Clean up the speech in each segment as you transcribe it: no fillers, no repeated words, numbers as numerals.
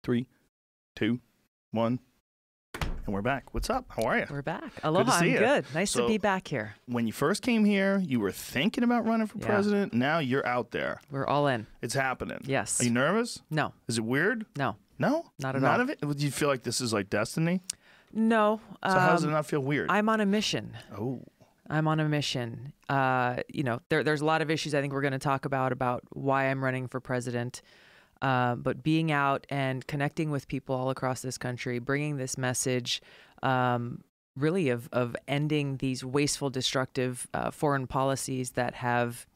3, 2, 1. And we're back. What's up? How are you? We're back. Aloha. Good to see you. Good. Nice to be back here. When you first came here, you were thinking about running for president. Now you're out there. We're all in. It's happening. Yes. Are you nervous? No. Is it weird? No. No? Not at all. None of it? Do you feel like this is like destiny? No. So how does it not feel weird? I'm on a mission. Oh. I'm on a mission. There's a lot of issues I think we're going to talk about why I'm running for president. But being out and connecting with people all across this country, bringing this message really of ending these wasteful, destructive foreign policies that have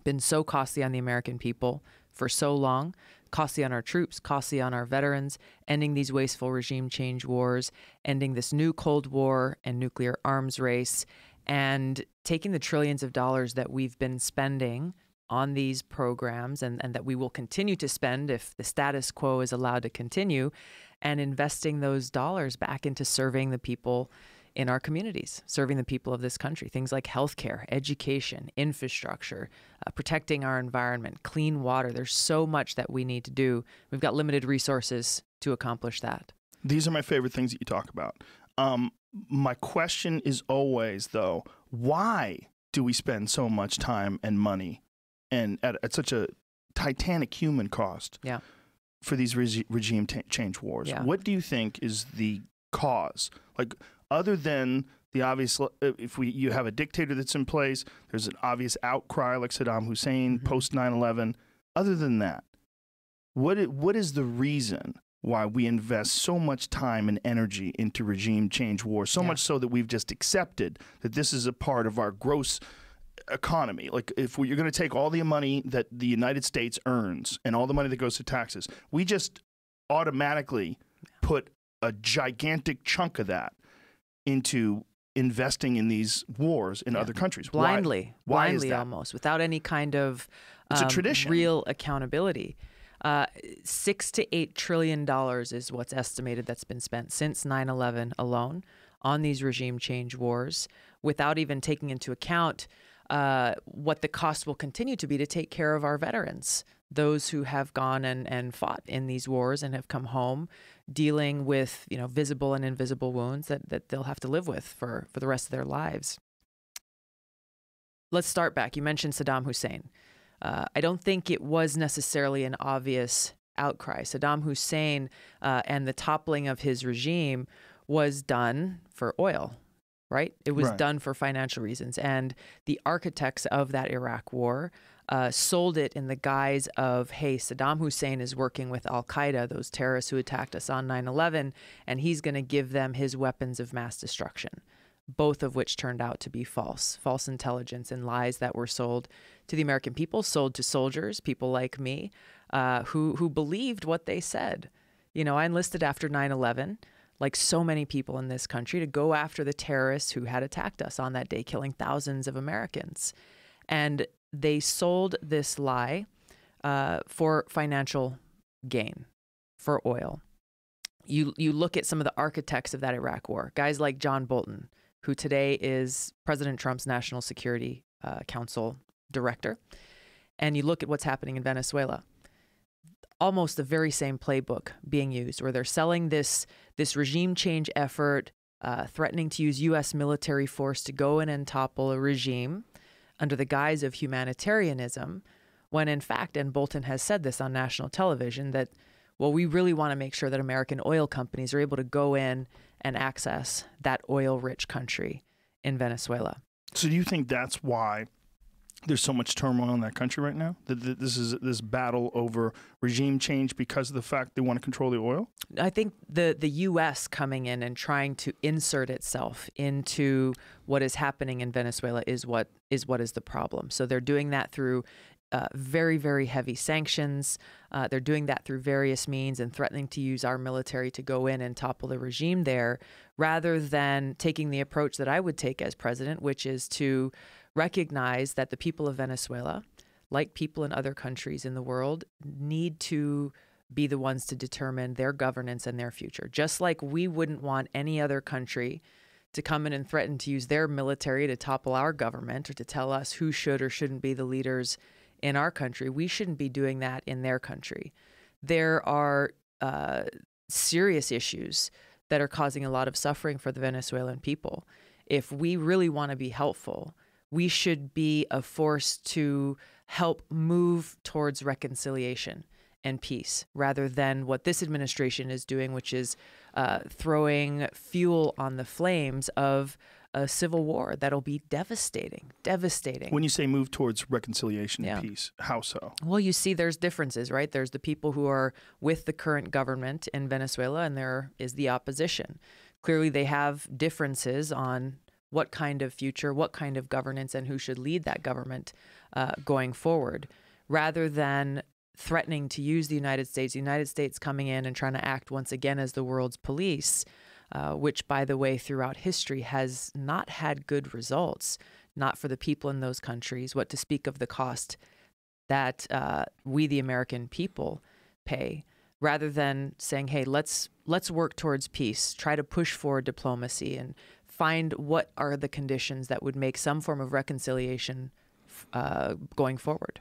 been so costly on the American people for so long, costly on our troops, costly on our veterans, ending these wasteful regime change wars, ending this new Cold War and nuclear arms race, and taking the trillions of dollars that we've been spending on these programs and that we will continue to spend if the status quo is allowed to continue, and investing those dollars back into serving the people in our communities, serving the people of this country. Things like healthcare, education, infrastructure, protecting our environment, clean water. There's so much that we need to do. We've got limited resources to accomplish that. These are my favorite things that you talk about. My question is always, though, why do we spend so much time and money and at such a titanic human cost for these regime change wars? Yeah. What do you think is the cause? Like, other than the obvious, if you have a dictator that's in place, there's an obvious outcry like Saddam Hussein post 9/11. Other than that, what is the reason why we invest so much time and energy into regime change wars? So much so that we've just accepted that this is a part of our gross economy. Like, if you're going to take all the money that the United States earns and all the money that goes to taxes, we just automatically put a gigantic chunk of that into investing in these wars in other countries. Blindly. Why is Blindly, that? almost, without any kind of It's a tradition. real accountability. $6 to $8 trillion is what's estimated that's been spent since 9/11 alone on these regime change wars, without even taking into account what the cost will continue to be to take care of our veterans, those who have gone and fought in these wars and have come home dealing with visible and invisible wounds that they'll have to live with for the rest of their lives. Let's start back. You mentioned Saddam Hussein. I don't think it was necessarily an obvious outcry. Saddam Hussein and the toppling of his regime was done for oil, right? It was done for financial reasons. And the architects of that Iraq war sold it in the guise of, hey, Saddam Hussein is working with al-Qaeda, those terrorists who attacked us on 9/11, and he's going to give them his weapons of mass destruction, both of which turned out to be false intelligence and lies that were sold to the American people, sold to soldiers, people like me, who believed what they said. I enlisted after 9/11, like so many people in this country, to go after the terrorists who had attacked us on that day, killing thousands of Americans. And they sold this lie for financial gain, for oil. You look at some of the architects of that Iraq war, guys like John Bolton, who today is President Trump's National Security Council director, and you look at what's happening in Venezuela. Almost the very same playbook being used, where they're selling this regime change effort, threatening to use U.S. military force to go in and topple a regime under the guise of humanitarianism, when in fact, and Bolton has said this on national television, that, well, we really want to make sure that American oil companies are able to go in and access that oil-rich country in Venezuela. So do you think that's why there's so much turmoil in that country right now? That this is this battle over regime change because of the fact they want to control the oil? I think the U.S. coming in and trying to insert itself into what is happening in Venezuela is what is the problem. So they're doing that through very, very heavy sanctions. They're doing that through various means and threatening to use our military to go in and topple the regime there, rather than taking the approach that I would take as president, which is to recognize that the people of Venezuela, like people in other countries in the world, need to be the ones to determine their governance and their future. Just like we wouldn't want any other country to come in and threaten to use their military to topple our government or to tell us who should or shouldn't be the leaders in our country, we shouldn't be doing that in their country. There are uh, serious issues that are causing a lot of suffering for the Venezuelan people. If we really want to be helpful, we should be a force to help move towards reconciliation and peace, rather than what this administration is doing, which is throwing fuel on the flames of a civil war that'll be devastating. When you say move towards reconciliation Yeah. and peace, how so? Well, you see there's differences, right? There's the people who are with the current government in Venezuela, and there is the opposition. Clearly, they have differences on what kind of future, what kind of governance, and who should lead that government going forward, rather than threatening to use the United States coming in and trying to act once again as the world's police, which, by the way, throughout history has not had good results, not for the people in those countries, what to speak of the cost that we, the American people, pay, rather than saying, hey, let's work towards peace, try to push for diplomacy and find what are the conditions that would make some form of reconciliation going forward.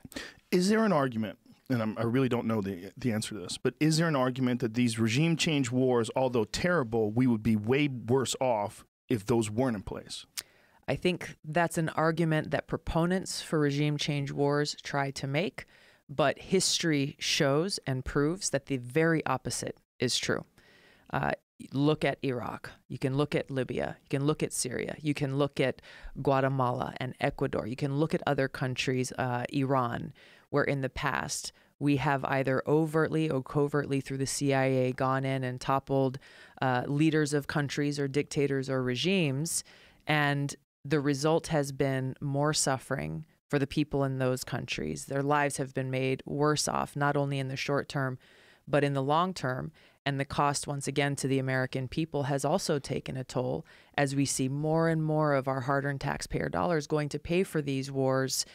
Is there an argument, and I really don't know the answer to this, but is there an argument that these regime change wars, although terrible, we would be way worse off if those weren't in place? I think that's an argument that proponents for regime change wars try to make, but history shows and proves that the very opposite is true. Look at Iraq. You can look at Libya. You can look at Syria. You can look at Guatemala and Ecuador. You can look at other countries, Iran, where in the past we have either overtly or covertly through the CIA gone in and toppled leaders of countries or dictators or regimes. And the result has been more suffering for the people in those countries. Their lives have been made worse off, not only in the short term, but in the long term. And the cost, once again, to the American people has also taken a toll, as we see more and more of our hard-earned taxpayer dollars going to pay for these wars,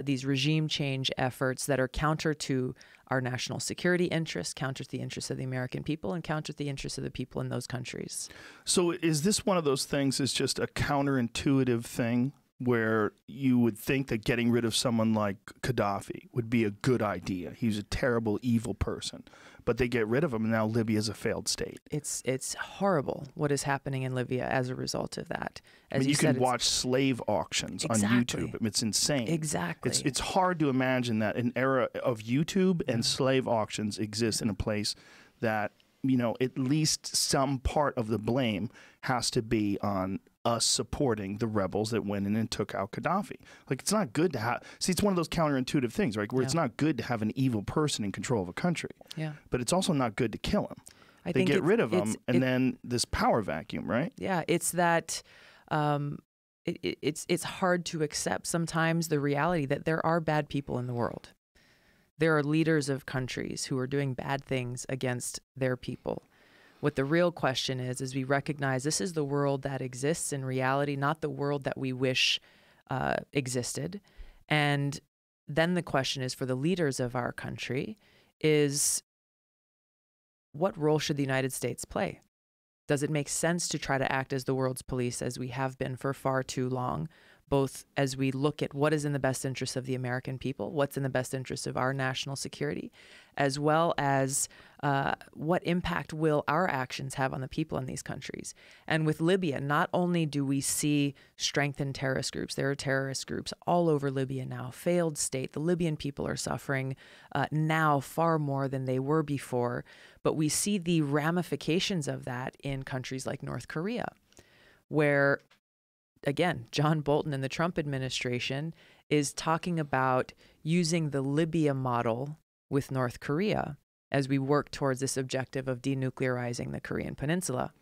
these regime change efforts that are counter to our national security interests, counter to the interests of the American people, and counter to the interests of the people in those countries. So is this one of those things is just a counterintuitive thing where you would think that getting rid of someone like Gaddafi would be a good idea? He's a terrible, evil person. But they get rid of him, and now Libya is a failed state. It's horrible what is happening in Libya as a result of that. As you said, can watch slave auctions on YouTube. It's insane. Exactly. It's hard to imagine that an era of YouTube and slave auctions exists in a place that, you know, at least some part of the blame has to be on us supporting the rebels that went in and took out Gaddafi. Like, it's not good to have... See, it's one of those counterintuitive things, right? Where it's not good to have an evil person in control of a country. Yeah. But it's also not good to kill him. They get rid of him, and then this power vacuum, right? Yeah, it's that... it's hard to accept sometimes the reality that there are bad people in the world. There are leaders of countries who are doing bad things against their people. What the real question is we recognize this is the world that exists in reality, not the world that we wish existed. And then the question is for the leaders of our country is, what role should the United States play? Does it make sense to try to act as the world's police as we have been for far too long, both as we look at what is in the best interest of the American people, what's in the best interest of our national security, as well as what impact will our actions have on the people in these countries? And with Libya, not only do we see strengthened terrorist groups, there are terrorist groups all over Libya now, failed state. The Libyan people are suffering now far more than they were before, but we see the ramifications of that in countries like North Korea, where again, John Bolton and the Trump administration is talking about using the Libya model with North Korea as we work towards this objective of denuclearizing the Korean Peninsula.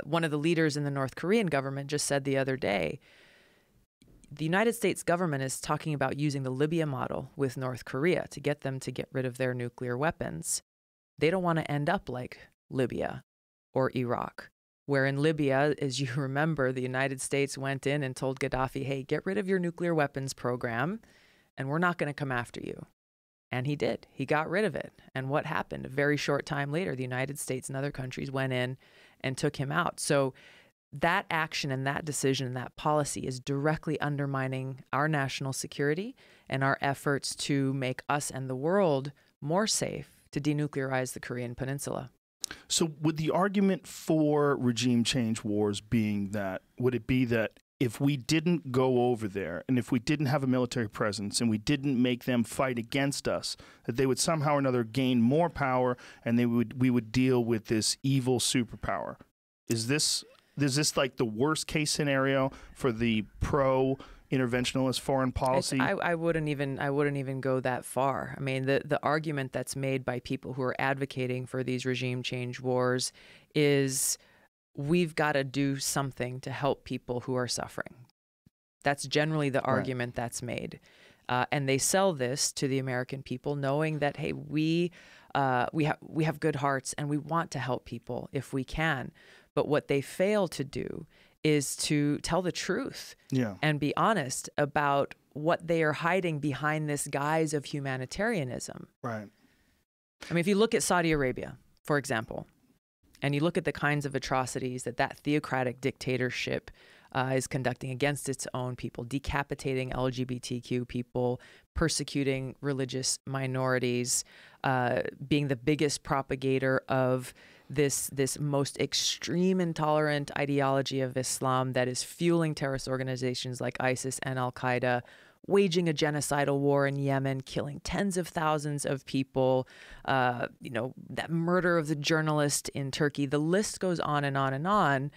One of the leaders in the North Korean government just said the other day, the United States government is talking about using the Libya model with North Korea to get them to get rid of their nuclear weapons. They don't want to end up like Libya or Iraq, where in Libya, as you remember, the United States went in and told Gaddafi, hey, get rid of your nuclear weapons program, and we're not going to come after you. And he did. He got rid of it. And what happened? A very short time later, the United States and other countries went in and took him out. So that action and that decision and that policy is directly undermining our national security and our efforts to make us and the world more safe, to denuclearize the Korean Peninsula. So would the argument for regime change wars being that, would it be that if we didn't go over there and if we didn't have a military presence and we didn't make them fight against us, that they would somehow or another gain more power and we would deal with this evil superpower? Is this like the worst case scenario for the pro-interventionist foreign policy? I wouldn't even go that far. I mean, the argument that's made by people who are advocating for these regime change wars is we've got to do something to help people who are suffering. That's generally the argument that's made. And they sell this to the American people knowing that, hey, we have good hearts and we want to help people if we can. But what they fail to do is to tell the truth and be honest about what they are hiding behind this guise of humanitarianism. Right. I mean, if you look at Saudi Arabia, for example, and you look at the kinds of atrocities that theocratic dictatorship is conducting against its own people, decapitating LGBTQ people, persecuting religious minorities, being the biggest propagator of this most extreme intolerant ideology of Islam that is fueling terrorist organizations like ISIS and Al-Qaeda, waging a genocidal war in Yemen, killing tens of thousands of people, that murder of the journalist in Turkey. The list goes on and on and on.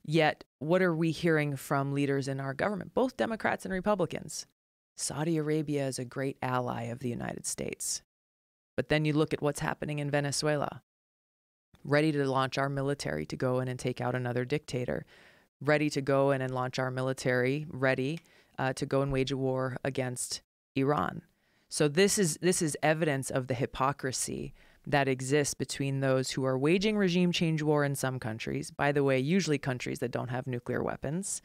Yet, what are we hearing from leaders in our government, both Democrats and Republicans? Saudi Arabia is a great ally of the United States. But then you look at what's happening in Venezuela, ready to launch our military to go in and take out another dictator, ready to go in and launch our military, ready to go and wage a war against Iran. So this is evidence of the hypocrisy that exists between those who are waging regime change war in some countries, by the way, usually countries that don't have nuclear weapons,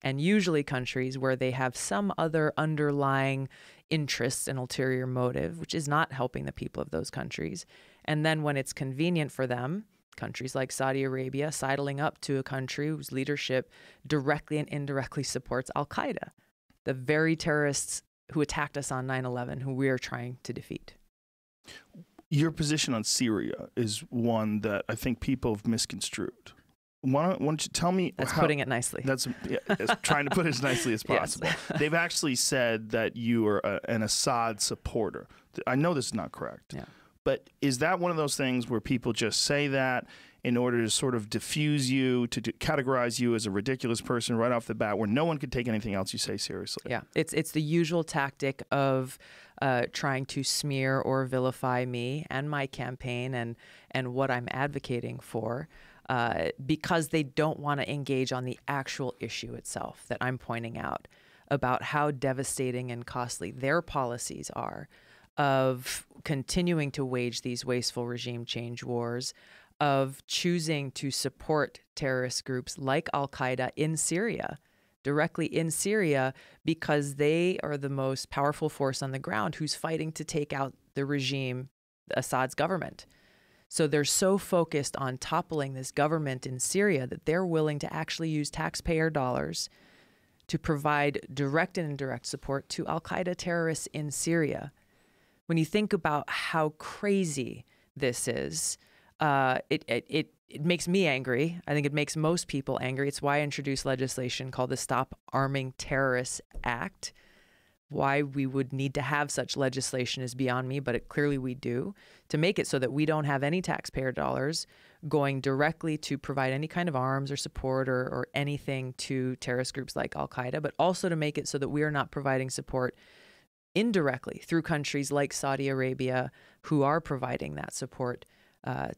and usually countries where they have some other underlying interests and ulterior motive, which is not helping the people of those countries. And then when it's convenient for them, countries like Saudi Arabia sidling up to a country whose leadership directly and indirectly supports Al-Qaeda, the very terrorists who attacked us on 9/11, who we are trying to defeat. Your position on Syria is one that I think people have misconstrued. Why don't you tell me? That's putting it nicely. That's trying to put it as nicely as possible. Yes. They've actually said that you are an Assad supporter. I know this is not correct. Yeah. But is that one of those things where people just say that in order to sort of diffuse you, to categorize you as a ridiculous person right off the bat, where no one could take anything else you say seriously? Yeah, it's the usual tactic of trying to smear or vilify me and my campaign and what I'm advocating for, because they don't want to engage on the actual issue itself that I'm pointing out about how devastating and costly their policies are of continuing to wage these wasteful regime change wars, of choosing to support terrorist groups like Al-Qaeda in Syria, directly in Syria, because they are the most powerful force on the ground who's fighting to take out the regime, Assad's government. So they're so focused on toppling this government in Syria that they're willing to actually use taxpayer dollars to provide direct and indirect support to Al-Qaeda terrorists in Syria. When you think about how crazy this is, it makes me angry. I think it makes most people angry. It's why I introduced legislation called the Stop Arming Terrorists Act. Why we would need to have such legislation is beyond me, but clearly we do, to make it so that we don't have any taxpayer dollars going directly to provide any kind of arms or support or anything to terrorist groups like Al-Qaeda, but also to make it so that we are not providing support indirectly through countries like Saudi Arabia, who are providing that support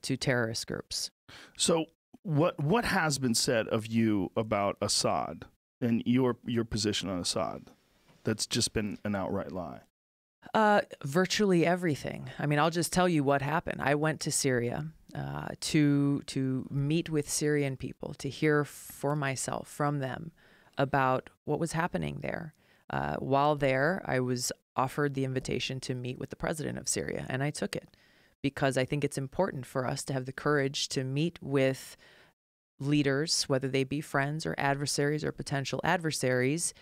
to terrorist groups. So what has been said of you about Assad and your position on Assad that's just been an outright lie? Virtually everything. I mean, I'll just tell you what happened. I went to Syria to meet with Syrian people, to hear for myself from them about what was happening there. While there, I was offered the invitation to meet with the president of Syria, and I took it because I think it's important for us to have the courage to meet with leaders, whether they be friends or adversaries or potential adversaries,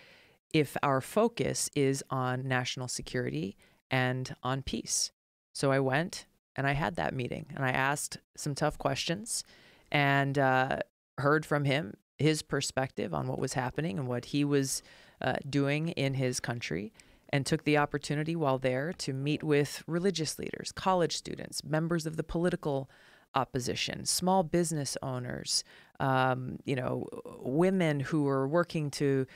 if our focus is on national security and on peace. So I went And I had that meeting, and I asked some tough questions and heard from him his perspective on what was happening and what he was doing in his country, and took the opportunity while there to meet with religious leaders, college students, members of the political opposition, small business owners, women who are working to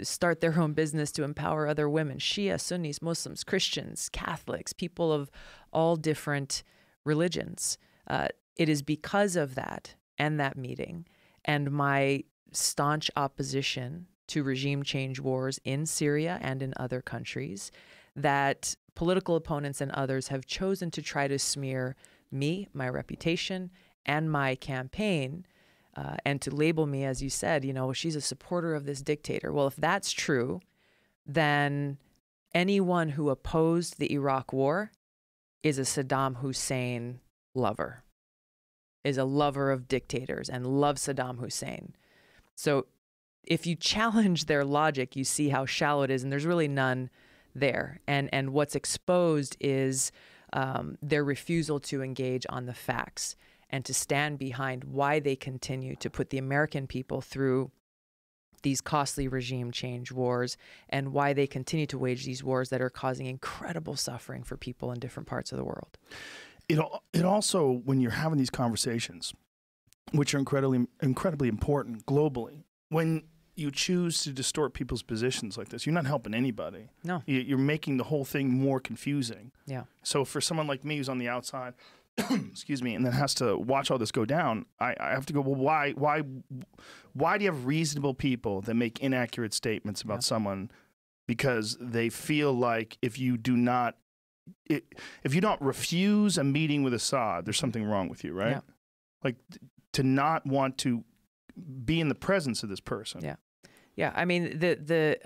start their own business to empower other women, Shia, Sunnis, Muslims, Christians, Catholics, people of all different religions. It is because of that and that meeting and my staunch opposition to regime change wars in Syria and in other countries that political opponents and others have chosen to try to smear me, my reputation, and my campaign, and to label me, as you said, she's a supporter of this dictator. Well, if that's true, then anyone who opposed the Iraq War is a Saddam Hussein lover, is a lover of dictators and loves Saddam Hussein. So if you challenge their logic, you see how shallow it is, and there's really none there. And what's exposed is their refusal to engage on the facts and to stand behind why they continue to put the American people through these costly regime change wars and why they continue to wage these wars that are causing incredible suffering for people in different parts of the world. It also, when you're having these conversations, which are incredibly important globally, when you choose to distort people's positions like this, you're not helping anybody. No. You're making the whole thing more confusing. Yeah. So for someone like me who's on the outside, excuse me, and then has to watch all this go down, I have to go, well, why do you have reasonable people that make inaccurate statements about someone because they feel like if you don't refuse a meeting with Assad, there's something wrong with you, right? Yeah. Like to not want to be in the presence of this person. Yeah. Yeah. I mean, there's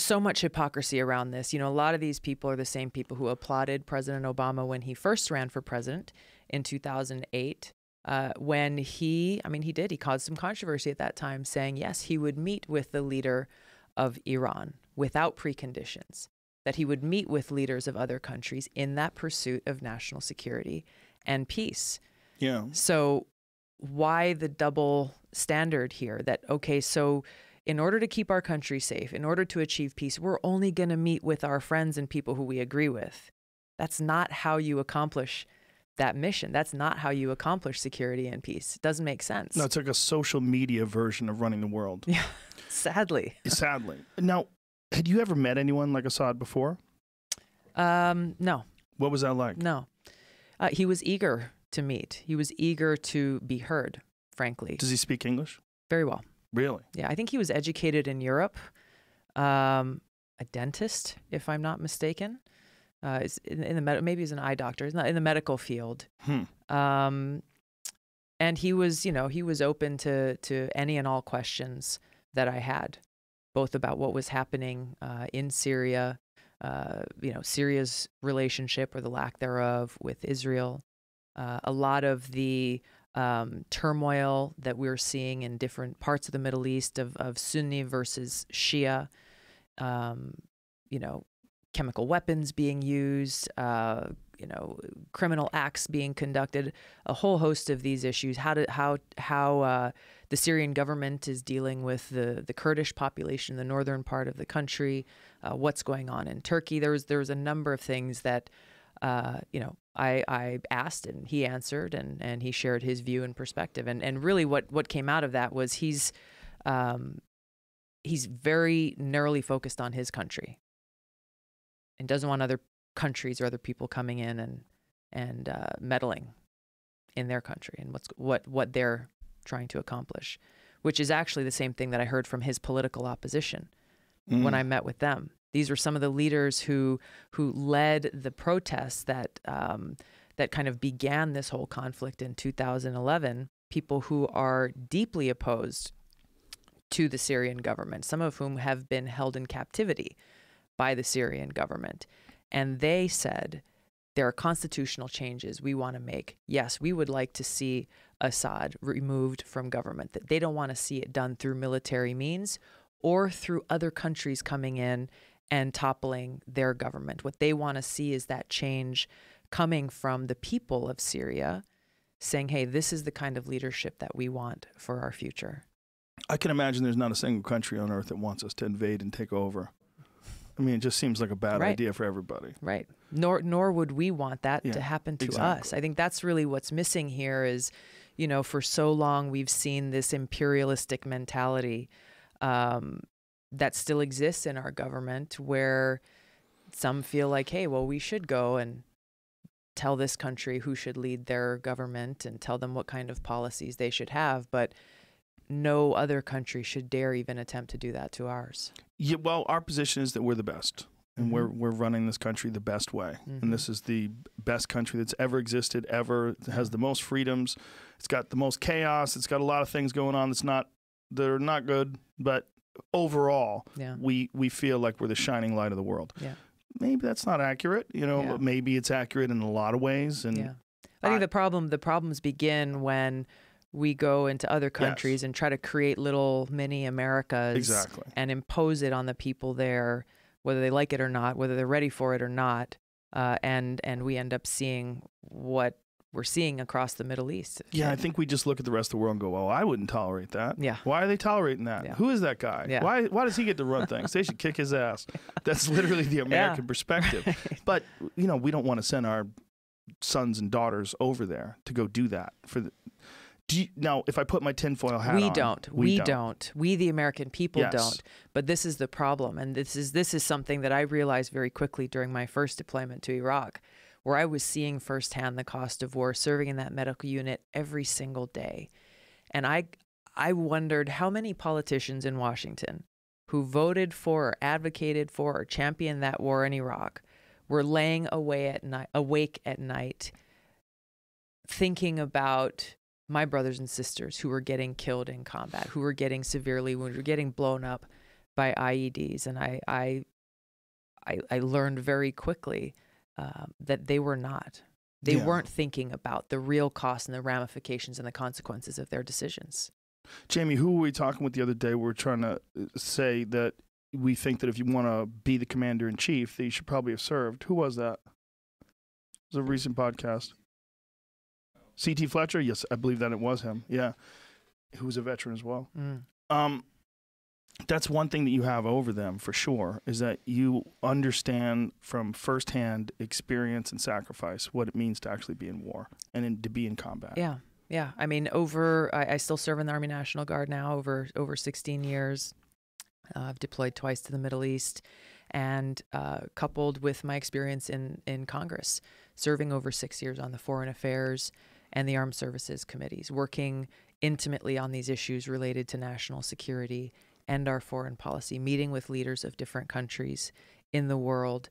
so much hypocrisy around this. A lot of these people are the same people who applauded President Obama when he first ran for president in 2008. When he caused some controversy at that time, saying, yes, he would meet with the leader of Iran without preconditions, that he would meet with leaders of other countries in that pursuit of national security and peace. Yeah. So why the double standard here that, okay, so in order to keep our country safe, in order to achieve peace, we're only going to meet with our friends and people who we agree with. That's not how you accomplish that mission. That's not how you accomplish security and peace. It doesn't make sense. No, it's like a social media version of running the world. Yeah, sadly. Sadly. Now, had you ever met anyone like Assad before? No. What was that like? No. He was eager to meet. He was eager to be heard, frankly. Does he speak English? Very well. Really? Yeah, I think he was educated in Europe. A dentist, if I'm not mistaken. Maybe he's an eye doctor. He's not in the medical field. And he was, he was open to any and all questions that I had, both about what was happening in Syria, Syria's relationship or the lack thereof with Israel, a lot of the turmoil that we're seeing in different parts of the Middle East of Sunni versus Shia, chemical weapons being used, criminal acts being conducted, a whole host of these issues. How the Syrian government is dealing with the Kurdish population in the northern part of the country, what's going on in Turkey. There was a number of things that I asked and he answered and he shared his view and perspective. And really what came out of that was he's very narrowly focused on his country and doesn't want other countries or other people coming in and meddling in their country and what they're trying to accomplish, which is actually the same thing that I heard from his political opposition when I met with them. These were some of the leaders who led the protests that kind of began this whole conflict in 2011, people who are deeply opposed to the Syrian government, some of whom have been held in captivity by the Syrian government. And they said, there are constitutional changes we want to make. Yes, we would like to see Assad removed from government. That they don't want to see it done through military means or through other countries coming in and toppling their government. What they want to see is that change coming from the people of Syria saying, hey, this is the kind of leadership that we want for our future. I can imagine there's not a single country on earth that wants us to invade and take over. I mean, it just seems like a bad idea for everybody. Right. Nor would we want that to happen to exactly. us. I think that's really what's missing here is, you know, for so long we've seen this imperialistic mentality that still exists in our government, where some feel like, hey, well, we should go and tell this country who should lead their government and tell them what kind of policies they should have. But no other country should dare even attempt to do that to ours. Yeah, well, our position is that we're the best, and we're running this country the best way. And this is the best country that's ever existed, ever. It has the most freedoms. It's got the most chaos. It's got a lot of things going on that are not good. But overall, we feel like we're the shining light of the world. Yeah. Maybe that's not accurate. You know, maybe it's accurate in a lot of ways. And I think the problems begin when we go into other countries and try to create little mini Americas and impose it on the people there, whether they like it or not, whether they're ready for it or not. And we end up seeing what we're seeing across the Middle East. Yeah, I think we just look at the rest of the world and go, well, I wouldn't tolerate that. Yeah. Why are they tolerating that? Yeah. Who is that guy? Yeah. Why does he get to run things? They should kick his ass. That's literally the American perspective. But, you know, we don't want to send our sons and daughters over there to go do that. Now, if I put my tinfoil hat on. We don't. We, the American people, don't. But this is the problem. And this is something that I realized very quickly during my first deployment to Iraq, where I was seeing firsthand the cost of war, serving in that medical unit every single day. And I wondered how many politicians in Washington who voted for or advocated for or championed that war in Iraq were laying awake at night thinking about my brothers and sisters who were getting killed in combat, who were getting severely wounded, were getting blown up by IEDs. And I learned very quickly that they were not. They weren't thinking about the real costs and the ramifications and the consequences of their decisions. Jamie, who were we talking with the other day? We were trying to say that we think that if you want to be the commander-in-chief, that you should probably have served. Who was that? It was a recent podcast. C.T. Fletcher? Yes, I believe that it was him. Yeah. Who was a veteran as well. That's one thing that you have over them for sure, is that you understand from firsthand experience and sacrifice what it means to actually be in war and to be in combat. Yeah. Yeah. I mean, I still serve in the Army National Guard now over 16 years. I've deployed twice to the Middle East, and coupled with my experience in Congress, serving over 6 years on the Foreign Affairs and the Armed Services Committees, working intimately on these issues related to national security and our foreign policy, meeting with leaders of different countries in the world.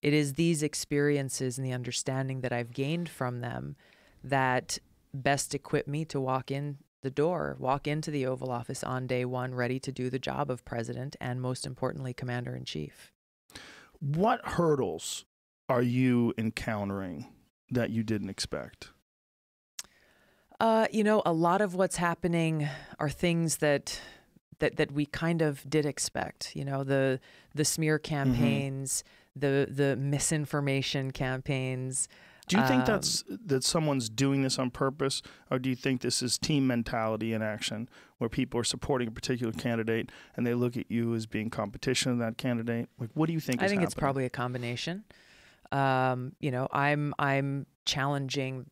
It is these experiences and the understanding that I've gained from them that best equip me to walk into the Oval Office on day one, ready to do the job of president and, most importantly, commander-in-chief. What hurdles are you encountering that you didn't expect? You know, a lot of what's happening are things that we kind of did expect. You know, the smear campaigns, the misinformation campaigns. Do you think that someone's doing this on purpose, or do you think this is team mentality in action, where people are supporting a particular candidate and they look at you as being competition of that candidate? Like, what do you think? I think it's probably a combination. You know, I'm challenging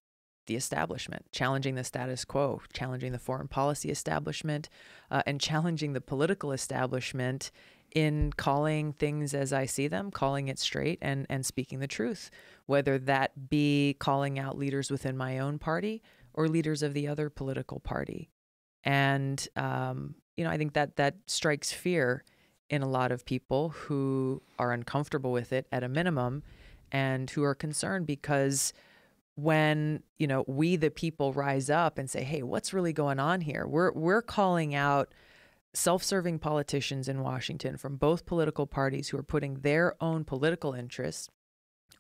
the establishment, challenging the status quo, challenging the foreign policy establishment, and challenging the political establishment in calling things as I see them, calling it straight, and speaking the truth, whether that be calling out leaders within my own party or leaders of the other political party. And, you know, I think that strikes fear in a lot of people who are uncomfortable with it at a minimum, and who are concerned because when, you know, we the people rise up and say, hey, what's really going on here? We're calling out self-serving politicians in Washington from both political parties who are putting their own political interests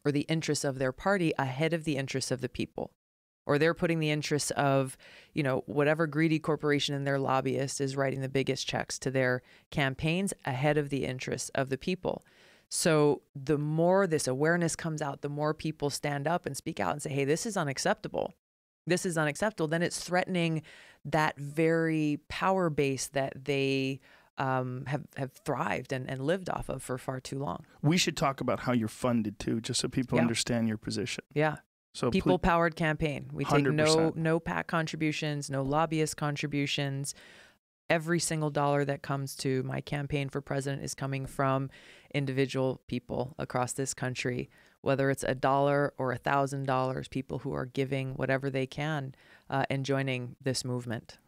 or the interests of their party ahead of the interests of the people. Or they're putting the interests of, you know, whatever greedy corporation and their lobbyist is writing the biggest checks to their campaigns ahead of the interests of the people. So the more this awareness comes out, the more people stand up and speak out and say, hey, this is unacceptable. This is unacceptable. Then it's threatening that very power base that they have thrived and lived off of for far too long. We should talk about how you're funded too, just so people understand your position. Yeah. So people-powered campaign. We take 100%. no PAC contributions, no lobbyist contributions. Every single dollar that comes to my campaign for president is coming from individual people across this country, whether it's $1 or $1,000, people who are giving whatever they can and joining this movement.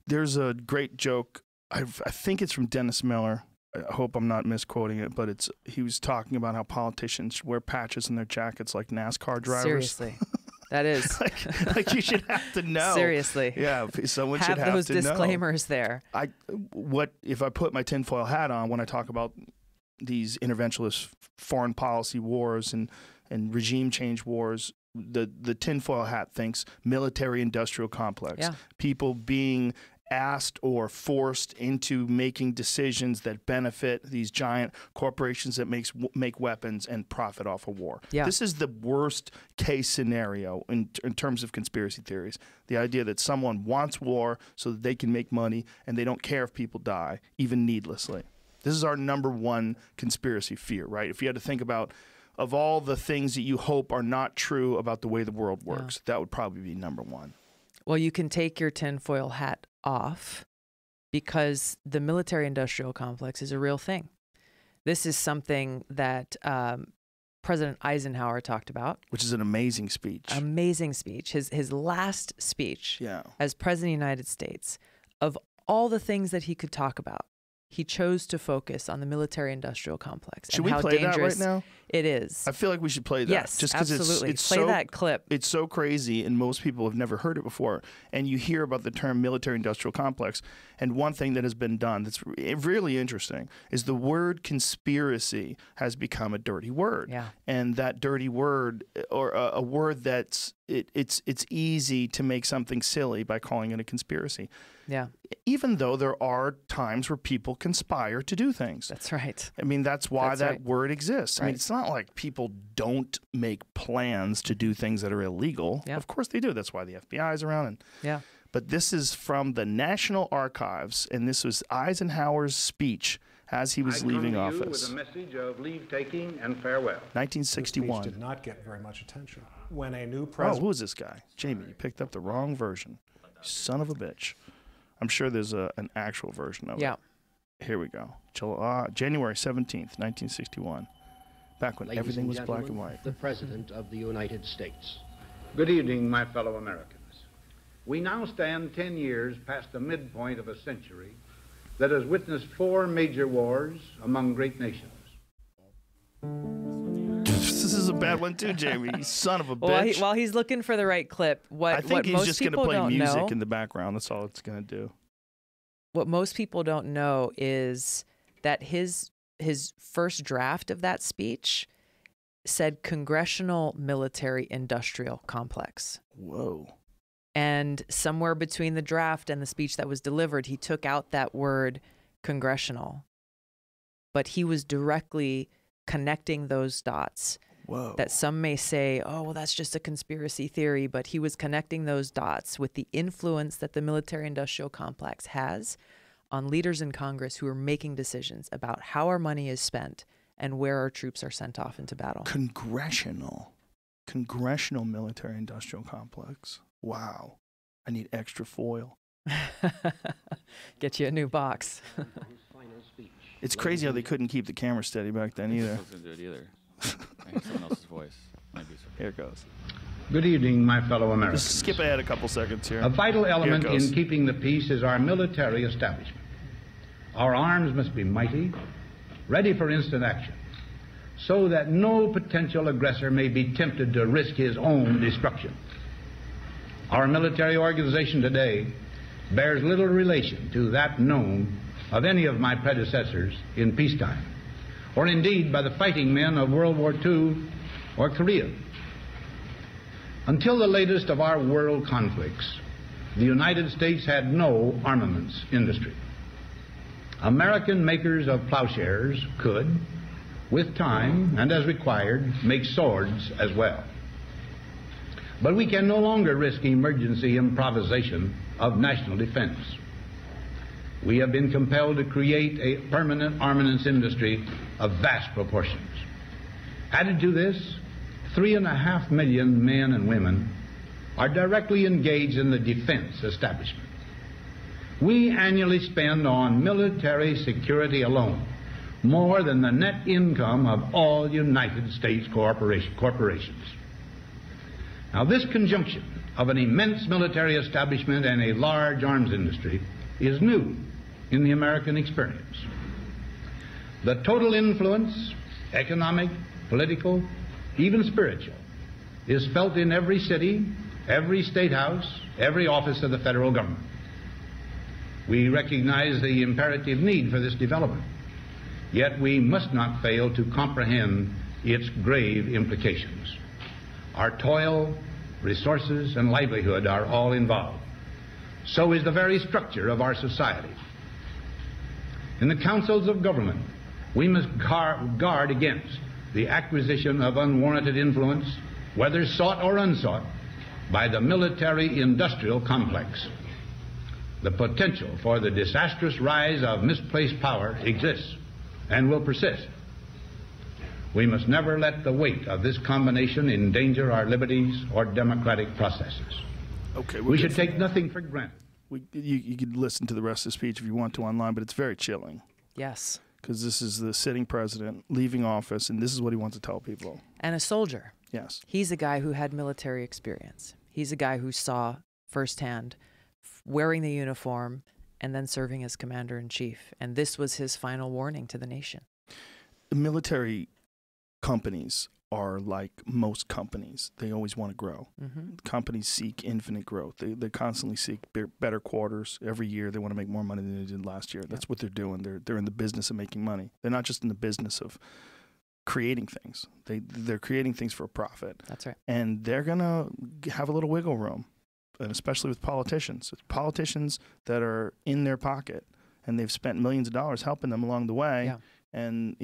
There's a great joke. I think it's from Dennis Miller. I hope I'm not misquoting it, but he was talking about how politicians wear patches in their jackets like NASCAR drivers. Seriously. That is. like you should have to know. Seriously. Yeah, someone should have to know. Have those disclaimers there. If I put my tinfoil hat on when I talk about these interventionist foreign policy wars and regime change wars, the tinfoil hat thinks military-industrial complex. Yeah. People being asked or forced into making decisions that benefit these giant corporations that make weapons and profit off of war. Yeah. This is the worst case scenario in terms of conspiracy theories. The idea that someone wants war so that they can make money and they don't care if people die, even needlessly. This is our number one conspiracy fear, right? If you had to think about of all the things that you hope are not true about the way the world works, that would probably be number one. Well, you can take your tinfoil hat off because the military-industrial complex is a real thing. This is something that President Eisenhower talked about. Which is an amazing speech. Amazing speech. His last speech as President of the United States, of all the things that he could talk about, he chose to focus on the military-industrial complex. Should we play that right now? It is. I feel like we should play that. Yes, just because absolutely. It's play so, that clip. It's so crazy, and most people have never heard it before. And you hear about the term military-industrial complex, and one thing that has been done that's really interesting is the word conspiracy has become a dirty word. Yeah. And that dirty word, or a word that's it's easy to make something silly by calling it a conspiracy. Yeah. Even though there are times where people conspire to do things. That's right. I mean, that's why that word exists. Right. I mean, it's not like people don't make plans to do things that are illegal. Yeah. Of course they do. That's why the FBI is around. But this is from the National Archives, and this was Eisenhower's speech as he was leaving office. With a message of leave-taking and farewell. 1961. This speech did not get very much attention. When a new president... Oh, who is this guy? Jamie, you picked up the wrong version. Son of a bitch. I'm sure there's an actual version of it. Here we go. January 17th, 1961. Back when everything was black and white. The President of the United States. Good evening, my fellow Americans. We now stand 10 years past the midpoint of a century that has witnessed 4 major wars among great nations. This is a bad one too, Jamie. You son of a bitch. While he's looking for the right clip, I think he's just going to play music know, in the background. That's all it's going to do. What most people don't know is that his first draft of that speech said Congressional Military Industrial Complex. Whoa. And somewhere between the draft and the speech that was delivered, he took out that word congressional. But he was directly connecting those dots. Whoa. That some may say, oh, well, that's just a conspiracy theory, but he was connecting those dots with the influence that the military-industrial complex has on leaders in Congress who are making decisions about how our money is spent and where our troops are sent off into battle. Congressional military-industrial complex. Wow. I need extra foil. Get you a new box. It's crazy how they couldn't keep the camera steady back then either. I wasn't going to do it either. I hear someone else's voice. Here it goes. Good evening, my fellow Americans. Just skip ahead a couple seconds here. A vital element in keeping the peace is our military establishment. Our arms must be mighty, ready for instant action, so that no potential aggressor may be tempted to risk his own destruction. Our military organization today bears little relation to that known of any of my predecessors in peacetime, or indeed by the fighting men of World War II or Korea. Until the latest of our world conflicts, the United States had no armaments industry. American makers of plowshares could, with time and as required, make swords as well. But we can no longer risk emergency improvisation of national defense. We have been compelled to create a permanent armaments industry of vast proportions. Added to this, 3.5 million men and women are directly engaged in the defense establishment. We annually spend on military security alone more than the net income of all United States corporations. Now, this conjunction of an immense military establishment and a large arms industry is new in the American experience. The total influence, economic, political, even spiritual, is felt in every city, every state house, every office of the federal government. We recognize the imperative need for this development, yet we must not fail to comprehend its grave implications. Our toil, resources, and livelihood are all involved. So is the very structure of our society. In the councils of government, we must guard against the acquisition of unwarranted influence, whether sought or unsought, by the military-industrial complex. The potential for the disastrous rise of misplaced power exists and will persist. We must never let the weight of this combination endanger our liberties or democratic processes. Okay, we should take nothing for granted. You could listen to the rest of the speech if you want to online, but it's very chilling. Yes. Because this is the sitting president leaving office, and this is what he wants to tell people. And a soldier. Yes. He's a guy who had military experience. He's a guy who saw firsthand wearing the uniform and then serving as commander-in-chief. And this was his final warning to the nation. Military companies are like most companies. They always want to grow. Mm-hmm. Companies seek infinite growth. They constantly seek better quarters. Every year they want to make more money than they did last year. That's what they're doing. They're in the business of making money. They're not just in the business of creating things. They're creating things for a profit. That's right. And they're going to have a little wiggle room, and especially with politicians. It's politicians that are in their pocket, and they've spent millions of dollars helping them along the way. Yeah. And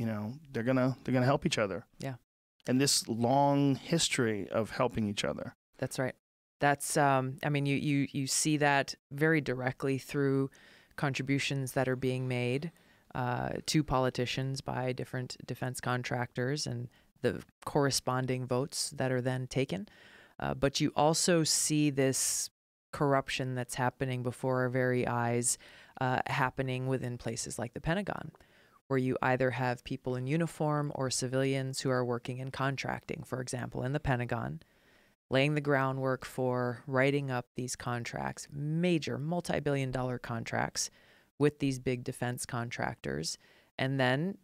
they're gonna help each other. Yeah. And this long history of helping each other. That's right. That's you see that very directly through contributions that are being made to politicians by different defense contractors and the corresponding votes that are then taken. But you also see this corruption that's happening before our very eyes, happening within places like the Pentagon, where you either have people in uniform or civilians who are working in contracting, for example, in the Pentagon, laying the groundwork for writing up these contracts, major multi-billion-dollar contracts with these big defense contractors, and then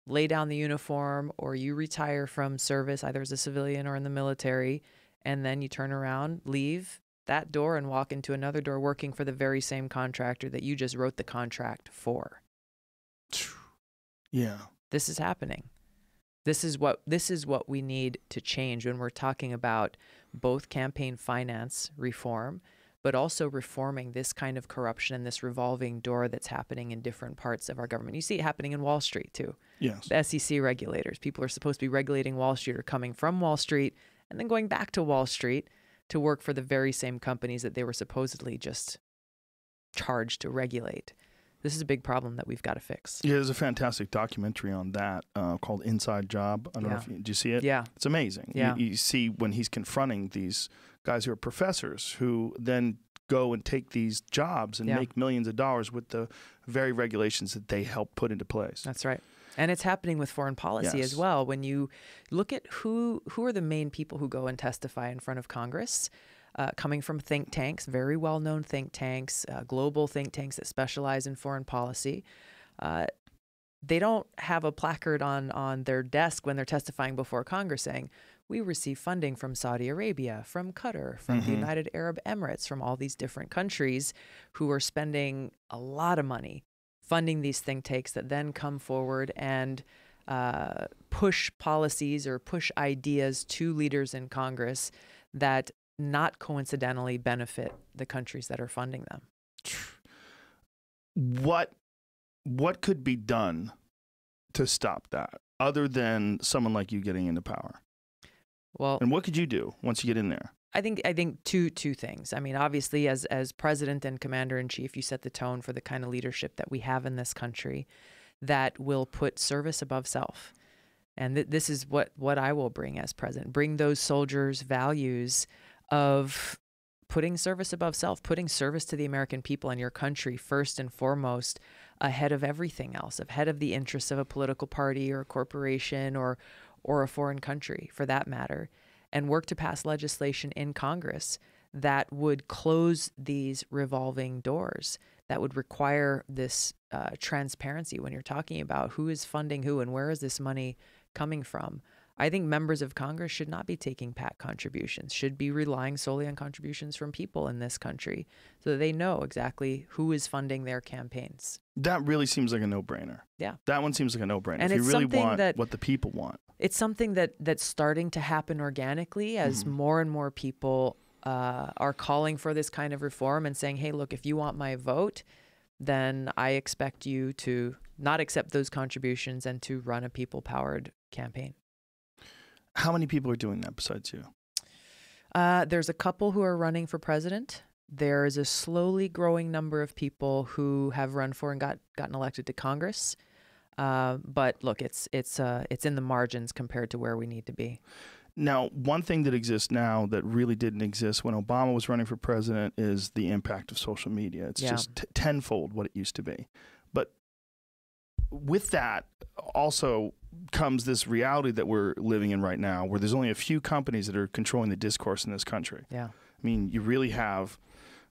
lay down the uniform, or you retire from service, either as a civilian or in the military, and then you turn around, leave that door, and walk into another door working for the very same contractor that you just wrote the contract for. Yeah. This is happening. This is what we need to change when we're talking about both campaign finance reform, but also reforming this kind of corruption and this revolving door that's happening in different parts of our government. You see it happening in Wall Street too. Yes. The SEC regulators, people are supposed to be regulating Wall Street, are coming from Wall Street and then going back to Wall Street to work for the very same companies that they were supposedly just charged to regulate. This is a big problem that we've got to fix. Yeah, there's a fantastic documentary on that called Inside Job. I don't know if did you see it? Yeah. It's amazing. Yeah. You see when he's confronting these guys who are professors who then go and take these jobs and make millions of dollars with the very regulations that they help put into place. That's right. And it's happening with foreign policy as well. When you look at who are the main people who go and testify in front of Congress, coming from think tanks, very well-known think tanks, global think tanks that specialize in foreign policy. They don't have a placard on their desk when they're testifying before Congress saying, we receive funding from Saudi Arabia, from Qatar, from the United Arab Emirates, from all these different countries who are spending a lot of money funding these think tanks that then come forward and push policies or push ideas to leaders in Congress that not coincidentally benefit the countries that are funding them. What could be done to stop that? other than someone like you getting into power? Well, And what could you do once you get in there? I think two things. I mean, obviously, as president and commander in chief, you set the tone for the kind of leadership that we have in this country that will put service above self. And this is what I will bring as president. Bring those soldiers' values of putting service above self, putting service to the American people and your country first and foremost, ahead of everything else, ahead of the interests of a political party or a corporation or a foreign country, for that matter. And work to pass legislation in Congress that would close these revolving doors, that would require this transparency when you're talking about who is funding who and where is this money coming from. I think members of Congress should not be taking PAC contributions, should be relying solely on contributions from people in this country so that they know exactly who is funding their campaigns. That really seems like a no-brainer. Yeah. That one seems like a no-brainer. And if you it's really something want that- what the people want. It's something that's starting to happen organically as more and more people are calling for this kind of reform and saying, hey, look, if you want my vote, then I expect you to not accept those contributions and to run a people-powered campaign. How many people are doing that besides you? There's a couple who are running for president. There is a slowly growing number of people who have run for and gotten elected to Congress. But look, it's in the margins compared to where we need to be. Now, one thing that exists now that really didn't exist when Obama was running for president is the impact of social media. It's just tenfold what it used to be. But with that also comes this reality that we're living in right now, where there's only a few companies that are controlling the discourse in this country. Yeah. I mean, you really have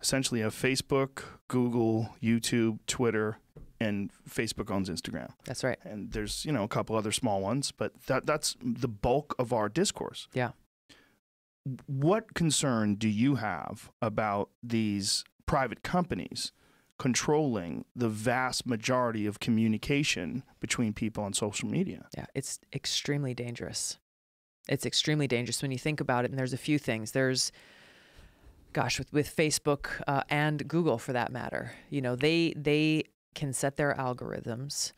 essentially Facebook, Google, YouTube, Twitter, and Facebook owns Instagram. That's right. And there's, a couple other small ones, but that's the bulk of our discourse. Yeah. What concern do you have about these private companies controlling the vast majority of communication between people on social media? Yeah, it's extremely dangerous. It's extremely dangerous when you think about it. And there's a few things. There's, with Facebook and Google for that matter, they can set their algorithms.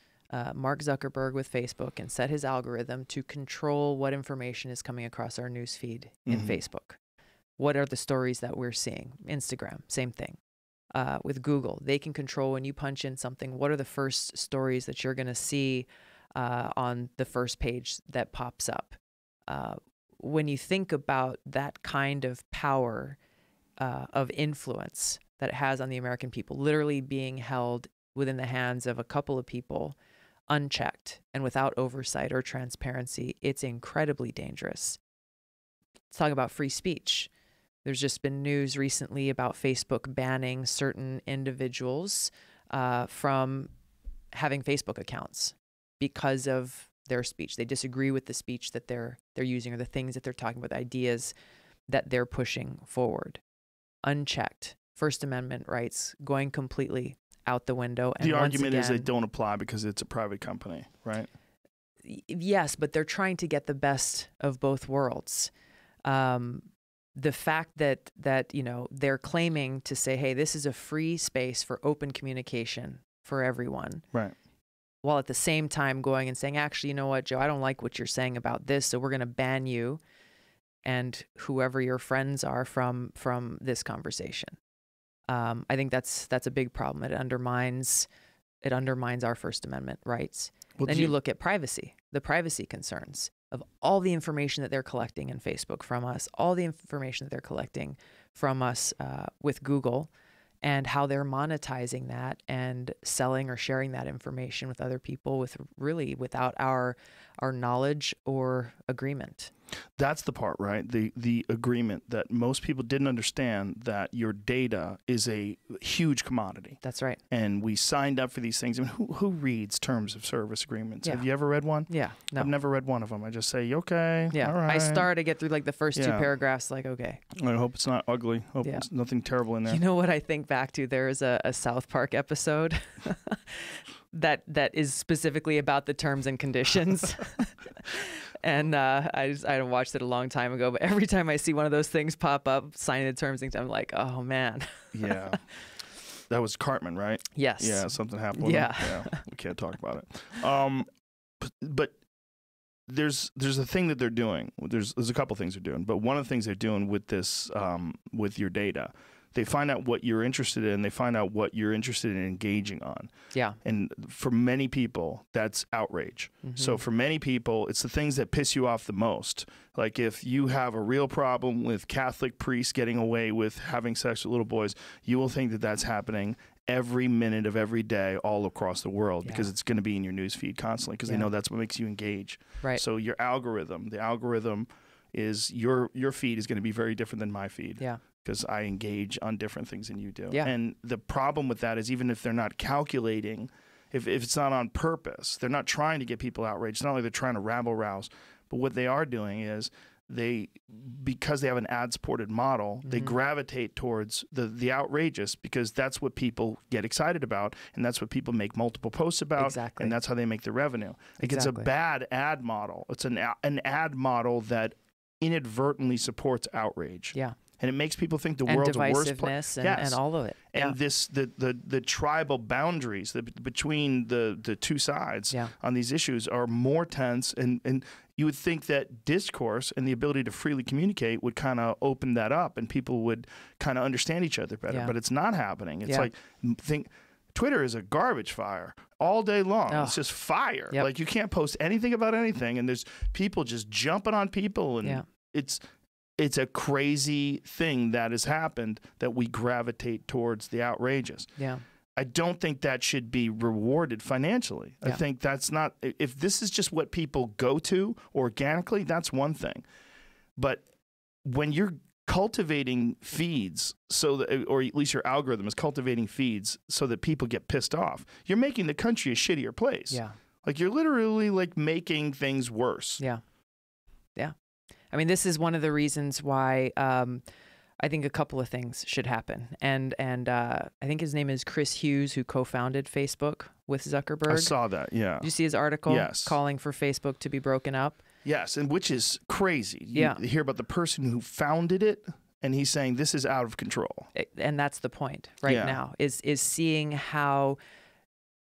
Mark Zuckerberg with Facebook can set his algorithm to control what information is coming across our news feed in Facebook. What are the stories that we're seeing? Instagram, same thing. With Google, they can control when you punch in something, what are the first stories that you're going to see on the first page that pops up. When you think about that kind of power of influence that it has on the American people, literally being held within the hands of a couple of people, unchecked and without oversight or transparency, it's incredibly dangerous. Let's talk about free speech. There's just been news recently about Facebook banning certain individuals from having Facebook accounts because of their speech. They disagree with the speech that they're using or the things that they're talking about, the ideas that they're pushing forward. Unchecked. First Amendment rights going completely out the window. And the argument is they again, don't apply because it's a private company, right? Yes, but they're trying to get the best of both worlds. The fact that they're claiming to say, hey, this is a free space for open communication for everyone. Right. While at the same time going and saying, actually, you know what, Joe, I don't like what you're saying about this, so we're going to ban you and whoever your friends are from this conversation. I think that's a big problem. It undermines our First Amendment rights. Well, then you look at privacy, the privacy concerns of all the information that they're collecting in Facebook from us, all the information that they're collecting from us with Google, and how they're monetizing that and selling or sharing that information with other people without our knowledge or agreement. That's the part, right? The agreement that most people didn't understand, that your data is a huge commodity. That's right. And we signed up for these things. I mean, who reads terms of service agreements? Yeah. Have you ever read one? Yeah. No. I've never read one of them. I just say, okay, Yeah. all right. I start to get through like the first two Yeah. paragraphs, like, okay. I hope it's not ugly. Hope Yeah. it's nothing terrible in there. You know what I think back to? There is a South Park episode that is specifically about the terms and conditions. And I watched it a long time ago, but every time I see one of those things pop up, signing the terms and I'm like, oh man. Yeah. That was Cartman, right? Yes. Yeah, something happened with Yeah. him. Yeah. We can't talk about it. But there's a thing that they're doing. There's a couple things they're doing, but one of the things they're doing with this, with your data, they find out what you're interested in. They find out what you're interested in engaging on. Yeah. And for many people, that's outrage. So for many people, it's the things that piss you off the most. Like if you have a real problem with Catholic priests getting away with having sex with little boys, you will think that that's happening every minute of every day all across the world because it's going to be in your news feed constantly because they know that's what makes you engage. Right. So your algorithm, the algorithm is your feed is going to be very different than my feed. Yeah. Because I engage on different things than you do. Yeah. And the problem with that is even if they're not calculating, if it's not on purpose, they're not trying to get people outraged. It's not like they're trying to rabble rouse. But what they are doing is because they have an ad-supported model, they gravitate towards the outrageous because that's what people get excited about and that's what people make multiple posts about. Exactly. And that's how they make their revenue. Like it's a bad ad model. It's an ad model that inadvertently supports outrage. Yeah. And it makes people think the world's a worse place. And all of it. And the tribal boundaries between the two sides on these issues are more tense. And you would think that discourse and the ability to freely communicate would kind of open that up and people would kind of understand each other better. But it's not happening. It's like Twitter is a garbage fire all day long. It's just fire. Like you can't post anything about anything. And there's people just jumping on people. And it's a crazy thing that has happened that we gravitate towards the outrageous. Yeah. I don't think that should be rewarded financially. I think that's not, if this is just what people go to organically, that's one thing. But when you're cultivating feeds so that, or at least your algorithm is cultivating feeds so that people get pissed off, you're making the country a shittier place. Yeah. Like you're literally like making things worse. Yeah. Yeah. I mean, this is one of the reasons why I think a couple of things should happen. And I think his name is Chris Hughes, who co-founded Facebook with Zuckerberg. I saw that, yeah. Did you see his article? Yes. Calling for Facebook to be broken up? Yes, and which is crazy. You hear about the person who founded it, and he's saying this is out of control. And that's the point now, is seeing how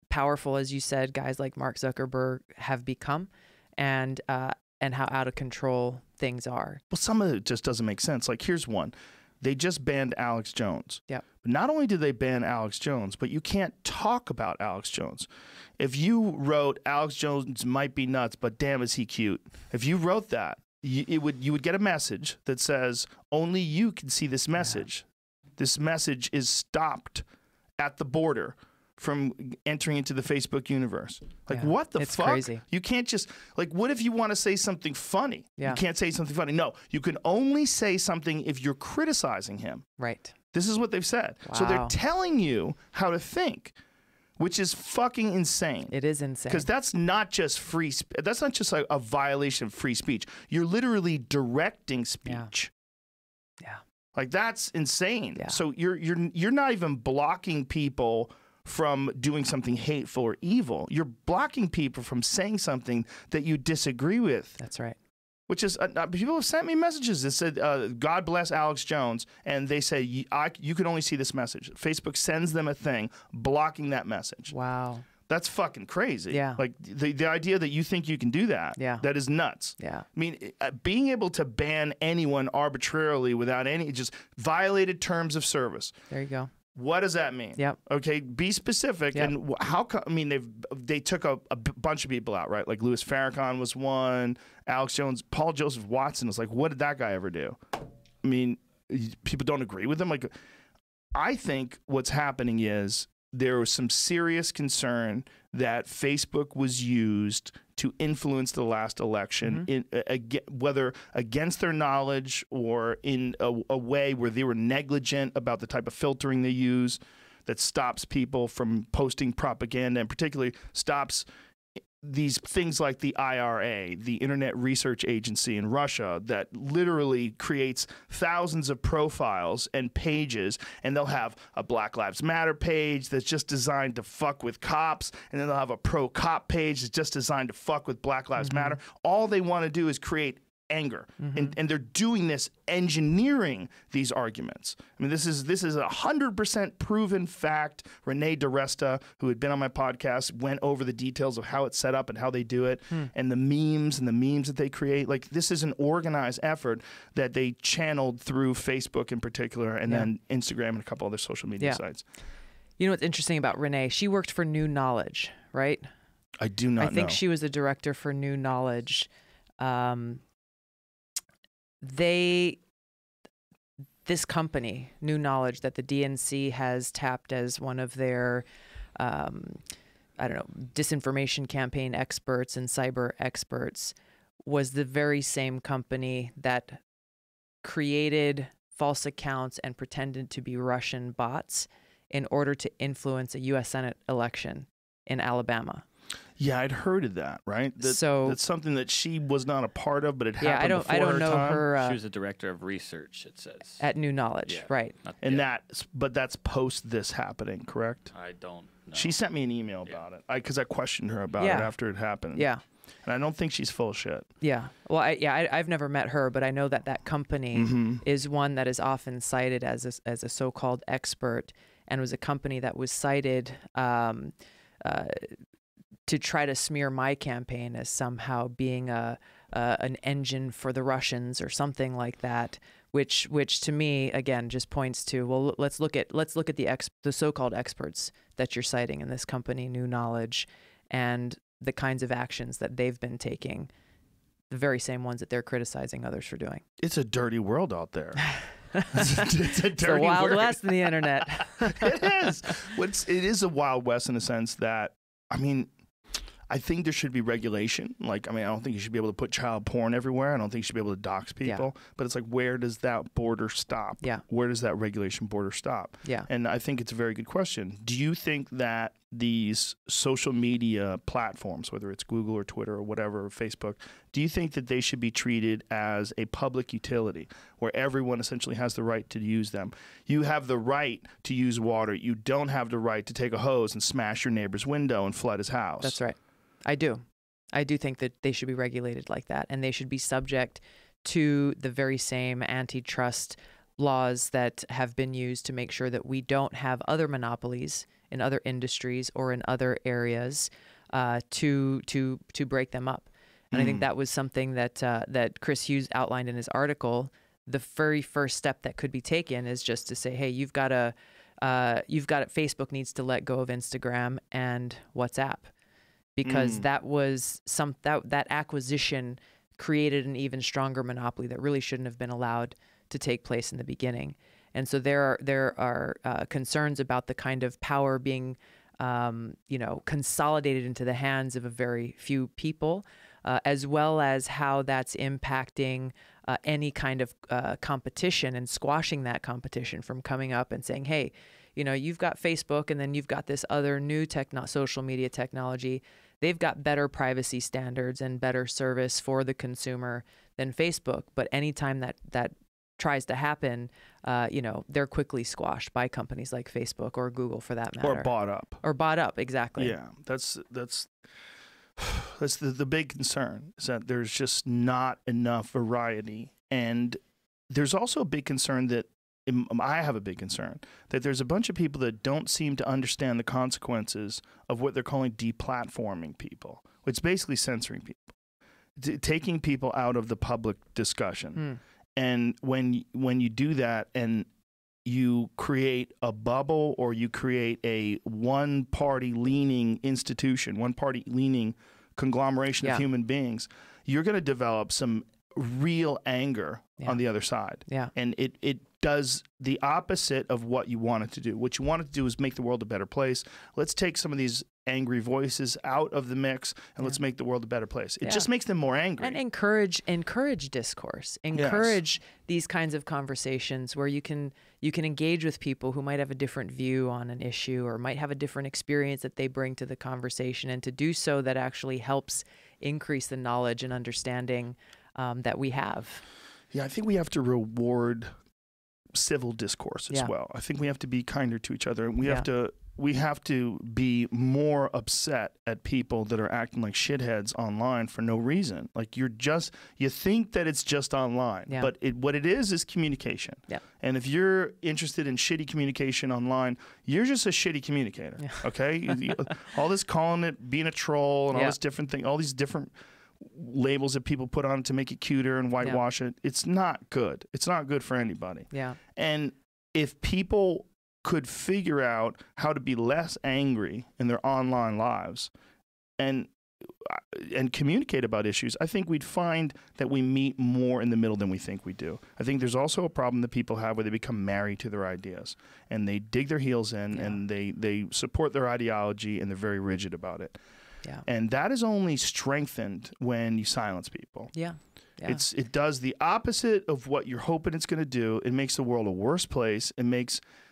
powerful, as you said, guys like Mark Zuckerberg have become, and how out of control things are. Well, some of it just doesn't make sense. Like, here's one. They just banned Alex Jones. Yeah. But not only did they ban Alex Jones, but you can't talk about Alex Jones. If you wrote Alex Jones might be nuts, but damn is he cute. If you wrote that, you would get a message that says only you can see this message. Yeah. This message is stopped at the border from entering into the Facebook universe. Like, what the fuck? Crazy. You can't just, like, what if you want to say something funny? You can't say something funny. No, you can only say something if you're criticizing him. Right. This is what they've said. Wow. So they're telling you how to think, which is fucking insane. It is insane. Because that's not just that's not just like a violation of free speech. You're literally directing speech. Yeah. Like, that's insane. Yeah. So you're not even blocking people from doing something hateful or evil. You're blocking people from saying something that you disagree with. That's right. Which is, people have sent me messages that said, God bless Alex Jones, and they say, you can only see this message. Facebook sends them a thing blocking that message. Wow. That's fucking crazy. Yeah. Like, the idea that you think you can do that, that is nuts. Yeah. I mean, being able to ban anyone arbitrarily without any, just violated terms of service. There you go. What does that mean? Yep. Okay, be specific. Yep. And how come? I mean, they took a bunch of people out, right? Like Louis Farrakhan was one, Alex Jones, Paul Joseph Watson was like, what did that guy ever do? I mean, people don't agree with him. Like, I think what's happening is there was some serious concern that Facebook was used to influence the last election, whether against their knowledge or in a way where they were negligent about the type of filtering they use that stops people from posting propaganda, and particularly stops these things like the IRA, the Internet Research Agency in Russia, that literally creates thousands of profiles and pages, and they'll have a Black Lives Matter page that's just designed to fuck with cops, and then they'll have a pro-cop page that's just designed to fuck with Black Lives Matter. All they want to do is create anger. And they're doing this, engineering these arguments. I mean, this is 100% proven fact. Renee DiResta, who had been on my podcast, went over the details of how it's set up and how they do it, and the memes that they create. Like, this is an organized effort that they channeled through Facebook in particular, and then Instagram and a couple other social media sites. You know what's interesting about Renee? She worked for New Knowledge, right? I do not know. I think she was the director for New Knowledge. This company, New Knowledge, that the DNC has tapped as one of their, disinformation campaign experts and cyber experts, was the very same company that created false accounts and pretended to be Russian bots in order to influence a U.S. Senate election in Alabama. Yeah, I'd heard of that, right? That's something that she was not a part of, but it happened before her time. I don't know her. She was the director of research, it says. At New Knowledge, right. And that's post this happening, correct? I don't know. She sent me an email about it because I questioned her about it after it happened. Yeah. And I don't think she's full of shit. Yeah. Well, I've never met her, but I know that company is one that is often cited as a so-called expert, and was a company that was cited to try to smear my campaign as somehow being an engine for the Russians or something like that, which to me again just points to, well, let's look at the so-called experts that you're citing in this company, New Knowledge, and the kinds of actions that they've been taking, the very same ones that they're criticizing others for doing. It's a dirty world out there. It's a dirty Wild world. West in the internet. It is. It is a Wild West in the sense that, I mean, I think there should be regulation. I don't think you should be able to put child porn everywhere. I don't think you should be able to dox people. Yeah. But it's like, where does that border stop? Yeah. Where does that regulation border stop? Yeah. And I think it's a very good question. Do you think that these social media platforms, whether it's Google or Twitter or whatever, or Facebook, do you think that they should be treated as a public utility where everyone essentially has the right to use them? You have the right to use water. You don't have the right to take a hose and smash your neighbor's window and flood his house. That's right. I do think that they should be regulated like that, and they should be subject to the very same antitrust laws that have been used to make sure that we don't have other monopolies in other industries or in other areas to break them up. And I think that was something that Chris Hughes outlined in his article. The very first step that could be taken is just to say, hey, Facebook needs to let go of Instagram and WhatsApp. Because that was that acquisition created an even stronger monopoly that really shouldn't have been allowed to take place in the beginning. And so there are concerns about the kind of power being consolidated into the hands of a very few people, as well as how that's impacting any kind of competition and squashing that competition from coming up and saying, hey, you've got Facebook and then you've got this other new social media technology. They've got better privacy standards and better service for the consumer than Facebook. But anytime that tries to happen, they're quickly squashed by companies like Facebook or Google, for that matter. Or bought up, exactly. Yeah, that's the big concern, is that there's just not enough variety. And there's also a big concern that I have a big concern that there's a bunch of people that don't seem to understand the consequences of what they're calling deplatforming people. It's basically censoring people, taking people out of the public discussion. And when you do that and you create a bubble, or you create a one-party leaning institution, one-party leaning conglomeration of human beings, you're going to develop some real anger on the other side. Yeah. And it does the opposite of what you want it to do. What you want it to do is make the world a better place. Let's take some of these angry voices out of the mix, and let's make the world a better place. It just makes them more angry. And encourage discourse. Encourage these kinds of conversations where you can engage with people who might have a different view on an issue or might have a different experience that they bring to the conversation, and to do so that actually helps increase the knowledge and understanding that we have. Yeah, I think we have to reward civil discourse as well. I think we have to be kinder to each other, and we have to we have to be more upset at people that are acting like shitheads online for no reason. Like you think that it's just online, Yeah. but what it is communication. Yeah. And if you're interested in shitty communication online, you're just a shitty communicator. Yeah. Okay. All this calling it being a troll and all Yeah. this different thing, all these different labels that people put on it to make it cuter and whitewash it. It's not good. It's not good for anybody. Yeah. And if people could figure out how to be less angry in their online lives and communicate about issues, I think we'd find that we meet more in the middle than we think we do. I think there's also a problem that people have where they become married to their ideas and they dig their heels in and they support their ideology and they're very rigid about it. Yeah. And that is only strengthened when you silence people. Yeah. Yeah. It does the opposite of what you're hoping it's going to do. It makes the world a worse place.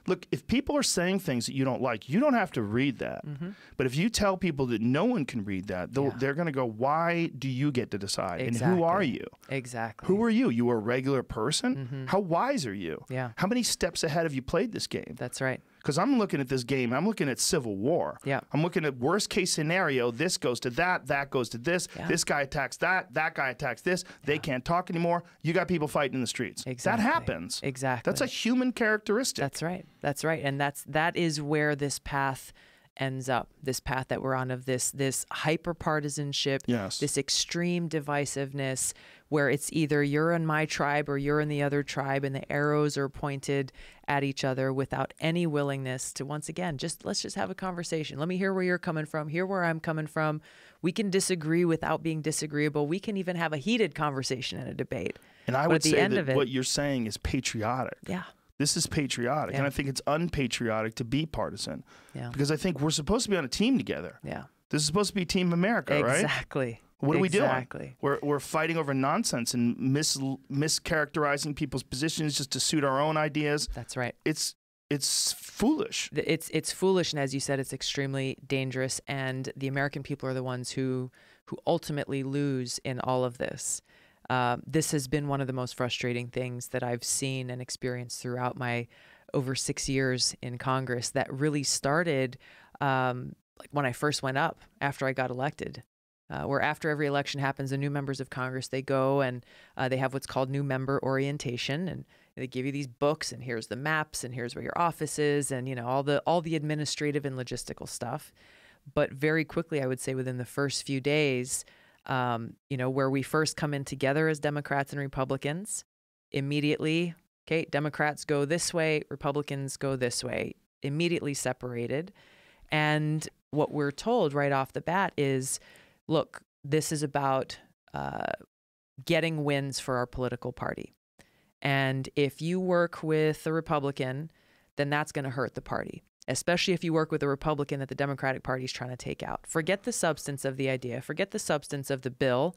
Look, if people are saying things that you don't like, you don't have to read that. Mm-hmm. But if you tell people that no one can read that, they're going to go, why do you get to decide? Exactly. And who are you? Exactly. Who are you? You are a regular person? Mm-hmm. How wise are you? Yeah. How many steps ahead have you played this game? That's right. Because I'm looking at this game, I'm looking at civil war. Yeah. I'm looking at worst case scenario, this goes to that goes to this, this guy attacks that guy attacks this, they can't talk anymore, you got people fighting in the streets. Exactly. That happens. Exactly. That's a human characteristic. That's right. That's right. And that is where this path ends up, this path that we're on of this hyper-partisanship, Yes. this extreme divisiveness where it's either you're in my tribe or you're in the other tribe and the arrows are pointed at each other without any willingness to, once again, let's just have a conversation. Let me hear where you're coming from, hear where I'm coming from. We can disagree without being disagreeable. We can even have a heated conversation in a debate. And I But would at the say end that of it, what you're saying is patriotic. yeah. This is patriotic. Yeah. And I think it's unpatriotic to be partisan. Yeah. Because I think we're supposed to be on a team together. Yeah. This is supposed to be Team America, right? Exactly. What are we doing? Exactly. We're fighting over nonsense and mischaracterizing people's positions just to suit our own ideas. That's right. It's foolish. It's foolish, and as you said, it's extremely dangerous. And the American people are the ones who ultimately lose in all of this. This has been one of the most frustrating things that I've seen and experienced throughout my over 6 years in Congress. That really started like when I first went up after I got elected. Where after every election happens, the new members of Congress, they go and they have what's called new member orientation, and they give you these books, and here's the maps, and here's where your office is, and all the administrative and logistical stuff. But very quickly, I would say within the first few days, where we first come in together as Democrats and Republicans, immediately, okay, Democrats go this way, Republicans go this way, immediately separated. And what we're told right off the bat is, look, this is about getting wins for our political party. And if you work with a Republican, then that's going to hurt the party, especially if you work with a Republican that the Democratic Party is trying to take out. Forget the substance of the idea. Forget the substance of the bill.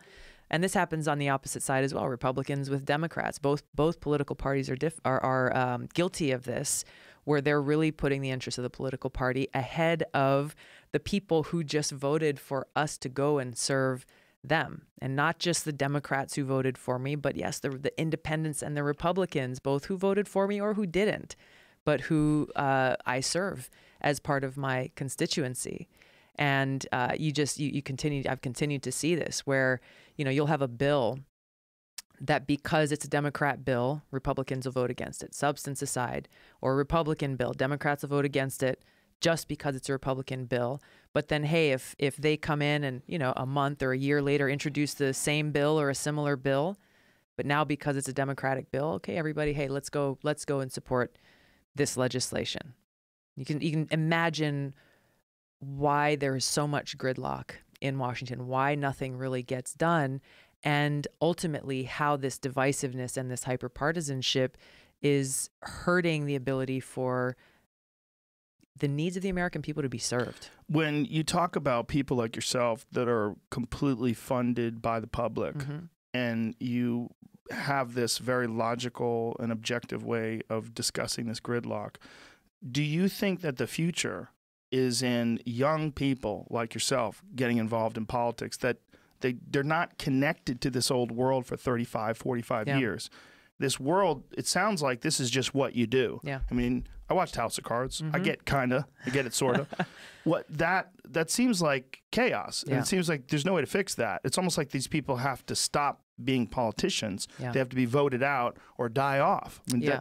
And this happens on the opposite side as well. Republicans with Democrats, both political parties are guilty of this, where they're really putting the interests of the political party ahead of the people who just voted for us to go and serve them. And not just the Democrats who voted for me, but yes, the independents and the Republicans, both who voted for me or who didn't, but who I serve as part of my constituency. And I've continued to see this where, you'll have a bill that because it's a Democrat bill, Republicans will vote against it, substance aside, or a Republican bill, Democrats will vote against it just because it's a Republican bill. But then, hey, if they come in and, a month or a year later introduce the same bill or a similar bill, but now because it's a Democratic bill, okay, everybody, hey, let's go and support this legislation. You can imagine why there is so much gridlock in Washington, why nothing really gets done, and ultimately how this divisiveness and this hyperpartisanship is hurting the ability for the needs of the American people to be served. When you talk about people like yourself that are completely funded by the public, and you have this very logical and objective way of discussing this gridlock, do you think that the future is in young people like yourself getting involved in politics, that they're not connected to this old world for 35, 45 years? This world, it sounds like this is just what you do. Yeah. I mean, I watched House of Cards. Mm-hmm. I get it sort of. That seems like chaos. And Yeah. it seems like there's no way to fix that. It's almost like these people have to stop being politicians. Yeah. They have to be voted out or die off. I mean, Yeah.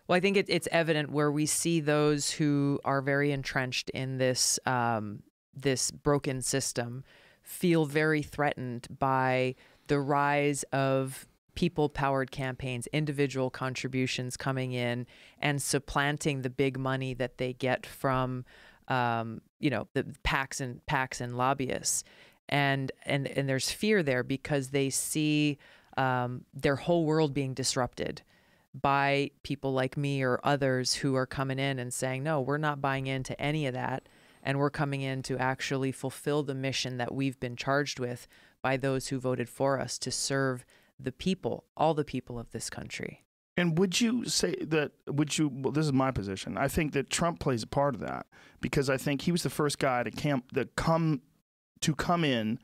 Well, I think it's evident where we see those who are very entrenched in this this broken system feel very threatened by the rise of people-powered campaigns, individual contributions coming in and supplanting the big money that they get from, the PACs and lobbyists, and there's fear there because they see their whole world being disrupted by people like me or others who are coming in and saying, no, we're not buying into any of that. And we're coming in to actually fulfill the mission that we've been charged with by those who voted for us to serve the people, all the people of this country. And would you say that, well, this is my position. I think that Trump plays a part of that because I think he was the first guy to come in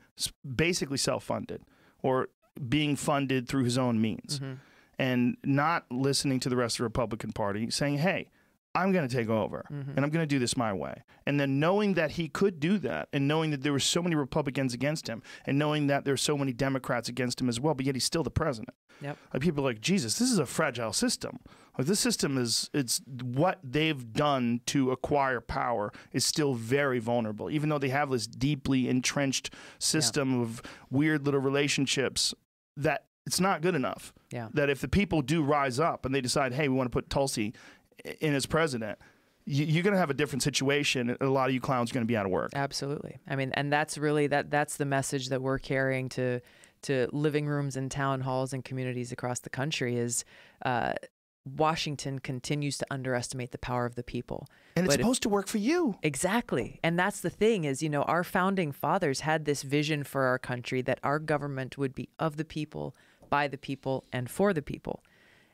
basically self-funded or being funded through his own means. Mm-hmm. And not listening to the rest of the Republican Party, saying, hey, I'm going to take over, and I'm going to do this my way. And then knowing that he could do that, and knowing that there were so many Republicans against him, and knowing that there are so many Democrats against him as well, but yet he's still the president. Yep. Like people are like, Jesus, this is a fragile system. Like this system it's what they've done to acquire power is still very vulnerable, even though they have this deeply entrenched system of weird little relationships that it's not good enough. Yeah. That if the people do rise up and they decide, hey, we want to put Tulsi in as president, you're going to have a different situation. And a lot of you clowns are going to be out of work. Absolutely. I mean, and that's really that's the message that we're carrying to living rooms and town halls and communities across the country is Washington continues to underestimate the power of the people. And it's But supposed to work for you. Exactly. And that's the thing is, our founding fathers had this vision for our country that our government would be of the people, by the people, and for the people.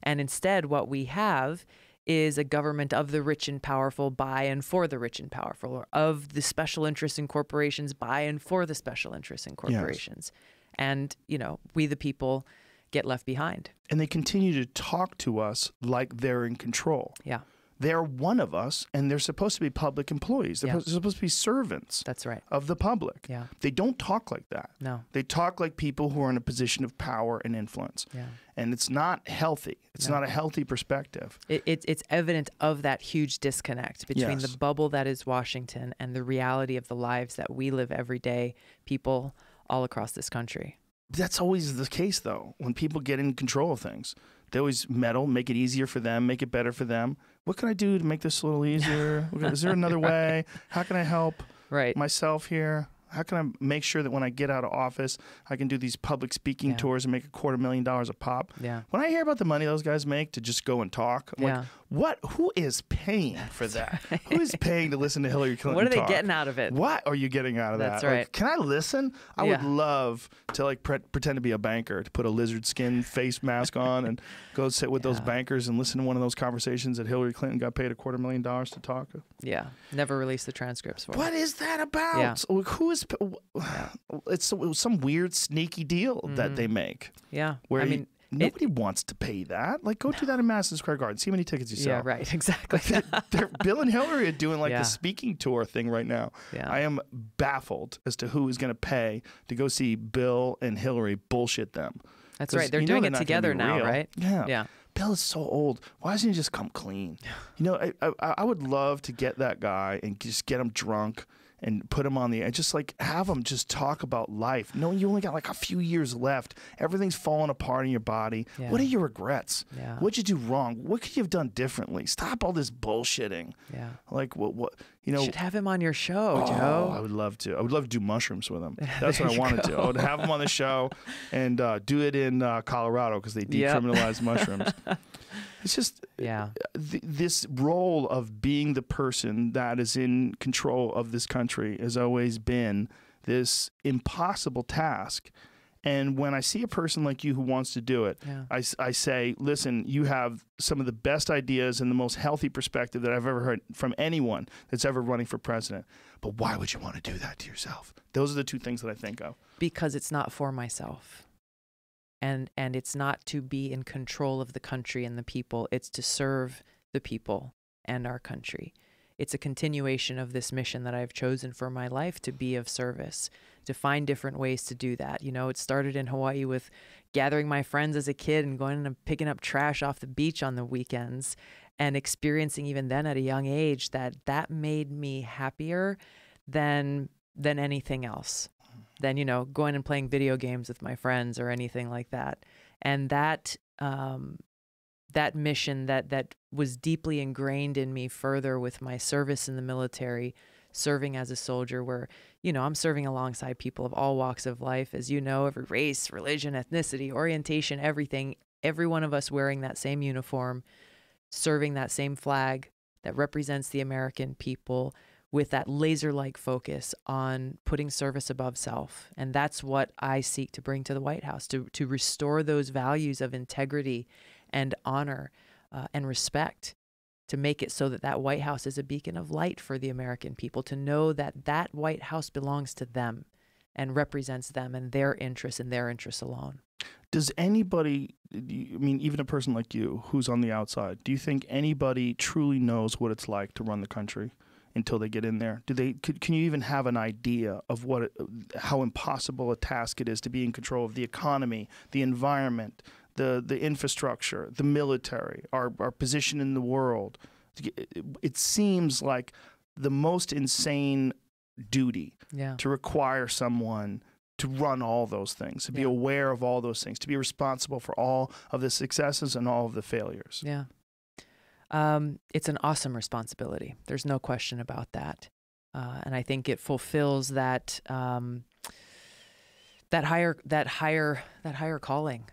And instead, what we have is a government of the rich and powerful, by and for the rich and powerful, or of the special interests in corporations, by and for the special interests in corporations. Yes. And, we the people get left behind. And they continue to talk to us like they're in control. Yeah. They're one of us, and they're supposed to be public employees. They're supposed to be servants. That's right. Of the public. Yeah. They don't talk like that. No. They talk like people who are in a position of power and influence. Yeah. And it's not healthy. It's not a healthy perspective. It's evident of that huge disconnect between Yes. the bubble that is Washington and the reality of the lives that we live every day, people all across this country. That's always the case, though. When people get in control of things, they always meddle, make it easier for them, make it better for them. What can I do to make this a little easier? Is there another way? How can I help myself here? How can I make sure that when I get out of office, I can do these public speaking tours and make $250,000 a pop? Yeah. When I hear about the money those guys make to just go and talk, I'm like, what? Who is paying for that? Who is paying to listen to Hillary Clinton What are they talk? getting out of it? What are you getting out of that? That's right. Like, can I listen? I would love to pretend to be a banker, to put a lizard skin face mask on and go sit with those bankers and listen to one of those conversations that Hillary Clinton got paid $250,000 to talk. Yeah. Never release the transcripts for. What is that about? Yeah. Who is? It's some weird sneaky deal that they make. Yeah. Where nobody wants to pay that. Like, go do that in Madison Square Garden. See how many tickets you sell. Yeah, right. Exactly. Bill and Hillary are doing the speaking tour thing right now. Yeah. I am baffled as to who is going to pay to go see Bill and Hillary bullshit them. That's right. They're doing it together now, real. right? Yeah. Yeah. Bill is so old. Why doesn't he just come clean? I would love to get that guy and just get him drunk and put him on the, just have him just talk about life. No, you only got a few years left. Everything's falling apart in your body. Yeah. What are your regrets? Yeah. What'd you do wrong? What could you have done differently? Stop all this bullshitting. Yeah. What you should have him on your show, Joe. I would love to. I would love to do mushrooms with him. That's what I wanted to. I would have him on the show and do it in Colorado because they decriminalized mushrooms. It's just this role of being the person that is in control of this country has always been this impossible task. And when I see a person like you who wants to do it, I say, listen, you have some of the best ideas and the most healthy perspective that I've ever heard from anyone that's ever running for president. But why would you want to do that to yourself? Those are the two things that I think of. Because it's not for myself. And it's not to be in control of the country and the people. It's to serve the people and our country. It's a continuation of this mission that I've chosen for my life, to be of service, to find different ways to do that. You know, it started in Hawaii with gathering my friends as a kid and going and picking up trash off the beach on the weekends, and experiencing even then at a young age that made me happier than anything else, than, you know, going and playing video games with my friends or anything like that. And that mission that was deeply ingrained in me further with my service in the military, serving as a soldier, where, you know, I'm serving alongside people of all walks of life, as you know, every race, religion, ethnicity, orientation, everything, every one of us wearing that same uniform, serving that same flag that represents the American people, with that laser-like focus on putting service above self. And that's what I seek to bring to the White House, to restore those values of integrity and honor and respect, to make it so that that White House is a beacon of light for the American people, to know that that White House belongs to them and represents them and their interests and their interests alone. Does anybody, I mean, even a person like you who's on the outside, do you think anybody truly knows what it's like to run the country until they get in there? Can you even have an idea of how impossible a task it is to be in control of the economy, the environment, the infrastructure, the military, our position in the world? It seems like the most insane duty to require someone to run all those things, to be aware of all those things, to be responsible for all of the successes and all of the failures. Yeah. It's an awesome responsibility. There's no question about that. And I think it fulfills that higher calling.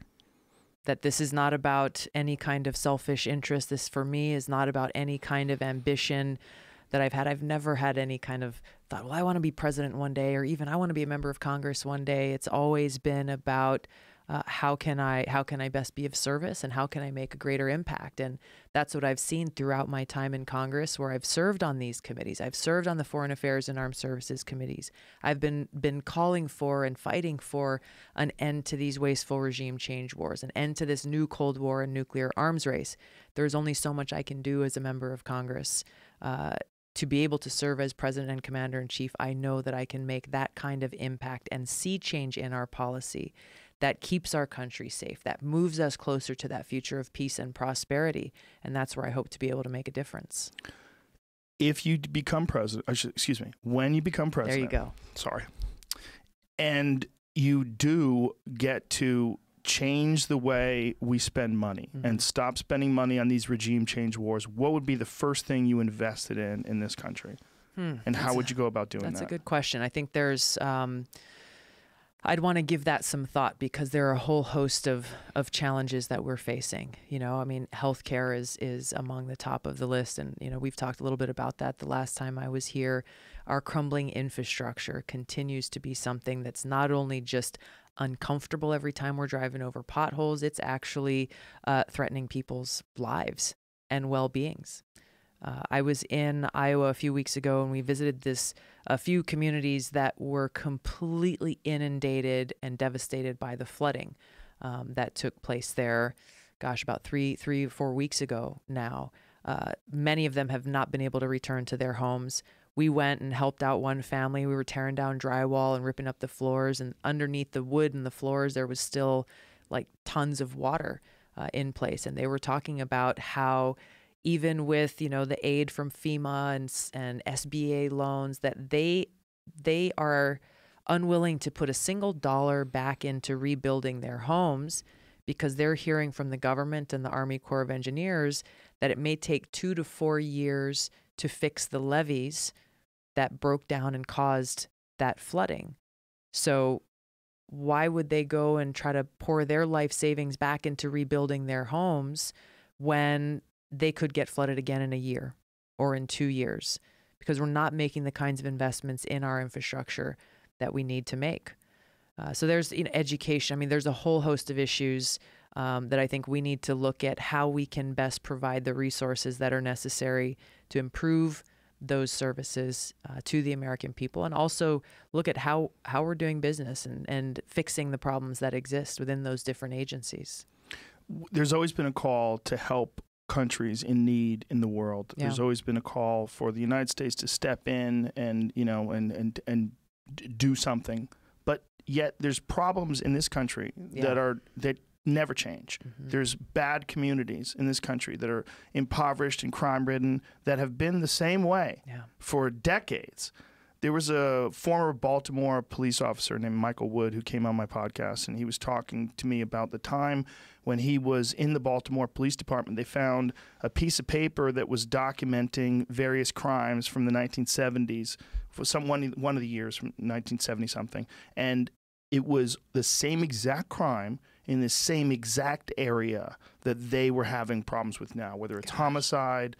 That this is not about any kind of selfish interest. This, for me, is not about any kind of ambition that I've had. I've never had any kind of thought, well, I want to be president one day, or even I want to be a member of Congress one day. It's always been about how can I best be of service, and how can I make a greater impact? And that's what I've seen throughout my time in Congress, where I've served on these committees. I've served on the Foreign Affairs and Armed Services committees. I've been calling for and fighting for an end to these wasteful regime change wars, an end to this new Cold War and nuclear arms race. There's only so much I can do as a member of Congress. To be able to serve as President and Commander-in-Chief, I know that I can make that kind of impact and see change in our policy that keeps our country safe, that moves us closer to that future of peace and prosperity. And that's where I hope to be able to make a difference. If you become president, when you become president. There you go. Sorry. And you do get to change the way we spend money and stop spending money on these regime change wars, what would be the first thing you invested in this country? And how would you go about doing that? That's a good question. I think there's, I'd want to give that some thought, because there are a whole host of challenges that we're facing. You know, I mean, healthcare is among the top of the list. And, you know, we've talked a little bit about that the last time I was here. Our crumbling infrastructure continues to be something that's not only just uncomfortable every time we're driving over potholes, it's actually threatening people's lives and well-beings. I was in Iowa a few weeks ago, and we visited a few communities that were completely inundated and devastated by the flooding that took place there, about 3 or 4 weeks ago now. Many of them have not been able to return to their homes. We went and helped out one family. We were tearing down drywall and ripping up the floors, and underneath the wood and the floors, there was still like tons of water in place. And they were talking about how even with, you know, the aid from FEMA and SBA loans, that they are unwilling to put a single dollar back into rebuilding their homes, because they're hearing from the government and the Army Corps of Engineers that it may take 2 to 4 years to fix the levees that broke down and caused that flooding. So why would they go and try to pour their life savings back into rebuilding their homes when they could get flooded again in a year or in 2 years? Because we're not making the kinds of investments in our infrastructure that we need to make. So there's education. I mean, there's a whole host of issues that I think we need to look at how we can best provide the resources that are necessary to improve those services to the American people, and also look at how we're doing business and fixing the problems that exist within those different agencies. There's always been a call to help countries in need in the world. Yeah. There's always been a call for the United States to step in and do something. But yet there's problems in this country that never change. There's bad communities in this country that are impoverished and crime-ridden that have been the same way for decades. There was a former Baltimore police officer named Michael Wood who came on my podcast, and he was talking to me about the time when he was in the Baltimore Police Department. They found a piece of paper that was documenting various crimes from the 1970s, for one of the years from 1970-something, and it was the same exact crime in the same exact area that they were having problems with now, whether it's homicide,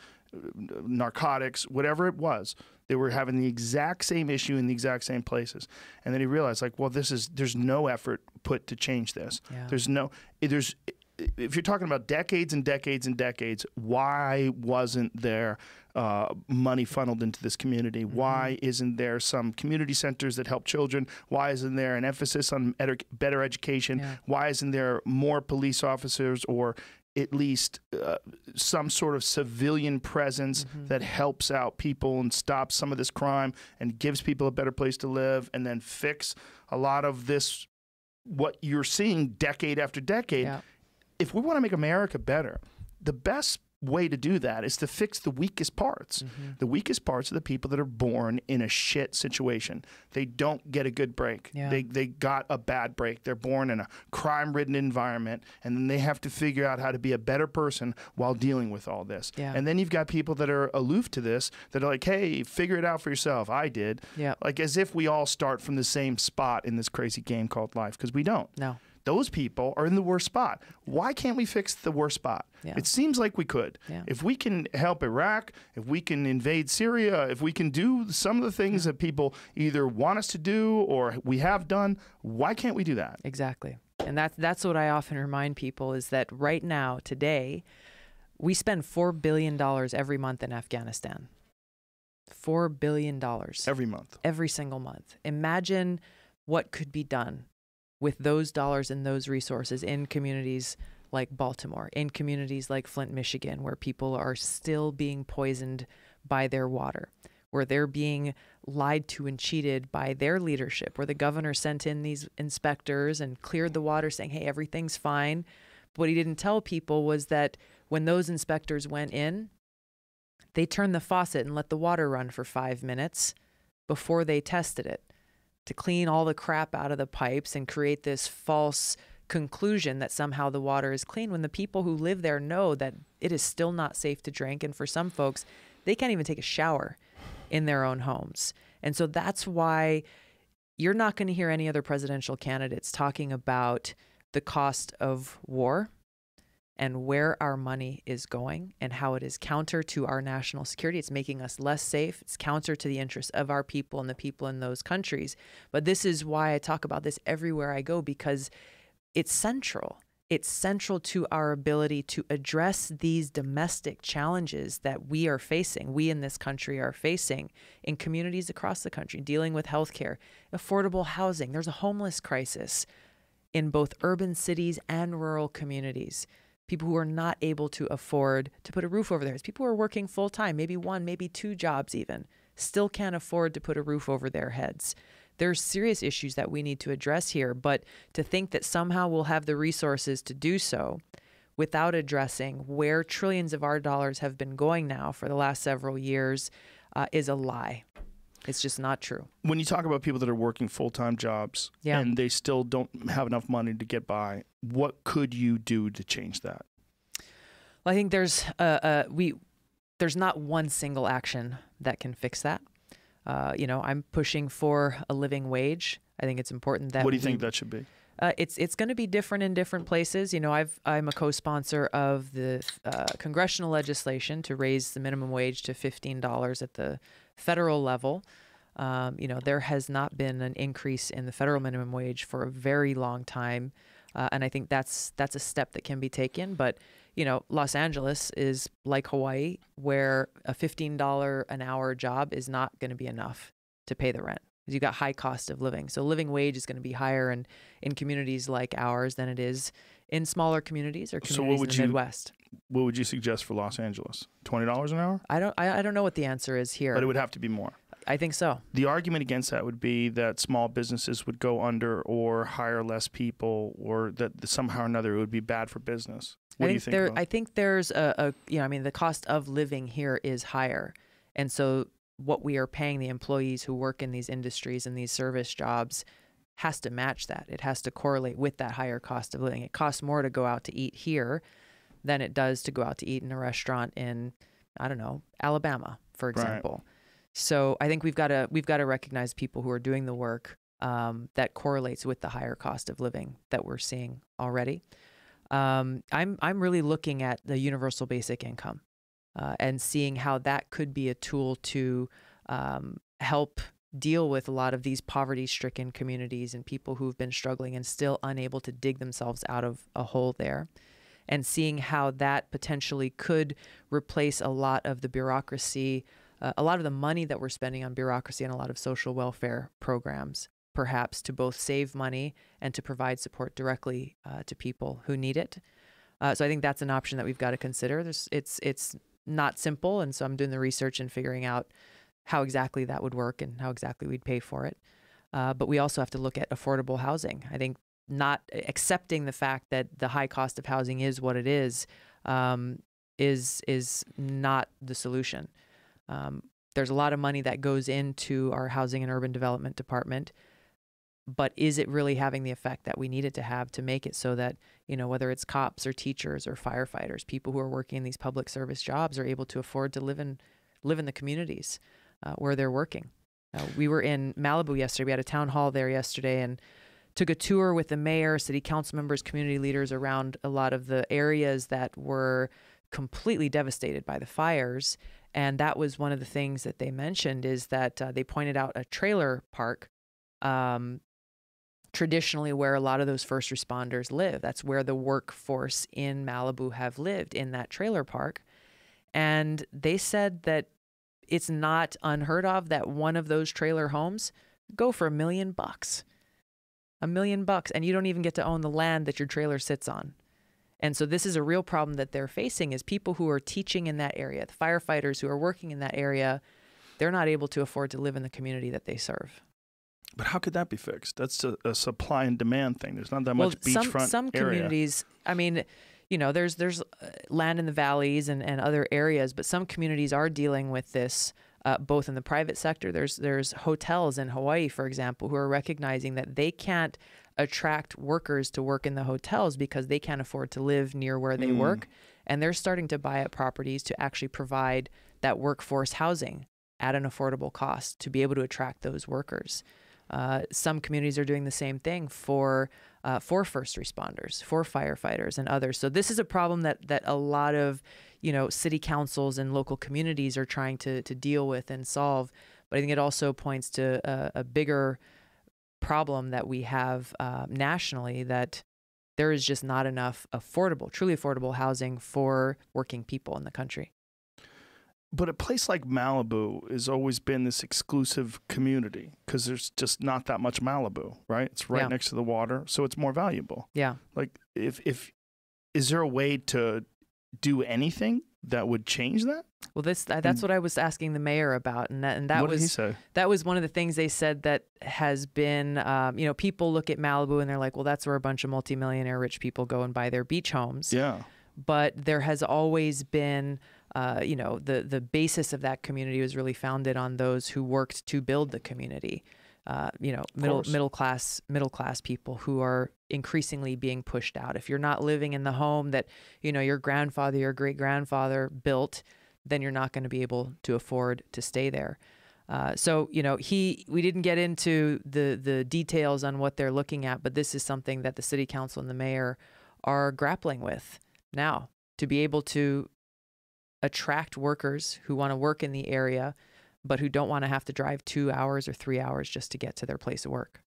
narcotics, whatever it was. They were having the exact same issue in the exact same places. And then he realized, like, well, there's no effort put to change this. Yeah. If you're talking about decades and decades and decades, why wasn't there money funneled into this community? Why isn't there some community centers that help children? Why isn't there an emphasis on better education? Yeah. Why isn't there more police officers, or at least some sort of civilian presence that helps out people and stops some of this crime and gives people a better place to live, and then fix a lot of this, what you're seeing decade after decade? Yeah. If we want to make America better, the best way to do that is to fix the weakest parts. The weakest parts are the people that are born in a shit situation. They don't get a good break. Yeah. They got a bad break. They're born in a crime-ridden environment, and then they have to figure out how to be a better person while dealing with all this. Yeah. And then you've got people that are aloof to this, that are like, hey, figure it out for yourself. I did. Yeah. Like, as if we all start from the same spot in this crazy game called life, because we don't. No. Those people are in the worst spot. Why can't we fix the worst spot? Yeah. It seems like we could. Yeah. If we can help Iraq, if we can invade Syria, if we can do some of the things that people either want us to do or we have done, why can't we do that? Exactly. And that's what I often remind people, is that right now, today, we spend $4 billion every month in Afghanistan. $4 billion. Every month. Every single month. Imagine what could be done with those dollars and those resources in communities like Baltimore, in communities like Flint, Michigan, where people are still being poisoned by their water, where they're being lied to and cheated by their leadership, where the governor sent in these inspectors and cleared the water saying, hey, everything's fine. But what he didn't tell people was that when those inspectors went in, they turned the faucet and let the water run for 5 minutes before they tested it, to clean all the crap out of the pipes and create this false conclusion that somehow the water is clean, when the people who live there know that it is still not safe to drink. And for some folks, they can't even take a shower in their own homes. And so that's why you're not going to hear any other presidential candidates talking about the cost of war and where our money is going and how it is counter to our national security. It's making us less safe. It's counter to the interests of our people and the people in those countries. But this is why I talk about this everywhere I go, because it's central. It's central to our ability to address these domestic challenges that we are facing, we in this country are facing in communities across the country, dealing with healthcare, affordable housing. There's a homeless crisis in both urban cities and rural communities. People who are not able to afford to put a roof over their heads. People who are working full time, maybe 1, maybe 2 jobs even, still can't afford to put a roof over their heads. There's serious issues that we need to address here, but to think that somehow we'll have the resources to do so without addressing where trillions of our dollars have been going now for the last several years is a lie. It's just not true. When you talk about people that are working full-time jobs and they still don't have enough money to get by, what could you do to change that? Well, I think there's not one single action that can fix that. I'm pushing for a living wage. I think it's important that. What do you think that should be? It's going to be different in different places. I'm a co-sponsor of the congressional legislation to raise the minimum wage to $15 at the federal level. There has not been an increase in the federal minimum wage for a very long time, and I think that's a step that can be taken. But Los Angeles is like Hawaii, where a $15 an hour job is not going to be enough to pay the rent. You got high cost of living. So living wage is going to be higher in communities like ours than it is in smaller communities or communities in the Midwest. What would you suggest for Los Angeles? $20 an hour? I don't know what the answer is here. But it would have to be more. I think so. The argument against that would be that small businesses would go under or hire less people, or that somehow or another it would be bad for business. What do you think? I think there's the cost of living here is higher. And so what we are paying the employees who work in these industries and these service jobs has to match that. It has to correlate with that higher cost of living. It costs more to go out to eat here than it does to go out to eat in a restaurant in, I don't know, Alabama, for example. Right. So I think we've got to recognize people who are doing the work that correlates with the higher cost of living that we're seeing already. I'm really looking at the universal basic income and seeing how that could be a tool to help deal with a lot of these poverty-stricken communities and people who've been struggling and still unable to dig themselves out of a hole there, and seeing how that potentially could replace a lot of the bureaucracy, a lot of the money that we're spending on bureaucracy and a lot of social welfare programs, perhaps to both save money and to provide support directly to people who need it. So I think that's an option that we've got to consider. It's not simple, and so I'm doing the research and figuring out how exactly that would work and how exactly we'd pay for it. But we also have to look at affordable housing. I think not accepting the fact that the high cost of housing is what it is not the solution. There's a lot of money that goes into our Housing and Urban Development Department, but is it really having the effect that we need it to have to make it so that, whether it's cops or teachers or firefighters, people who are working in these public service jobs are able to afford to live in the communities where they're working? We were in Malibu yesterday. We had a town hall there yesterday and took a tour with the mayor, city council members, community leaders around a lot of the areas that were completely devastated by the fires. And that was one of the things that they mentioned, is that they pointed out a trailer park, traditionally where a lot of those first responders live. That's where the workforce in Malibu have lived, in that trailer park. And they said that it's not unheard of that one of those trailer homes go for $1 million. $1 million, and you don't even get to own the land that your trailer sits on. And so this is a real problem that they're facing, is people who are teaching in that area, the firefighters who are working in that area, they're not able to afford to live in the community that they serve. But how could that be fixed? That's a supply and demand thing. There's not that much beachfront some area. Communities, I mean, there's land in the valleys and other areas, but some communities are dealing with this, both in the private sector. There's hotels in Hawaii, for example, who are recognizing that they can't attract workers to work in the hotels because they can't afford to live near where they work. And they're starting to buy up properties to actually provide that workforce housing at an affordable cost to be able to attract those workers. Some communities are doing the same thing for first responders, for firefighters and others. So this is a problem that a lot of, city councils and local communities are trying to deal with and solve. But I think it also points to a bigger problem that we have nationally, that there is just not enough truly affordable housing for working people in the country. But a place like Malibu has always been this exclusive community because there's just not that much Malibu, right? It's right next to the water, so it's more valuable. Yeah. Like, is there a way to do anything that would change that? Well, that's what I was asking the mayor about, and that what was did he say? That was one of the things they said that has been, people look at Malibu and they're like, well, that's where a bunch of multimillionaire rich people go and buy their beach homes. Yeah. But there has always been, the basis of that community was really founded on those who worked to build the community. Middle class people who are increasingly being pushed out. If you're not living in the home that, your grandfather, your great grandfather built, then you're not going to be able to afford to stay there. We didn't get into the details on what they're looking at, but this is something that the city council and the mayor are grappling with now, to be able to attract workers who want to work in the area, but who don't want to have to drive 2 hours or 3 hours just to get to their place of work.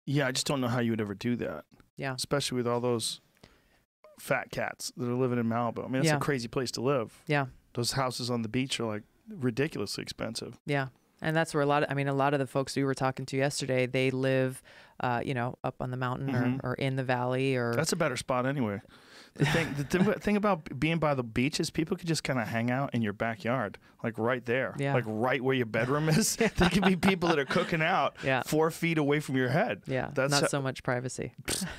Yeah, I just don't know how you would ever do that. Yeah. Especially with all those fat cats that are living in Malibu. I mean, it's a crazy place to live. Yeah. Those houses on the beach are like ridiculously expensive. Yeah. And that's where a lot of the folks we were talking to yesterday, they live, up on the mountain or in the valley. Or that's a better spot anyway. The thing about being by the beach is people could just kind of hang out in your backyard, like right there, Yeah. like right where your bedroom is. There could be people that are cooking out Yeah. 4 feet away from your head. Yeah, That's not so much privacy.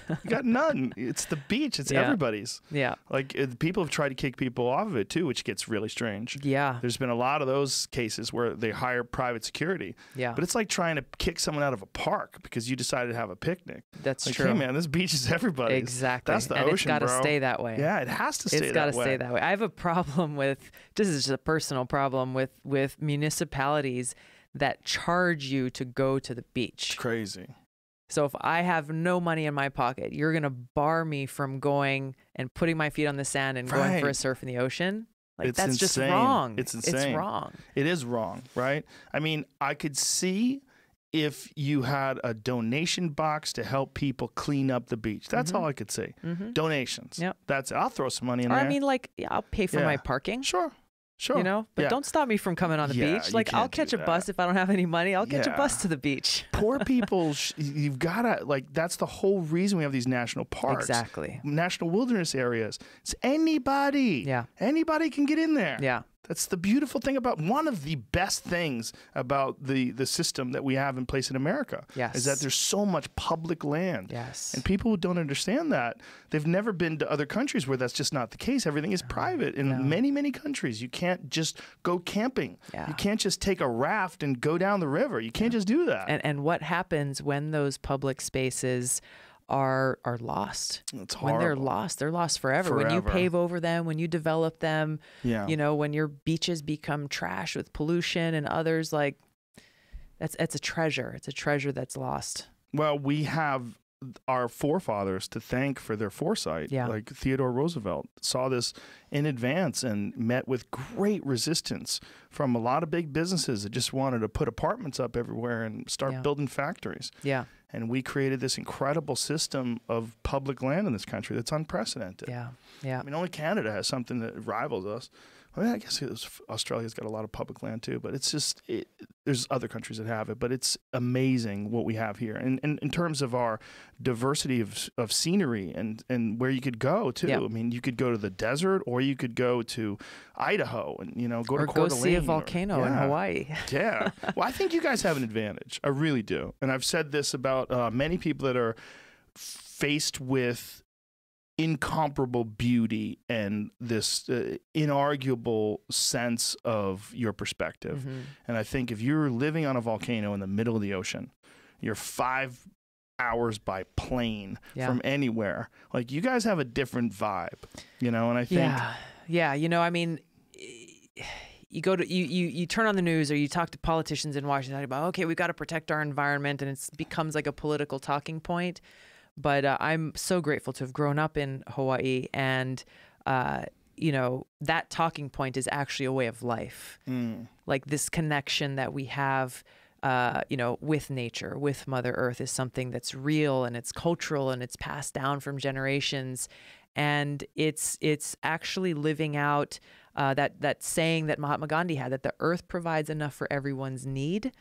You got none. It's the beach. It's Yeah. everybody's. Yeah, Like people have tried to kick people off of it too, which gets really strange. yeah, There's been a lot of those cases where they hire private security. yeah. But it's like trying to kick someone out of a park because you decided to have a picnic. That's Like, true. hey man, this beach is everybody's. Exactly. That's the and ocean, it's got to bro. stay that way. Yeah, it has to stay It's got to that way. stay that way. I have a problem with, this is just a personal problem with municipalities that charge you to go to the It's beach. crazy. So if I have no money in my pocket, you're going to bar me from going and putting my feet on the sand and going for a Right. surf in the ocean? Like, It's that's just insane. wrong. It's insane. It's wrong. It is wrong, right? I mean, I could see if you had a donation box to help people clean up the beach. That's all I could see. Donations. Yep. That's it. I'll throw some money in Or there. I mean, like, yeah, I'll pay for Yeah. my parking. Sure. Sure. You know, but Yeah. don't stop me from coming on the Yeah, beach. you Like, I'll can't do catch a bus that. if I don't have any money. I'll catch a Yeah. bus to the beach. Poor people, you've got to, like, that's the whole reason we have these national parks. Exactly. National wilderness areas. It's anybody. Yeah. Anybody can get in there. Yeah. That's the beautiful thing about, one of the best things about the system that we have in place in America. Yes. Is that there's so much public land. Yes. And people who don't understand that, they've never been to other countries where that's just not the case. Everything is private. In many, many countries, you can't just go camping. Yeah. You can't just take a raft and go down the river. You can't just do that. And what happens when those public spaces are lost? It's When they're horrible. lost, they're lost forever. When you Forever. pave over them, when you develop them, Yeah. you know, when your beaches become trash with pollution and others, like, it's a treasure. It's a treasure that's lost. Well, we have our forefathers to thank for their foresight. Yeah. Like Theodore Roosevelt saw this in advance and met with great resistance from a lot of big businesses that just wanted to put apartments up everywhere and start Yeah. building factories. Yeah. And we created this incredible system of public land in this country that's unprecedented. Yeah. Yeah. I mean, only Canada has something that rivals us. I mean, I guess Australia's got a lot of public land too, but it's just, there's other countries that have it, but it's amazing what we have here. And in terms of our diversity of scenery and where you could go too. Yeah. I mean, you could go to the desert or you could go to Idaho and, you know, go Or to go Coeur see a d'Alene or- volcano in Yeah. Hawaii. Yeah. Well, I think you guys have an advantage. I really do. And I've said this about many people that are faced with incomparable beauty and this inarguable sense of your perspective. Mm-hmm. And I think if you're living on a volcano in the middle of the ocean, you're 5 hours by plane Yeah. from anywhere. Like, you guys have a different vibe, you know? And I think Yeah. You know, I mean, you go to you turn on the news or you talk to politicians in Washington about, okay, we've got to protect our environment, and it becomes like a political talking point. But I'm so grateful to have grown up in Hawaii, and you know, that talking point is actually a way of life. Like, this connection that we have, you know, with nature, with Mother Earth, is something that's real, and it's cultural, and it's passed down from generations. And it's actually living out that saying that Mahatma Gandhi had, that the earth provides enough for everyone's need,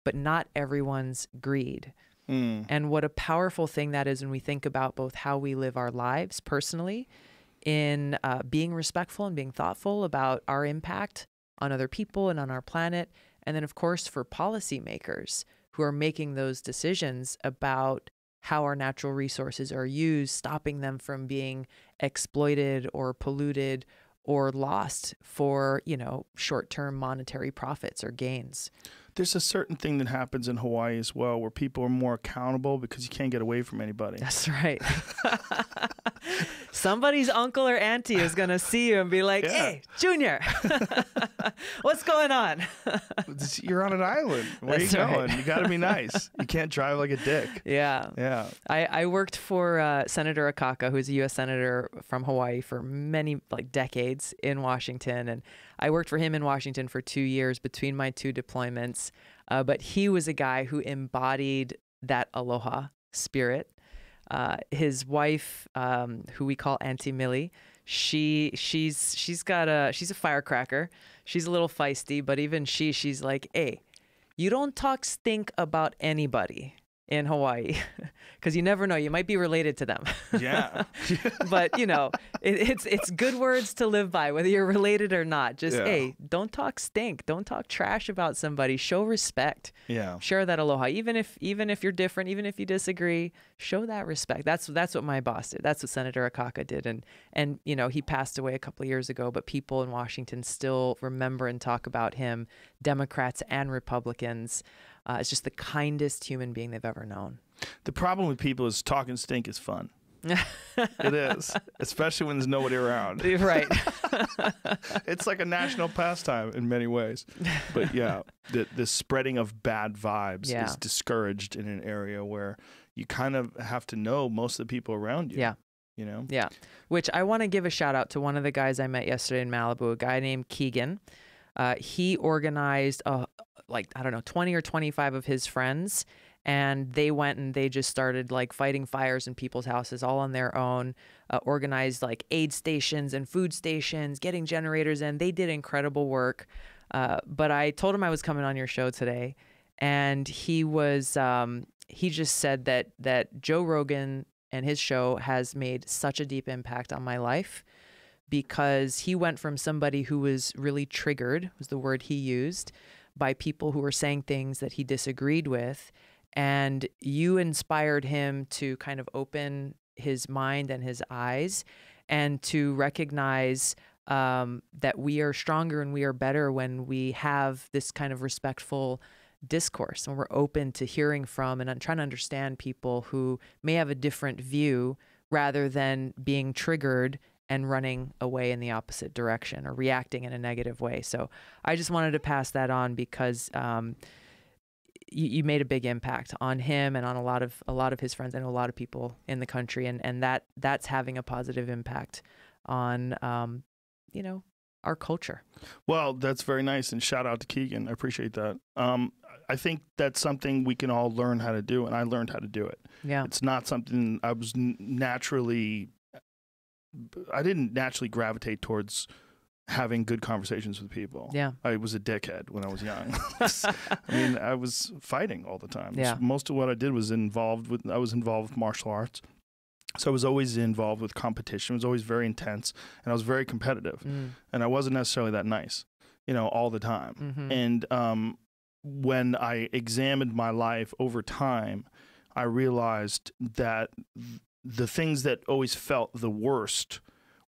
but not everyone's greed. And what a powerful thing that is when we think about both how we live our lives personally in being respectful and being thoughtful about our impact on other people and on our planet. And then, of course, for policymakers who are making those decisions about how our natural resources are used, stopping them from being exploited or polluted or lost for, you know, short-term monetary profits or gains. there's a certain thing that happens in Hawaii as well where people are more accountable because you can't get away from anybody. That's right. Somebody's uncle or auntie is going to see you and be like, hey, Junior, what's going on? You're on an island. Where That's are you right. going? You got to be nice. You can't drive like a dick. Yeah. Yeah. I worked for Senator Akaka, who's a U.S. Senator from Hawaii for many decades in Washington. And I worked for him in Washington for 2 years between my 2 deployments. But he was a guy who embodied that aloha spirit. His wife, who we call Auntie Millie, she's a firecracker. She's a little feisty, but even she's like, hey, you don't talk stink about anybody. in Hawaii, because you never know, you might be related to them. Yeah. But you know, it's good words to live by, whether you're related or not. Just hey, don't talk stink, don't talk trash about somebody. Show respect. Yeah. Share that aloha, even if you're different, even if you disagree. Show that respect. That's what my boss did. That's what Senator Akaka did, and you know, he passed away a couple of years ago, but people in Washington still remember and talk about him, Democrats and Republicans. It's just the kindest human being they've ever known. The problem with people is talking stink is fun. It is, especially when there's nobody around. Right. It's like a national pastime in many ways. But yeah, the spreading of bad vibes is discouraged in an area where you kind of have to know most of the people around you. Yeah. You know? Yeah. Which I want to give a shout out to one of the guys I met yesterday in Malibu, a guy named Keegan. He organized 20 or 25 of his friends, and they went and they just started like fighting fires in people's houses all on their own, organized like aid stations and food stations, getting generators in. They did incredible work. But I told him I was coming on your show today, and he just said that Joe Rogan and his show has made such a deep impact on my life, because he went from somebody who was really triggered, was the word he used, by people who were saying things that he disagreed with. And you inspired him to kind of open his mind and his eyes, and to recognize that we are stronger and we are better when we have this kind of respectful discourse, and we're open to hearing from and trying to understand people who may have a different view, rather than being triggered and running away in the opposite direction or reacting in a negative way. So I just wanted to pass that on, because you made a big impact on him and on a lot of his friends. I know a lot of people in the country, and that's having a positive impact on our culture. Well, that's very nice, and shout out to Keegan. I appreciate that. I think that's something we can all learn how to do, and I learned how to do it. Yeah. It's not something I didn't naturally gravitate towards having good conversations with people. Yeah. I was a dickhead when I was young. I was fighting all the time. Yeah. So most of what I did was I was involved with martial arts. So I was always involved with competition. It was always very intense, and I was very competitive. And I wasn't necessarily that nice, all the time. Mm-hmm. And when I examined my life over time, I realized that the things that always felt the worst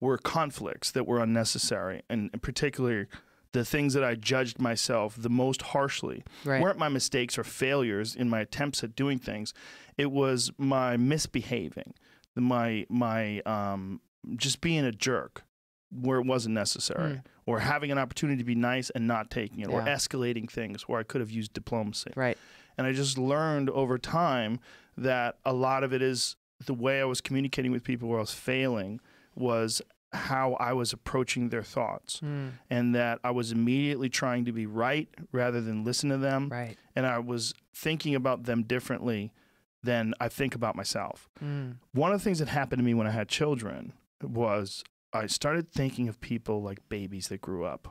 were conflicts that were unnecessary, and particularly the things that I judged myself the most harshly weren't my mistakes or failures in my attempts at doing things. It was my misbehaving, my just being a jerk where it wasn't necessary, or having an opportunity to be nice and not taking it, or escalating things where I could have used diplomacy. Right. And I just learned over time that a lot of it is the way I was communicating with people where I was failing was how I was approaching their thoughts, and that I was immediately trying to be right rather than listen to them. Right. And I was thinking about them differently than I think about myself. One of the things that happened to me when I had children was I started thinking of people like babies that grew up.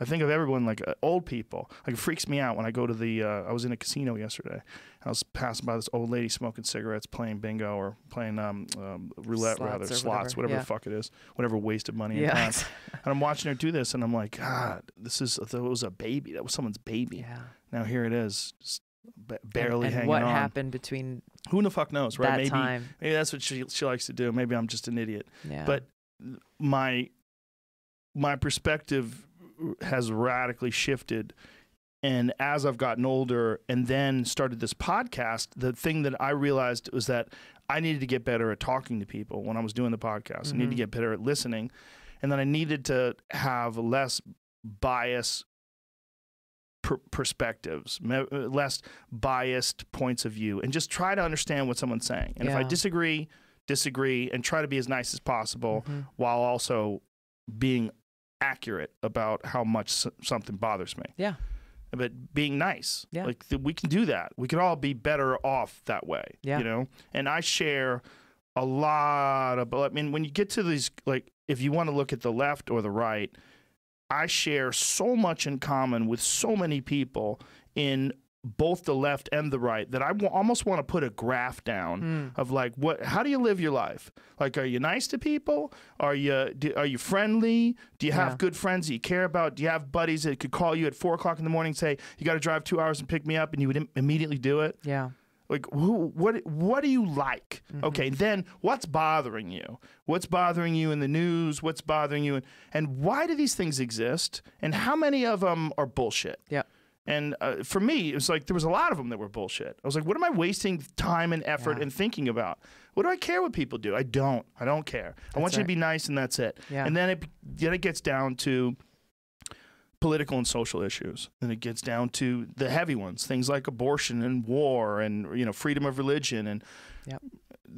I think of everyone like old people. Like, it freaks me out when I go to the, I was in a casino yesterday. I was passing by this old lady smoking cigarettes, playing bingo, or playing roulette, slots, whatever the fuck it is, whatever wasted money and time. And I'm watching her do this, and I'm like, God, that was a baby. That was someone's baby. Yeah. Now here it is, just barely hanging on. And what on. happened between who the fuck knows, right? that time? Maybe that's what she likes to do. Maybe I'm just an idiot. Yeah. But my perspective has radically shifted, and as I've gotten older and then started this podcast, the thing that I realized was that I needed to get better at talking to people when I was doing the podcast. I needed to get better at listening, and then I needed to have less bias perspectives, less biased points of view, and just try to understand what someone's saying. And if I disagree, and try to be as nice as possible while also being accurate about how much something bothers me. Yeah. But being nice. Yeah. Like, we can do that. We could all be better off that way. Yeah. And I share a lot of, when you get to these, like, if you want to look at the left or the right, I share so much in common with so many people in both the left and the right that I almost want to put a graph down of like, how do you live your life? Like, are you nice to people? Are you friendly? Do you have good friends that you care about? Do you have buddies that could call you at 4 o'clock in the morning and say, you got to drive 2 hours and pick me up, and you would immediately do it? Yeah. Like, what do you like? Okay, then what's bothering you? What's bothering you in the news? What's bothering you? And why do these things exist? And how many of them are bullshit? Yeah. And for me, it was like there was a lot of them that were bullshit. I was like, what am I wasting time and effort and thinking about? What do I care what people do? I don't care. I want you to be nice, and that's it. Yeah. And then it gets down to political and social issues, and it gets down to the heavy ones, things like abortion and war and freedom of religion, and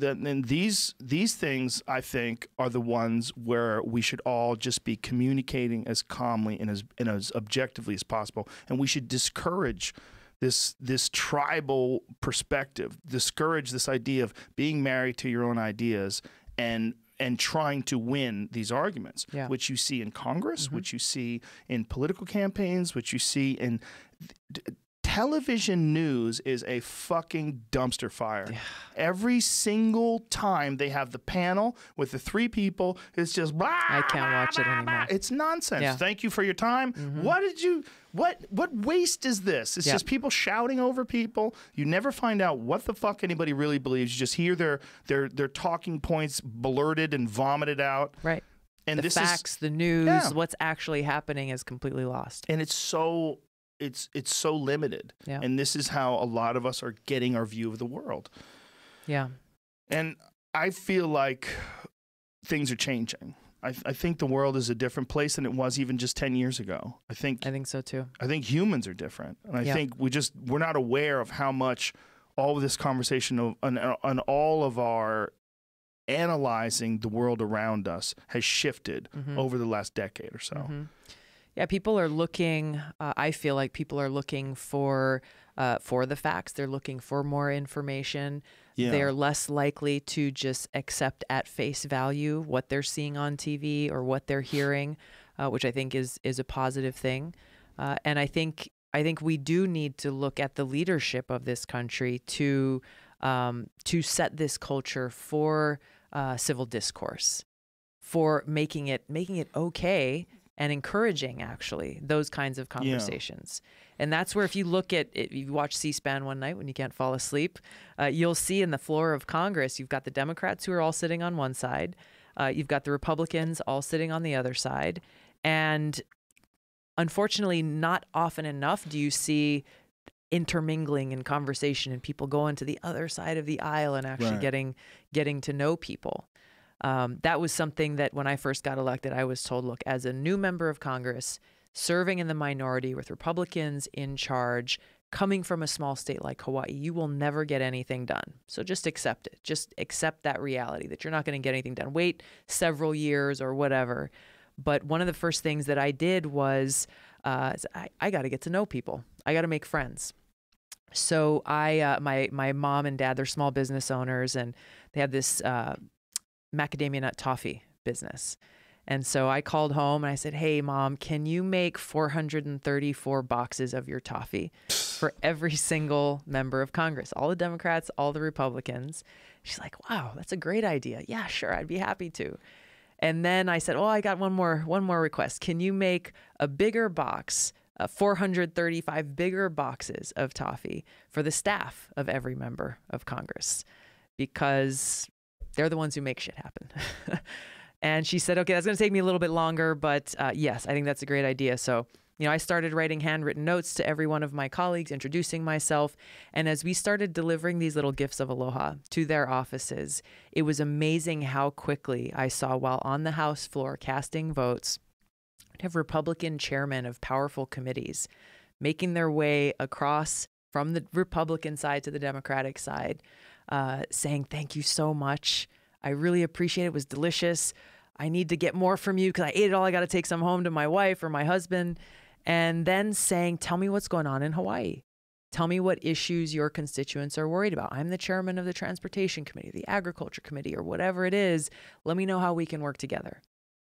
and these things, I think, are the ones where we should all just be communicating as calmly and as objectively as possible, and we should discourage this tribal perspective, discourage this idea of being married to your own ideas and trying to win these arguments, which you see in Congress, which you see in political campaigns, which you see in television news is a fucking dumpster fire. Yeah. Every single time they have the panel with the 3 people, it's just blah, I can't watch it anymore. It's nonsense. Yeah. Thank you for your time. What waste is this? It's just people shouting over people. You never find out what the fuck anybody really believes. You just hear their talking points blurted and vomited out. Right. And the facts, the news, what's actually happening is completely lost. And it's so limited. Yeah. And this is how a lot of us are getting our view of the world. Yeah. And I feel like things are changing. I think the world is a different place than it was even just 10 years ago. I think so too. I think humans are different. And I think we're not aware of how much all of this conversation on all of our analyzing the world around us has shifted over the last decade or so. Yeah, people are looking, I feel like people are looking for the facts. They're looking for more information. Yeah. They're less likely to just accept at face value what they're seeing on TV or what they're hearing, which I think is a positive thing. And I think we do need to look at the leadership of this country to set this culture for civil discourse, for making it okay and encouraging, actually, those kinds of conversations. Yeah. And that's where, if you watch C-SPAN one night when you can't fall asleep, you'll see in the floor of Congress, you've got the Democrats who are all sitting on one side. You've got the Republicans all sitting on the other side. And unfortunately, not often enough do you see intermingling and conversation and people going to the other side of the aisle and actually getting to know people. That was something that when I first got elected, I was told, look, as a new member of Congress, serving in the minority with Republicans in charge, coming from a small state like Hawaii, you will never get anything done. So just accept it. Just accept that reality that you're not going to get anything done. Wait several years or whatever. But one of the first things that I did was I got to get to know people. I got to make friends. So my mom and dad, they're small business owners, and they have this macadamia nut toffee business. And so I called home and I said, hey, Mom, can you make 434 boxes of your toffee for every single member of Congress, all the Democrats, all the Republicans? She's like, wow, that's a great idea. Yeah, sure, I'd be happy to. And then I said, oh, I got one more request. Can you make a bigger box, 435 bigger boxes of toffee for the staff of every member of Congress? Because they're the ones who make shit happen. And she said, okay, that's going to take me a little bit longer, but yes, I think that's a great idea. So, I started writing handwritten notes to every one of my colleagues, introducing myself. And as we started delivering these little gifts of aloha to their offices, it was amazing how quickly I saw, while on the House floor casting votes, I'd have Republican chairmen of powerful committees making their way across from the Republican side to the Democratic side, saying, thank you so much. I really appreciate it. It was delicious. I need to get more from you because I ate it all. I got to take some home to my wife or my husband. And then saying, tell me what's going on in Hawaii. Tell me what issues your constituents are worried about. I'm the chairman of the Transportation Committee, the Agriculture Committee, or whatever it is. Let me know how we can work together.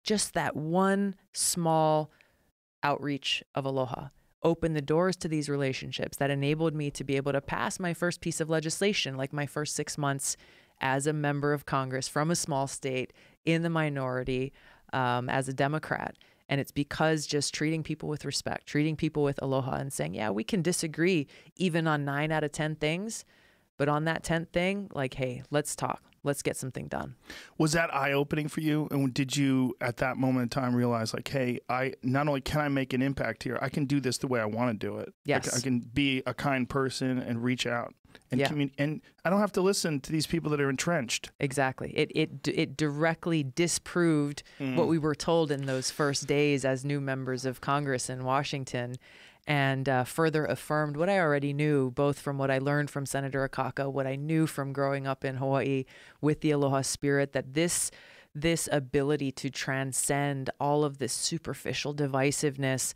Just that one small outreach of aloha opened the doors to these relationships, that enabled me to be able to pass my first piece of legislation, like my first 6 months as a member of Congress from a small state in the minority, as a Democrat. And it's because just treating people with respect, treating people with aloha, and saying, yeah, we can disagree even on 9 out of 10 things, but on that 10th thing, like, hey, let's talk. Let's get something done. Was that eye-opening for you? And did you, at that moment in time, realize, like, hey, I not only can I make an impact here, I can do this the way I want to do it. Yes. Like, I can be a kind person and reach out and Yeah. and I don't have to listen to these people that are entrenched. Exactly. It directly disproved what we were told in those first days as new members of Congress in Washington, and further affirmed what I already knew, both from what I learned from Senator Akaka, what I knew from growing up in Hawaii with the aloha spirit, that this ability to transcend all of this superficial divisiveness,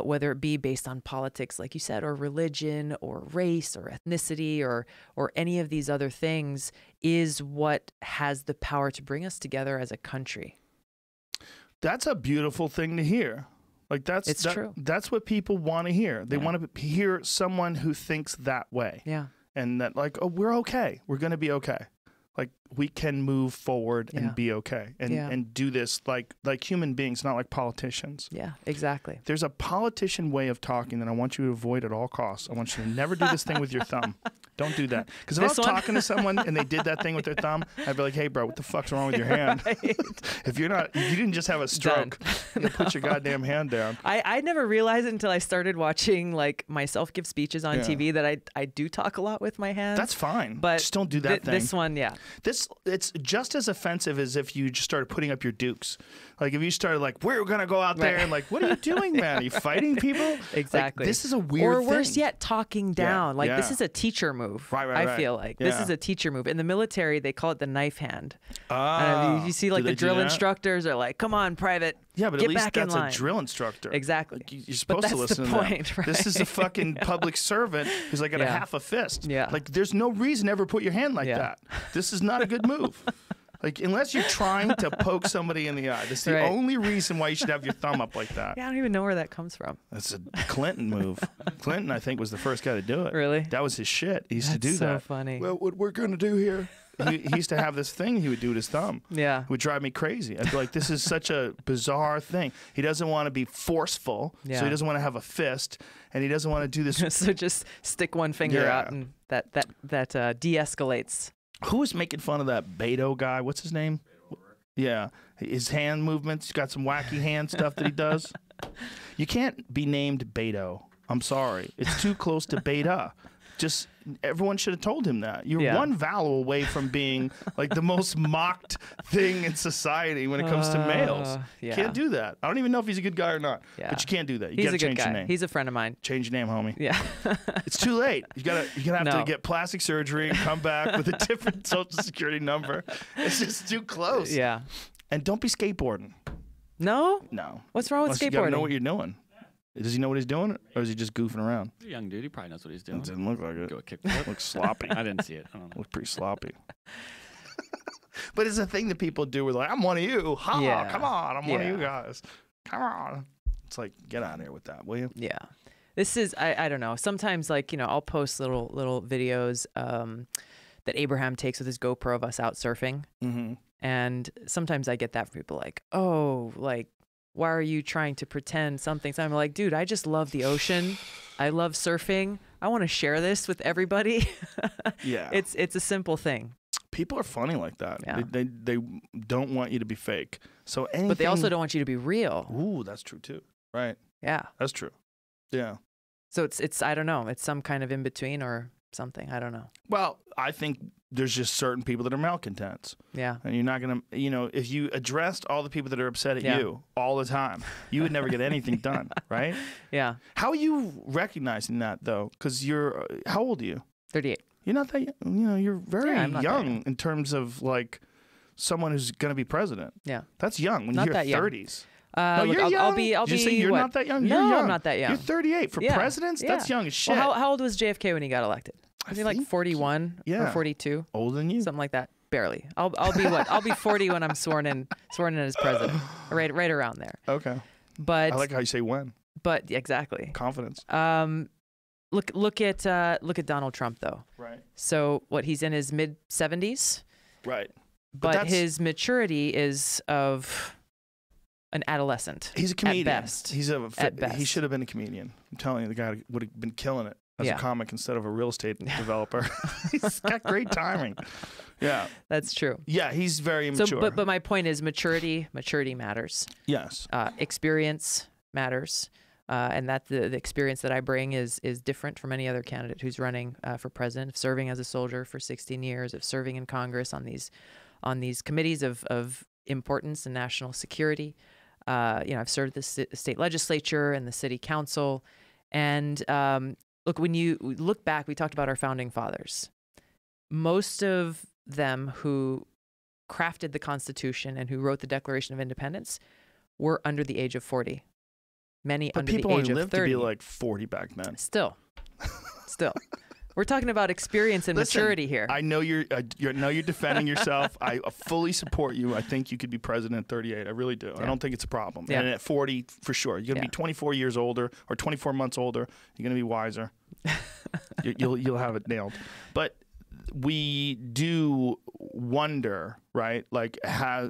whether it be based on politics, like you said, or religion, or race, or ethnicity, or any of these other things, is what has the power to bring us together as a country. That's a beautiful thing to hear. Like It's true. That's what people want to hear. They want to hear someone who thinks that way. Yeah. And that, like, oh, we're okay. We're going to be okay. Like, we can move forward and be okay and do this like human beings, not like politicians. Yeah, exactly. There's a politician way of talking that I want you to avoid at all costs. I want you to never do this thing with your thumb. Don't do that. Because if I was talking to someone and they did that thing with their thumb, I'd be like, hey, bro, what the fuck's wrong with your hand? Right. If you didn't just have a stroke, you put your goddamn hand down. I never realized it until I started watching, like, myself give speeches on TV, that I do talk a lot with my hands. That's fine. But just don't do that thing. This one, yeah. It's just as offensive as if you just started putting up your dukes. Like, if you started, like, we're going to go out there and, like, what are you doing, man? Are you fighting people? Exactly. Like, this is a weird thing. Or worse yet, talking down. Like, this yeah. is a teacher move. Right. I feel like. This Yeah. is a teacher move. In the military, they call it the knife hand. Ah, you see, like, do they the do drill that? instructors are like, come on, private. Yeah, but get at least back in that's line. a drill instructor. Exactly. Like, you're supposed to that's listen the to point, them. right? This is a fucking public servant who's like got a Yeah. half a fist. Yeah. Like, there's no reason to ever put your hand like Yeah. that. This is not a good move. Like, unless you're trying to poke somebody in the eye. That's the Right. only reason why you should have your thumb up like that. Yeah, I don't even know where that comes from. That's a Clinton move. Clinton, I think, was the first guy to do it. Really? That was his shit. He used to do That's so that. funny. Well, what we're going to do here. He used to have this thing he would do with his thumb. Yeah. It would drive me crazy. I'd be like, this is such a bizarre thing. He doesn't want to be forceful, so Yeah. he doesn't want to have a fist, and he doesn't want to do this. So just stick one finger Yeah. out, and that de-escalates. Who was making fun of that Beto guy? What's his name? Yeah. His hand movements. He's got some wacky hand stuff that he does. You can't be named Beto. I'm sorry. It's too close to Beta. Just everyone should have told him that. You're Yeah. one vowel away from being like the most mocked thing in society when it comes to males. yeah. Can't do that. I don't even know if he's a good guy or not. Yeah. But you can't do that. You He's gotta a good change your guy. name. He's a friend of mine. Change your name, homie. Yeah. It's too late. You're gonna have No. to get plastic surgery and come back with a different social security number. It's just too close. Yeah. And don't be skateboarding. No? No. What's wrong with Unless you gotta skateboarding? know what you're doing. Does he know what he's doing, or is he just goofing around? He's a young dude. He probably knows what he's doing. It didn't look like it. Go a kickflip. Looks sloppy. I didn't see it. I don't know. Looks pretty sloppy. But it's a thing that people do. We're like, I'm one of you. Ha! Yeah. Come on, I'm one of you Yeah. guys. Come on. It's like, get out of here with that, will you? Yeah. This is, I don't know. Sometimes, like, I'll post little videos that Abraham takes with his GoPro of us out surfing. Mm-hmm. And sometimes I get that from people like, oh, like, why are you trying to pretend something? So I'm like, dude, I just love the ocean. I love surfing. I want to share this with everybody. Yeah. It's a simple thing. People are funny like that. Yeah. They don't want you to be fake. So anything. But they also don't want you to be real. Ooh, that's true too. Right. Yeah. That's true. Yeah. So it's I don't know. It's some kind of in between or something. I don't know. Well, I think there's just certain people that are malcontents. Yeah. And you're not going to, if you addressed all the people that are upset at Yeah. you all the time, you would never get anything done, right? Yeah. How are you recognizing that, though? Because you're, how old are you? 38. You're not that, you're very Yeah, I'm not that young young. in terms of, like, someone who's going to be president. Yeah. That's young when Not you're that young. 30s. Look, you're I'll young. be Did you say you're what? not that young? No, You're young. I'm not that young. You're 38 for Yeah. presidents? That's Yeah. young as shit. Well, how old was JFK when he got elected? Was he like think- 41 or yeah. 42? Older than you. Something like that. Barely. I'll be what? I'll be 40 when I'm sworn in as president. Right around there. Okay. But I like how you say when. But exactly. Confidence. Look at Donald Trump though. Right. So what, he's in his mid-70s, Right. but his maturity is of an adolescent. He's a comedian. At best. At best. He should have been a comedian. I'm telling you, the guy would have been killing it as a comic instead of a real estate developer. He's got great timing. Yeah. That's true. Yeah, he's very immature. So, but my point is maturity matters. Yes. Experience matters. And that the experience that I bring is different from any other candidate who's running for president, of serving as a soldier for 16 years, of serving in Congress on these committees of importance and national security. I've served the state legislature and the city council. And look, when you look back, we talked about our founding fathers. Most of them who crafted the Constitution and who wrote the Declaration of Independence were under the age of 40. Many under the age of 30. But people only lived to be like 40 back then. Still. We're talking about experience and maturity here. I know you're defending yourself. I fully support you. I think you could be president at 38. I really do. Yeah. I don't think it's a problem. Yeah. And at 40, for sure. You're going to be 24 years older or 24 months older. You're going to be wiser. You'll have it nailed. But we do wonder, right? Like,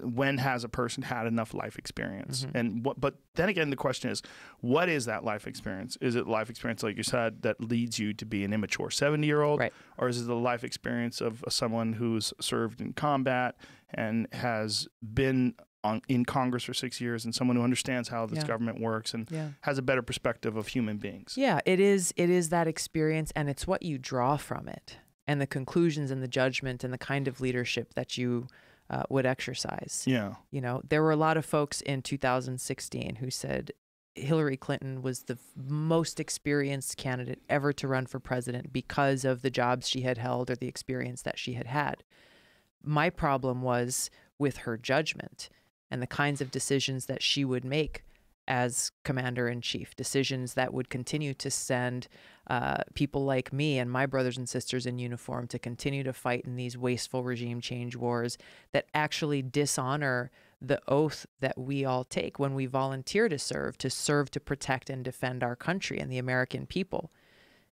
when has a person had enough life experience? And but then again, the question is, what is that life experience? Is it life experience, like you said, that leads you to be an immature 70-year-old, right? Or is it the life experience of someone who's served in combat and has been in Congress for 6 years, and someone who understands how this government works and has a better perspective of human beings? Yeah, it is that experience, and it's what you draw from it, and the conclusions and the judgment and the kind of leadership that you would exercise. Yeah. There were a lot of folks in 2016 who said Hillary Clinton was the most experienced candidate ever to run for president because of the jobs she had held or the experience that she had had. My problem was with her judgment and the kinds of decisions that she would make as commander-in-chief, decisions that would continue to send people like me and my brothers and sisters in uniform to continue to fight in these wasteful regime change wars that actually dishonor the oath that we all take when we volunteer to serve to protect and defend our country and the American people,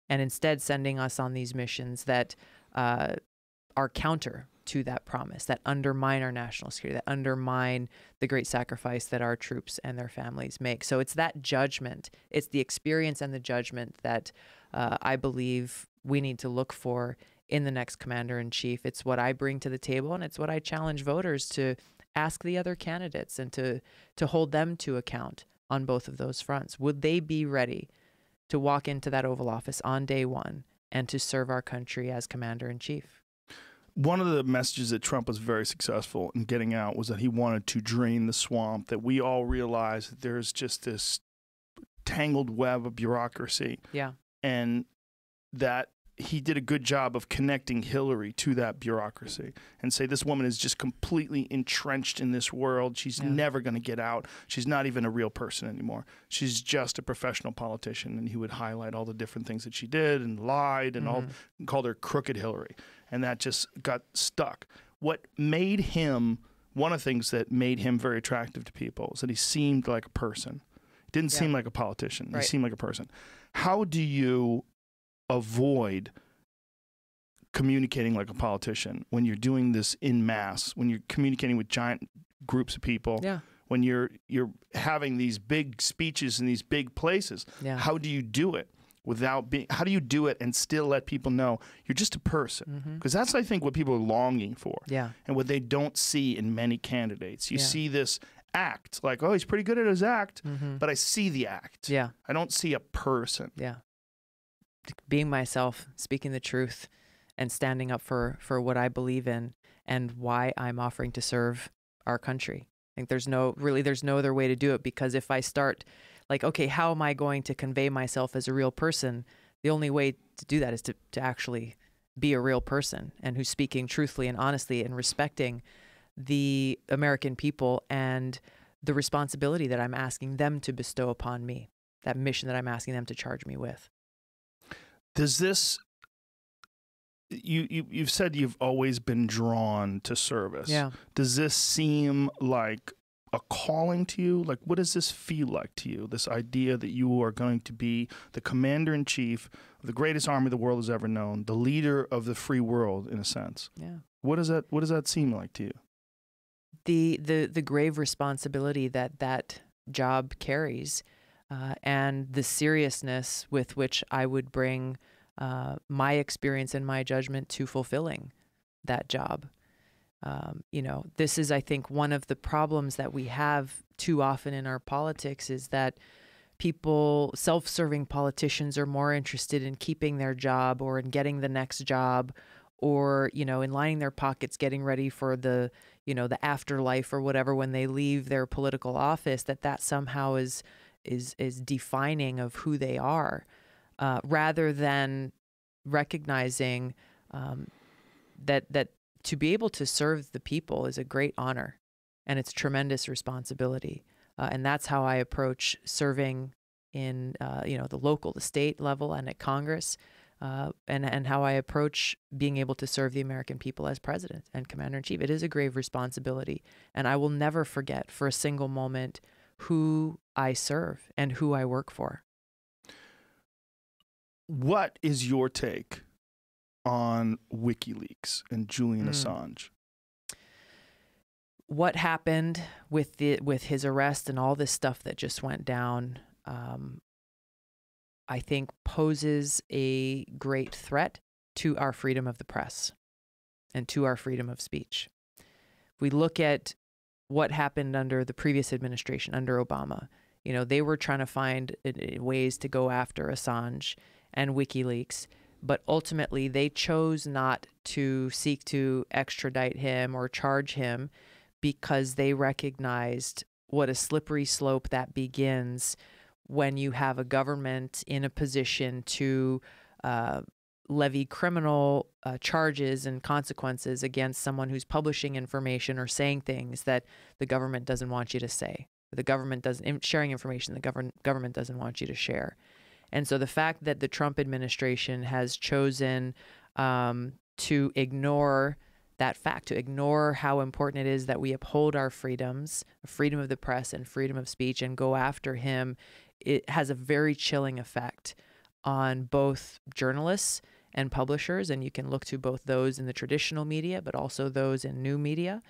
and instead sending us on these missions that are counter to that promise, that undermine our national security, that undermine the great sacrifice that our troops and their families make. So it's that judgment, it's the experience and the judgment that I believe we need to look for in the next commander-in-chief. It's what I bring to the table, and it's what I challenge voters to ask the other candidates and to hold them to account on both of those fronts. Would they be ready to walk into that Oval Office on day one and to serve our country as commander-in-chief? One of the messages that Trump was very successful in getting out was that he wanted to drain the swamp, that we all realize that there's just this tangled web of bureaucracy. Yeah. And that he did a good job of connecting Hillary to that bureaucracy and say, this woman is just completely entrenched in this world. She's never going to get out. She's not even a real person anymore. She's just a professional politician. And he would highlight all the different things that she did and lied and all, and called her Crooked Hillary. And that just got stuck. What made him, one of the things that made him very attractive to people is that he seemed like a person. He didn't seem like a politician. He seemed like a person. How do you avoid communicating like a politician when you're doing this in mass, when you're communicating with giant groups of people, when you're having these big speeches in these big places? How do you do it without being, how do you do it and still let people know you're just a person? Because that's, I think, what people are longing for, and what they don't see in many candidates. You see this act, like, oh, he's pretty good at his act, but I see the act. I don't see a person. Being myself, speaking the truth, and standing up for what I believe in and why I'm offering to serve our country. I think there's no other way to do it, because if I start like, okay, how am I going to convey myself as a real person? The only way to do that is to actually be a real person and who's speaking truthfully and honestly and respecting the American people and the responsibility that I'm asking them to bestow upon me, that mission that I'm asking them to charge me with. Does this, you've said you've always been drawn to service. Does this seem like a calling to you? Like, what does this feel like to you? This idea that you are going to be the commander-in-chief of the greatest army the world has ever known, the leader of the free world, in a sense. Yeah. What does that seem like to you? The grave responsibility that job carries, and the seriousness with which I would bring my experience and my judgment to fulfilling that job. This is, I think, one of the problems that we have too often in our politics is that self-serving politicians are more interested in keeping their job or in getting the next job or, in lining their pockets, getting ready for the afterlife or whatever when they leave their political office, that somehow is defining of who they are, rather than recognizing that to be able to serve the people is a great honor and it's tremendous responsibility. And that's how I approach serving in, the local, the state level and at Congress, and how I approach being able to serve the American people as president and commander-in-chief. It is a grave responsibility. And I will never forget for a single moment who I serve and who I work for. What is your take on WikiLeaks and Julian Assange? What happened with his arrest and all this stuff that just went down, I think poses a great threat to our freedom of the press and to our freedom of speech. We look at what happened under the previous administration, under Obama. They were trying to find ways to go after Assange and WikiLeaks, but ultimately they chose not to seek to extradite him or charge him because they recognized what a slippery slope that begins when you have a government in a position to levy criminal charges and consequences against someone who's publishing information or saying things that the government doesn't want you to say. The government doesn't, sharing information the government doesn't want you to share. And so the fact that the Trump administration has chosen to ignore that fact, to ignore how important it is that we uphold our freedoms, freedom of the press and freedom of speech, and go after him, it has a very chilling effect on both journalists and publishers. And you can look to both those in the traditional media, but also those in new media,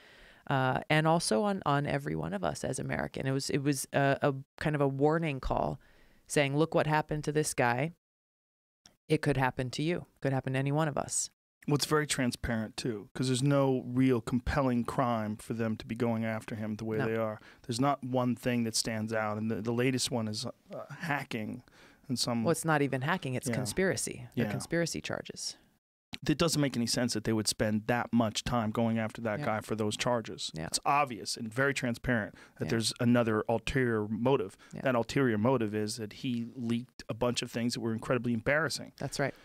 and also on every one of us as American. It was a kind of a warning call saying, look what happened to this guy. It could happen to you. It could happen to any one of us. Well, it's very transparent, too, because there's no real compelling crime for them to be going after him the way they are. There's not one thing that stands out, and the latest one is hacking. And well, it's not even hacking. It's conspiracy. They're conspiracy charges. It doesn't make any sense that they would spend that much time going after that guy for those charges. Yeah. It's obvious and very transparent that there's another ulterior motive. Yeah. That ulterior motive is that he leaked a bunch of things that were incredibly embarrassing. That's right.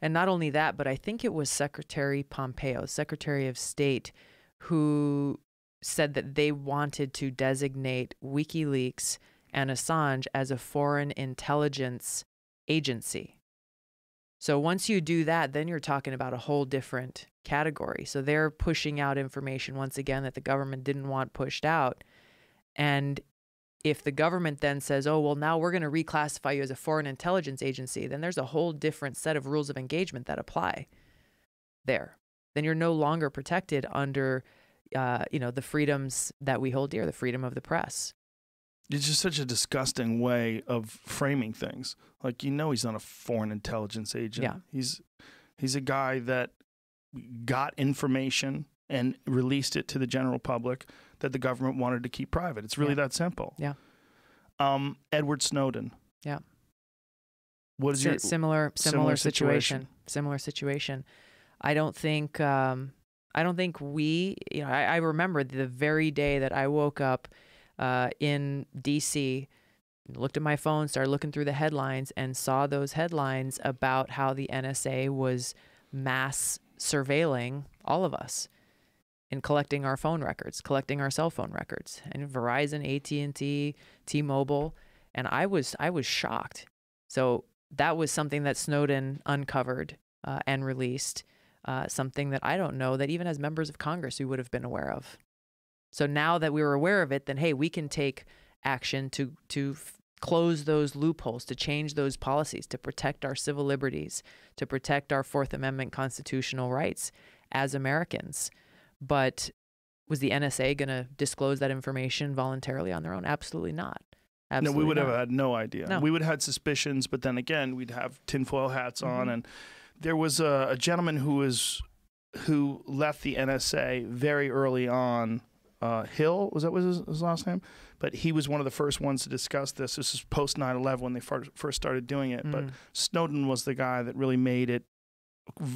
And not only that, but I think it was Secretary Pompeo, Secretary of State, who said that they wanted to designate WikiLeaks and Assange as a foreign intelligence agency. So once you do that, then you're talking about a whole different category. So they're pushing out information once again that the government didn't want pushed out. And if the government then says, oh, well, now we're going to reclassify you as a foreign intelligence agency, then there's a whole different set of rules of engagement that apply there. Then you're no longer protected under, the freedoms that we hold dear, the freedom of the press. It's just such a disgusting way of framing things. Like, he's not a foreign intelligence agent. Yeah. He's a guy that got information and released it to the general public that the government wanted to keep private. It's really that simple. Yeah. Edward Snowden. Yeah. What is your similar situation? Similar situation. I don't think we. I remember the very day that I woke up in D.C., looked at my phone, started looking through the headlines, and saw those headlines about how the NSA was mass surveilling all of us and collecting our phone records, collecting our cell phone records, and Verizon, AT&T, T-Mobile, and I was shocked. So that was something that Snowden uncovered and released, something that I don't know that even as members of Congress we would have been aware of. So now that we were aware of it, then hey, we can take action to close those loopholes, to change those policies, to protect our civil liberties, to protect our Fourth Amendment constitutional rights as Americans. But was the NSA going to disclose that information voluntarily on their own? Absolutely not. Absolutely no, we would not. have had no idea. No. We would have had suspicions, but then again, we'd have tinfoil hats on. And there was a gentleman who left the NSA very early on. Hill, was that his last name? But he was one of the first ones to discuss this. This is post 9/11 when they first started doing it. But Snowden was the guy that really made it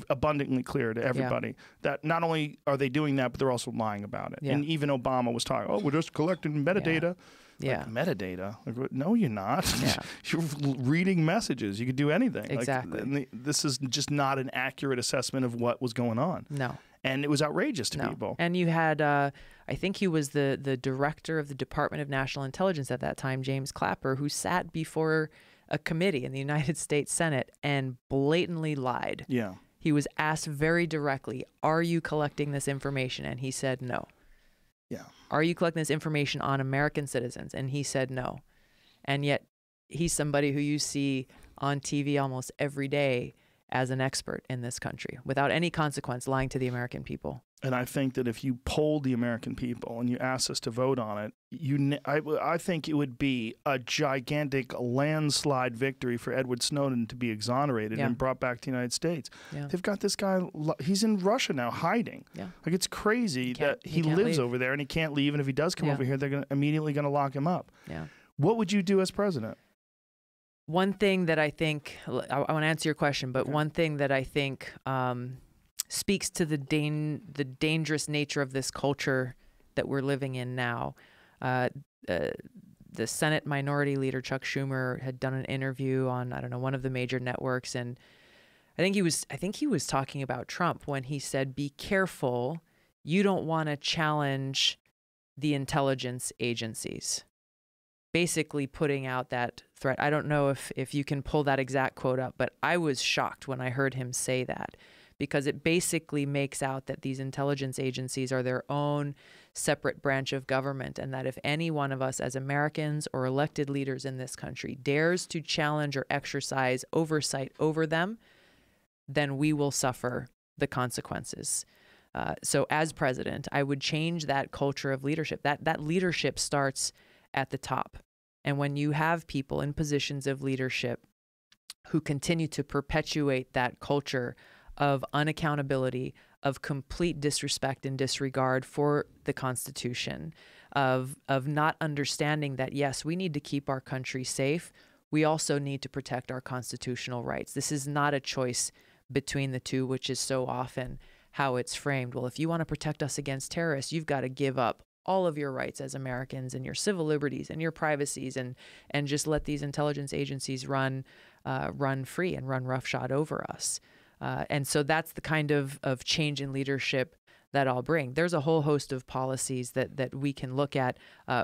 abundantly clear to everybody that not only are they doing that, but they're also lying about it. And even Obama was talking, we're just collecting metadata. Yeah. Like, metadata? Like, no, you're not. Yeah. You're reading messages. You could do anything. Exactly. Like, this is just not an accurate assessment of what was going on. No. And it was outrageous to people. And you had, I think he was the director of the Department of National Intelligence at that time, James Clapper, who sat before a committee in the United States Senate and blatantly lied. Yeah. He was asked very directly, are you collecting this information? And he said no. Yeah. Are you collecting this information on American citizens? And he said no. And yet he's somebody who you see on TV almost every day as an expert in this country without any consequence, lying to the American people. And I think that if you polled the American people and you asked us to vote on it, I think it would be a gigantic landslide victory for Edward Snowden to be exonerated and brought back to the United States. Yeah. They've got this guy, he's in Russia now hiding. Yeah. Like, it's crazy that he lives over there and he can't leave. And if he does come over here, they're immediately going to lock him up. Yeah. What would you do as president? One thing that I think, I want to answer your question, but one thing that I think speaks to the dangerous nature of this culture that we're living in now. The Senate Minority Leader Chuck Schumer had done an interview on, I don't know, one of the major networks, and I think he was talking about Trump when he said, "Be careful, you don't want to challenge the intelligence agencies." Basically putting out that threat. I don't know if you can pull that exact quote up, but I was shocked when I heard him say that, because it basically makes out that these intelligence agencies are their own separate branch of government, and that if any one of us as Americans or elected leaders in this country dares to challenge or exercise oversight over them, then we will suffer the consequences. So as president, I would change that culture of leadership. That leadership starts at the top. And when you have people in positions of leadership who continue to perpetuate that culture of unaccountability, of complete disrespect and disregard for the Constitution, of not understanding that, yes, we need to keep our country safe, we also need to protect our constitutional rights. This is not a choice between the two, which is so often how it's framed. Well, if you want to protect us against terrorists, you've got to give up all of your rights as Americans and your civil liberties and your privacies, and just let these intelligence agencies run free and run roughshod over us. And so that's the kind of change in leadership that I'll bring. There's a whole host of policies that we can look at.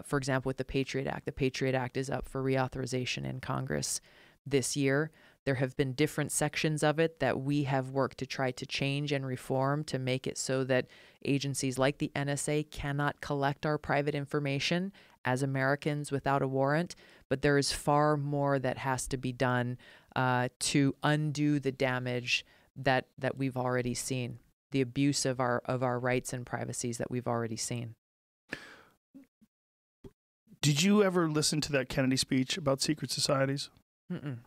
For example, with the Patriot Act. The Patriot Act is up for reauthorization in Congress this year. There have been different sections of it that we have worked to try to change and reform to make it so that agencies like the NSA cannot collect our private information as Americans without a warrant. But there is far more that has to be done to undo the damage that we've already seen, the abuse of our rights and privacies that we've already seen. Did you ever listen to that Kennedy speech about secret societies? Mm-mm.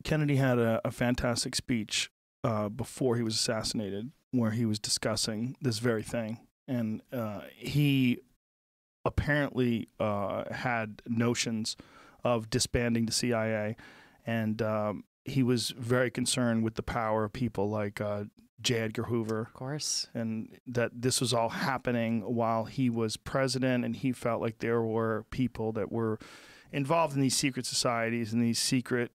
Kennedy had a fantastic speech before he was assassinated, where he was discussing this very thing. And he apparently had notions of disbanding the CIA. And he was very concerned with the power of people like J. Edgar Hoover. Of course. And that this was all happening while he was president, and he felt like there were people that were involved in these secret societies and these secret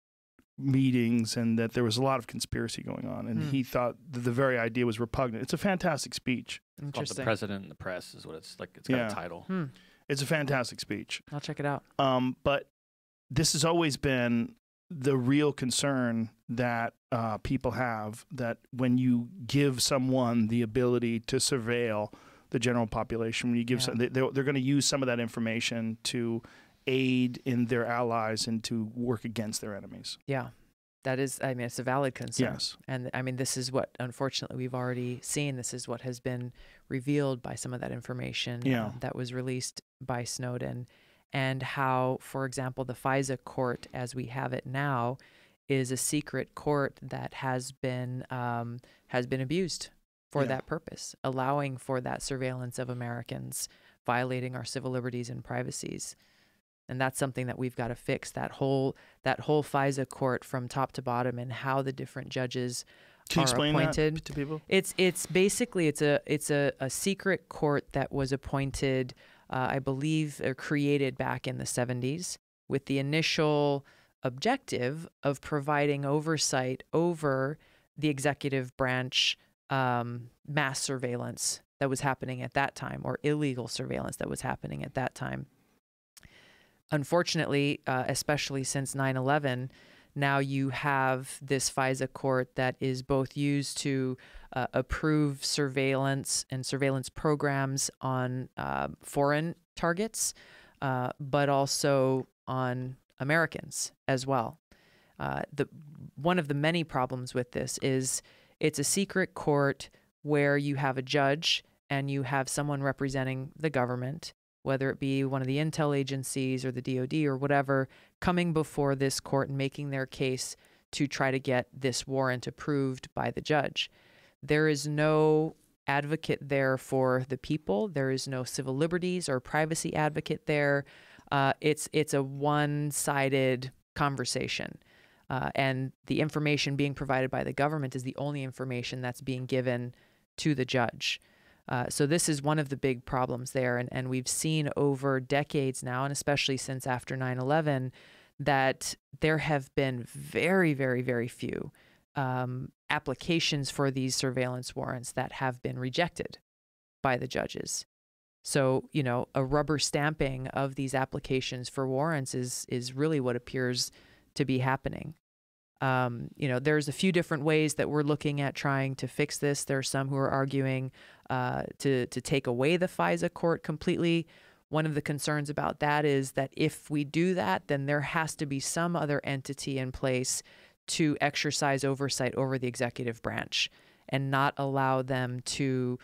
meetings, and that there was a lot of conspiracy going on. And he thought that the very idea was repugnant. It's a fantastic speech. It's called The President and the Press is what it's like. It's got a title. It's a fantastic speech. I'll check it out. But this has always been the real concern that people have, that when you give someone the ability to surveil the general population. When you give some, they're going to use some of that information to aid in their allies and to work against their enemies. Yeah. That is, I mean, it's a valid concern. Yes. And I mean, this is what, unfortunately, we've already seen. This is what has been revealed by some of that information that was released by Snowden, and how, for example, the FISA court, as we have it now, is a secret court that has been abused for that purpose, allowing for that surveillance of Americans, violating our civil liberties and privacies. And that's something that we've got to fix, that whole FISA court from top to bottom, and how the different judges are appointed. That to people? It's basically it's a secret court that was appointed, I believe, or created back in the 70s, with the initial objective of providing oversight over the executive branch mass surveillance that was happening at that time, or illegal surveillance that was happening at that time. Unfortunately, especially since 9/11, now you have this FISA court that is both used to approve surveillance and surveillance programs on foreign targets, but also on Americans as well. One of the many problems with this is it's a secret court where you have a judge and you have someone representing the government, whether it be one of the intel agencies or the DOD or whatever, coming before this court and making their case to try to get this warrant approved by the judge. There is no advocate there for the people. There is no civil liberties or privacy advocate there. It's a one-sided conversation. And the information being provided by the government is the only information that's being given to the judge. So this is one of the big problems there. And we've seen over decades now, and especially since after 9/11, that there have been very, very, very few applications for these surveillance warrants that have been rejected by the judges. So, you know, a rubber stamping of these applications for warrants is really what appears to be happening. You know, there's a few different ways that we're looking at trying to fix this. There are some who are arguing to take away the FISA court completely. One of the concerns about that is that if we do that, then there has to be some other entity in place to exercise oversight over the executive branch and not allow them to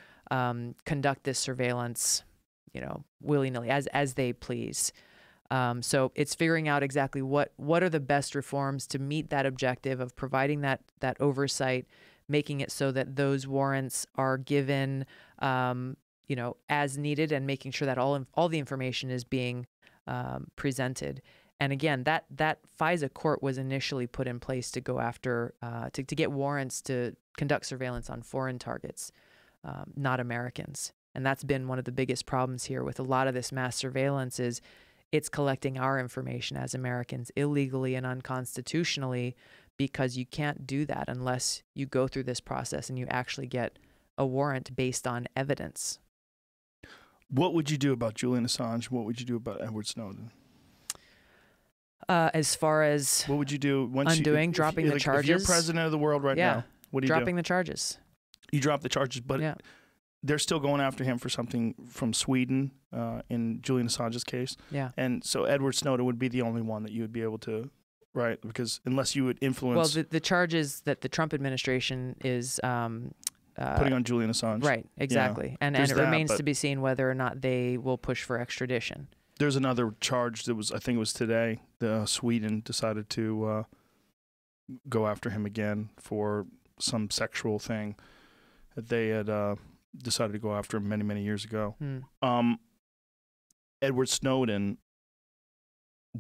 conduct this surveillance, you know, willy-nilly as they please. So it's figuring out exactly what are the best reforms to meet that objective of providing that oversight, making it so that those warrants are given, you know, as needed, and making sure that all the information is being presented. And again, that FISA court was initially put in place to go after to get warrants to conduct surveillance on foreign targets, not Americans. And that's been one of the biggest problems here with a lot of this mass surveillance is it's collecting our information as Americans illegally and unconstitutionally, because you can't do that unless you go through this process and you actually get a warrant based on evidence. What would you do about Julian Assange? What would you do about Edward Snowden? As far as what would you do once dropping the charges? If you're president of the world right now, what do you do? Dropping the charges. You drop the charges, but they're still going after him for something from Sweden in Julian Assange's case. Yeah. And so Edward Snowden would be the only one that you would be able to, right? Because unless you would influence... Well, the charges that the Trump administration is... putting on Julian Assange. Right, exactly. Yeah. And it remains to be seen whether or not they will push for extradition. There's another charge that was, I think it was today, Sweden decided to go after him again for some sexual thing that they had decided to go after him many, many years ago. Edward Snowden,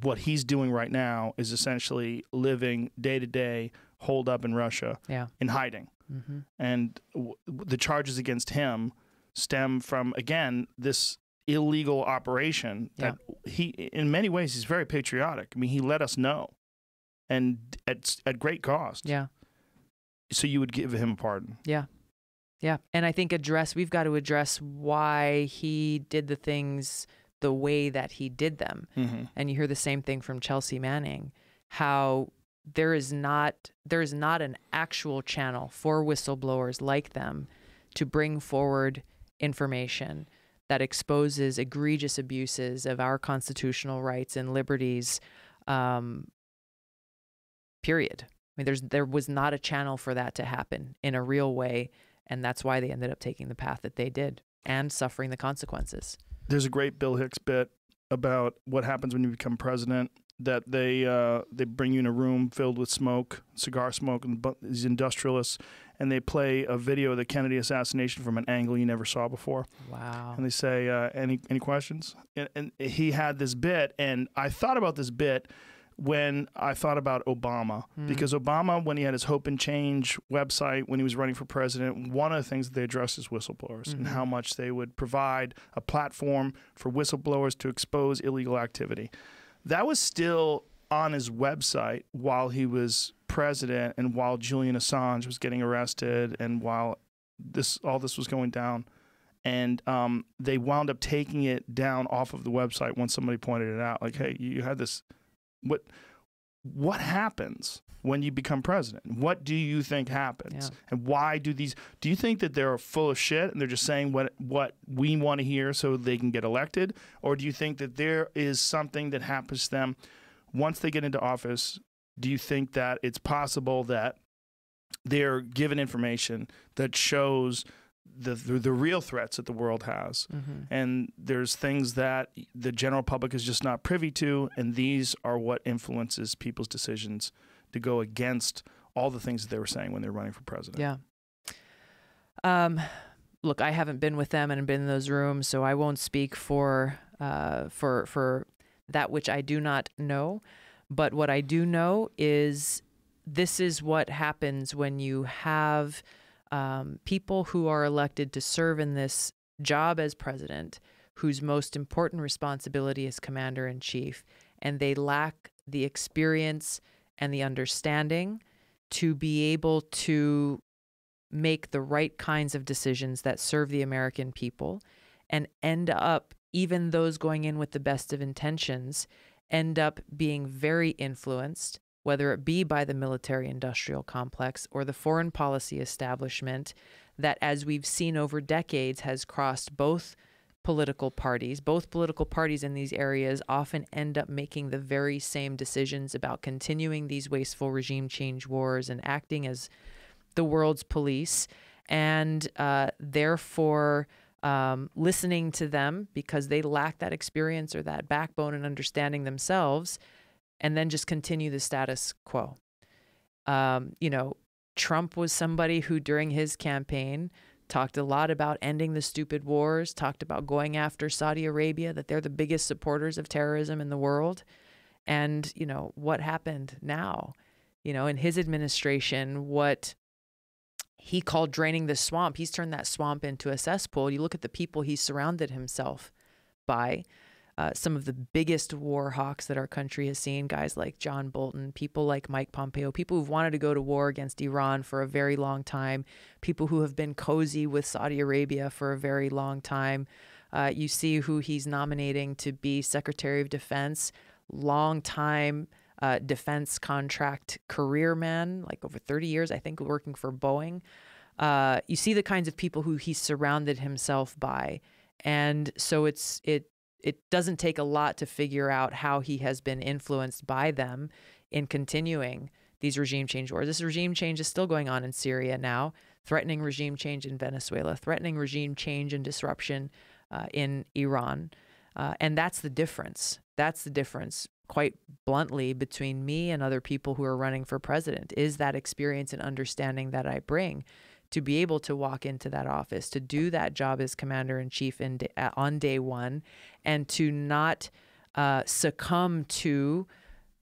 what he's doing right now is essentially living day to day, holed up in Russia, in hiding. Mm-hmm. And the charges against him stem from, again, this illegal operation that he, in many ways, he's very patriotic. I mean, he let us know, and at great cost. Yeah. So you would give him a pardon. Yeah. Yeah. And I think we've got to address why he did the things the way that he did them. Mm-hmm. And you hear the same thing from Chelsea Manning, how there is not an actual channel for whistleblowers like them to bring forward information that exposes egregious abuses of our constitutional rights and liberties, period. I mean, there was not a channel for that to happen in a real way, and that's why they ended up taking the path that they did and suffering the consequences. There's a great Bill Hicks bit about what happens when you become president, that they bring you in a room filled with smoke, cigar smoke, and these industrialists, and they play a video of the Kennedy assassination from an angle you never saw before. Wow. And they say, any questions? And he had this bit, and I thought about this bit when I thought about Obama, because Obama, when he had his Hope and Change website, when he was running for president, one of the things that they addressed is whistleblowers and how much they would provide a platform for whistleblowers to expose illegal activity. That was still on his website while he was president and while Julian Assange was getting arrested and while all this was going down. And they wound up taking it down off of the website once somebody pointed it out. Like, hey, you had this. What happens when you become president? What do you think happens? Yeah. And why do you think that they're full of shit and they're just saying what we want to hear so they can get elected? Or do you think that there is something that happens to them once they get into office? Do you think that it's possible that they're given information that shows the real threats that the world has, and there's things that the general public is just not privy to, and these are what influences people's decisions to go against all the things that they were saying when they were running for president? Yeah. Look, I haven't been with them and been in those rooms, so I won't speak for that which I do not know. But what I do know is this is what happens when you have people who are elected to serve in this job as president, whose most important responsibility is commander-in-chief, and they lack the experience and the understanding to be able to make the right kinds of decisions that serve the American people, and end up, even those going in with the best of intentions, end up being very influenced, whether it be by the military-industrial complex or the foreign policy establishment that, as we've seen over decades, has crossed both political parties. Both political parties in these areas often end up making the very same decisions about continuing these wasteful regime change wars and acting as the world's police, and therefore listening to them because they lack that experience or that backbone and understanding themselves, and then just continue the status quo. Trump was somebody who during his campaign talked a lot about ending the stupid wars, talked about going after Saudi Arabia, that they're the biggest supporters of terrorism in the world. And, what happened now? In his administration, what he called draining the swamp, he's turned that swamp into a cesspool. You look at the people he surrounded himself by, some of the biggest war hawks that our country has seen, guys like John Bolton, people like Mike Pompeo, people who've wanted to go to war against Iran for a very long time, people who have been cozy with Saudi Arabia for a very long time. You see who he's nominating to be Secretary of Defense, long-time defense contract career man, like over 30 years, I think, working for Boeing. You see the kinds of people who he surrounded himself by. And so it doesn't take a lot to figure out how he has been influenced by them in continuing these regime change wars. This regime change is still going on in Syria now, threatening regime change in Venezuela, threatening regime change and disruption in Iran. And that's the difference. That's the difference, quite bluntly, between me and other people who are running for president, is that experience and understanding that I bring to be able to walk into that office, to do that job as commander-in-chief on day one, and to not succumb to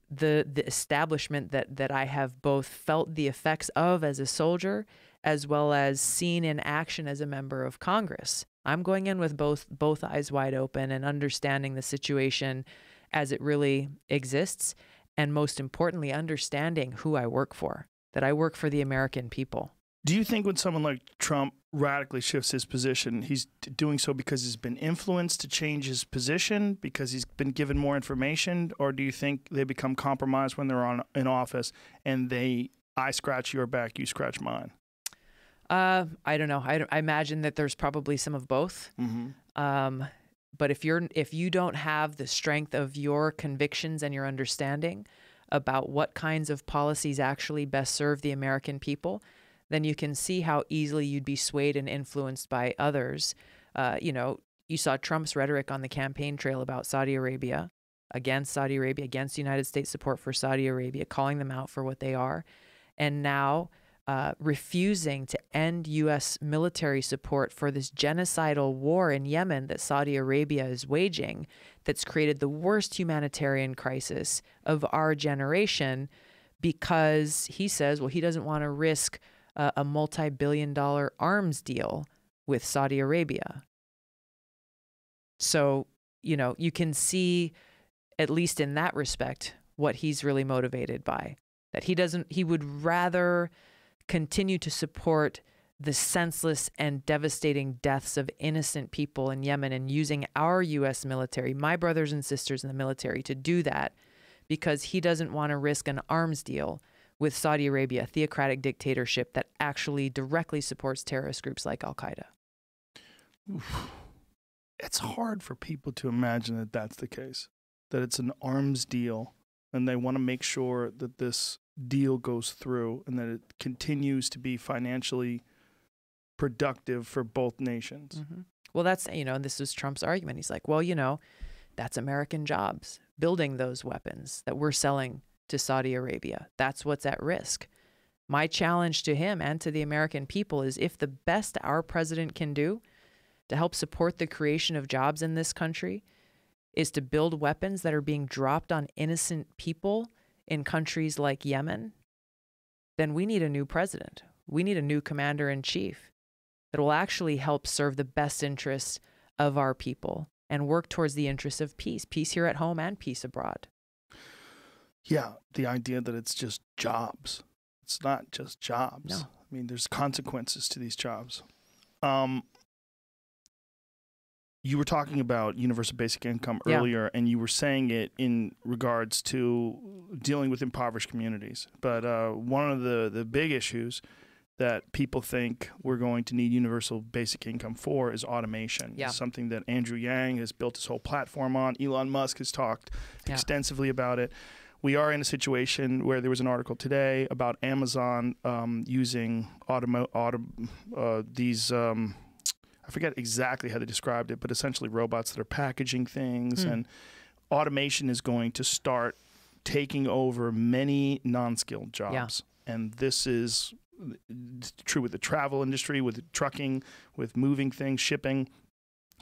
the establishment that I have both felt the effects of as a soldier, as well as seen in action as a member of Congress. I'm going in with both eyes wide open and understanding the situation as it really exists, and most importantly, understanding who I work for, that I work for the American people. Do you think when someone like Trump radically shifts his position, he's doing so because he's been influenced to change his position, because he's been given more information, or do you think they become compromised when they're in office and I scratch your back, you scratch mine? I don't know. I imagine that there's probably some of both. But if you don't have the strength of your convictions and your understanding about what kinds of policies actually best serve the American people, then you can see how easily you'd be swayed and influenced by others. You saw Trump's rhetoric on the campaign trail about Saudi Arabia, against Saudi Arabia, against United States support for Saudi Arabia, calling them out for what they are, and now refusing to end U.S. military support for this genocidal war in Yemen that Saudi Arabia is waging, that's created the worst humanitarian crisis of our generation, because he says, well, he doesn't want to risk a multi-billion-dollar arms deal with Saudi Arabia. So, you can see, at least in that respect, what he's really motivated by. That he would rather continue to support the senseless and devastating deaths of innocent people in Yemen and using our U.S. military, my brothers and sisters in the military, to do that, because he doesn't want to risk an arms deal with Saudi Arabia, a theocratic dictatorship that actually directly supports terrorist groups like Al-Qaeda. It's hard for people to imagine that that's the case, that it's an arms deal, and they want to make sure that this deal goes through and that it continues to be financially productive for both nations. Well, that's, this was Trump's argument. He's like, well, that's American jobs, building those weapons that we're selling to Saudi Arabia. That's what's at risk. My challenge to him and to the American people is, if the best our president can do to help support the creation of jobs in this country is to build weapons that are being dropped on innocent people in countries like Yemen, then we need a new president. We need a new commander-in-chief that will actually help serve the best interests of our people and work towards the interests of peace here at home and peace abroad. Yeah, the idea that it's just jobs. It's not just jobs. No. I mean, there's consequences to these jobs. You were talking about universal basic income earlier, and you were saying it in regards to dealing with impoverished communities. But one of the big issues that people think we're going to need universal basic income for is automation. Yeah. It's something that Andrew Yang has built his whole platform on. Elon Musk has talked extensively about it. We are in a situation where there was an article today about Amazon using these I forget exactly how they described it, but essentially robots that are packaging things, and automation is going to start taking over many non-skilled jobs. Yeah. And this is true with the travel industry, with trucking, with moving things, shipping,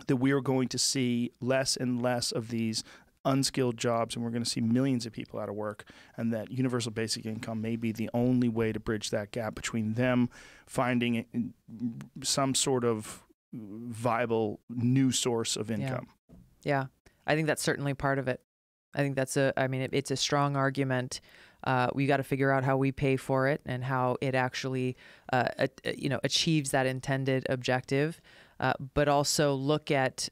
that we are going to see less and less of these unskilled jobs, and we're going to see millions of people out of work, and that universal basic income may be the only way to bridge that gap between them finding some sort of viable new source of income. Yeah. I think that's certainly part of it. I think that's it's a strong argument. We got to figure out how we pay for it and how it actually, achieves that intended objective, but also look at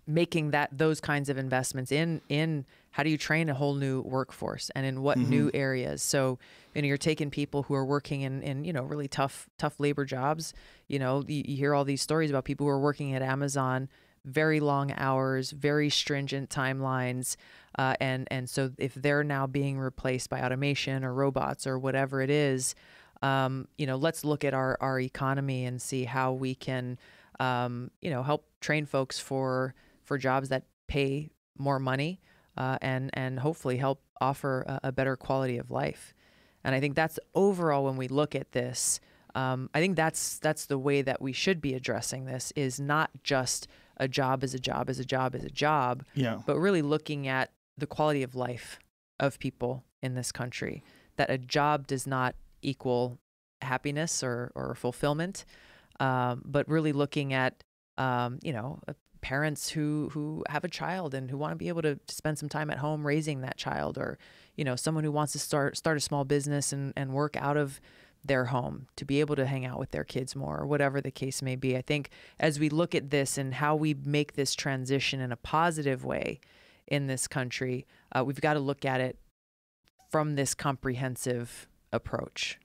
making those kinds of investments in how do you train a whole new workforce and in what new areas. So, you're taking people who are working in really tough labor jobs. You hear all these stories about people who are working at Amazon, very long hours, very stringent timelines. And so if they're now being replaced by automation or robots or whatever it is, let's look at our economy and see how we can, help train folks for jobs that pay more money, and hopefully help offer a better quality of life. And I think that's overall, when we look at this, I think that's the way that we should be addressing this, is not just a job is a job is a job is a job, but really looking at the quality of life of people in this country, that a job does not equal happiness or fulfillment, but really looking at, parents who have a child and who want to be able to spend some time at home raising that child, or, someone who wants to start a small business and work out of their home to be able to hang out with their kids more, or whatever the case may be. I think as we look at this and how we make this transition in a positive way in this country, we've got to look at it from this comprehensive approach.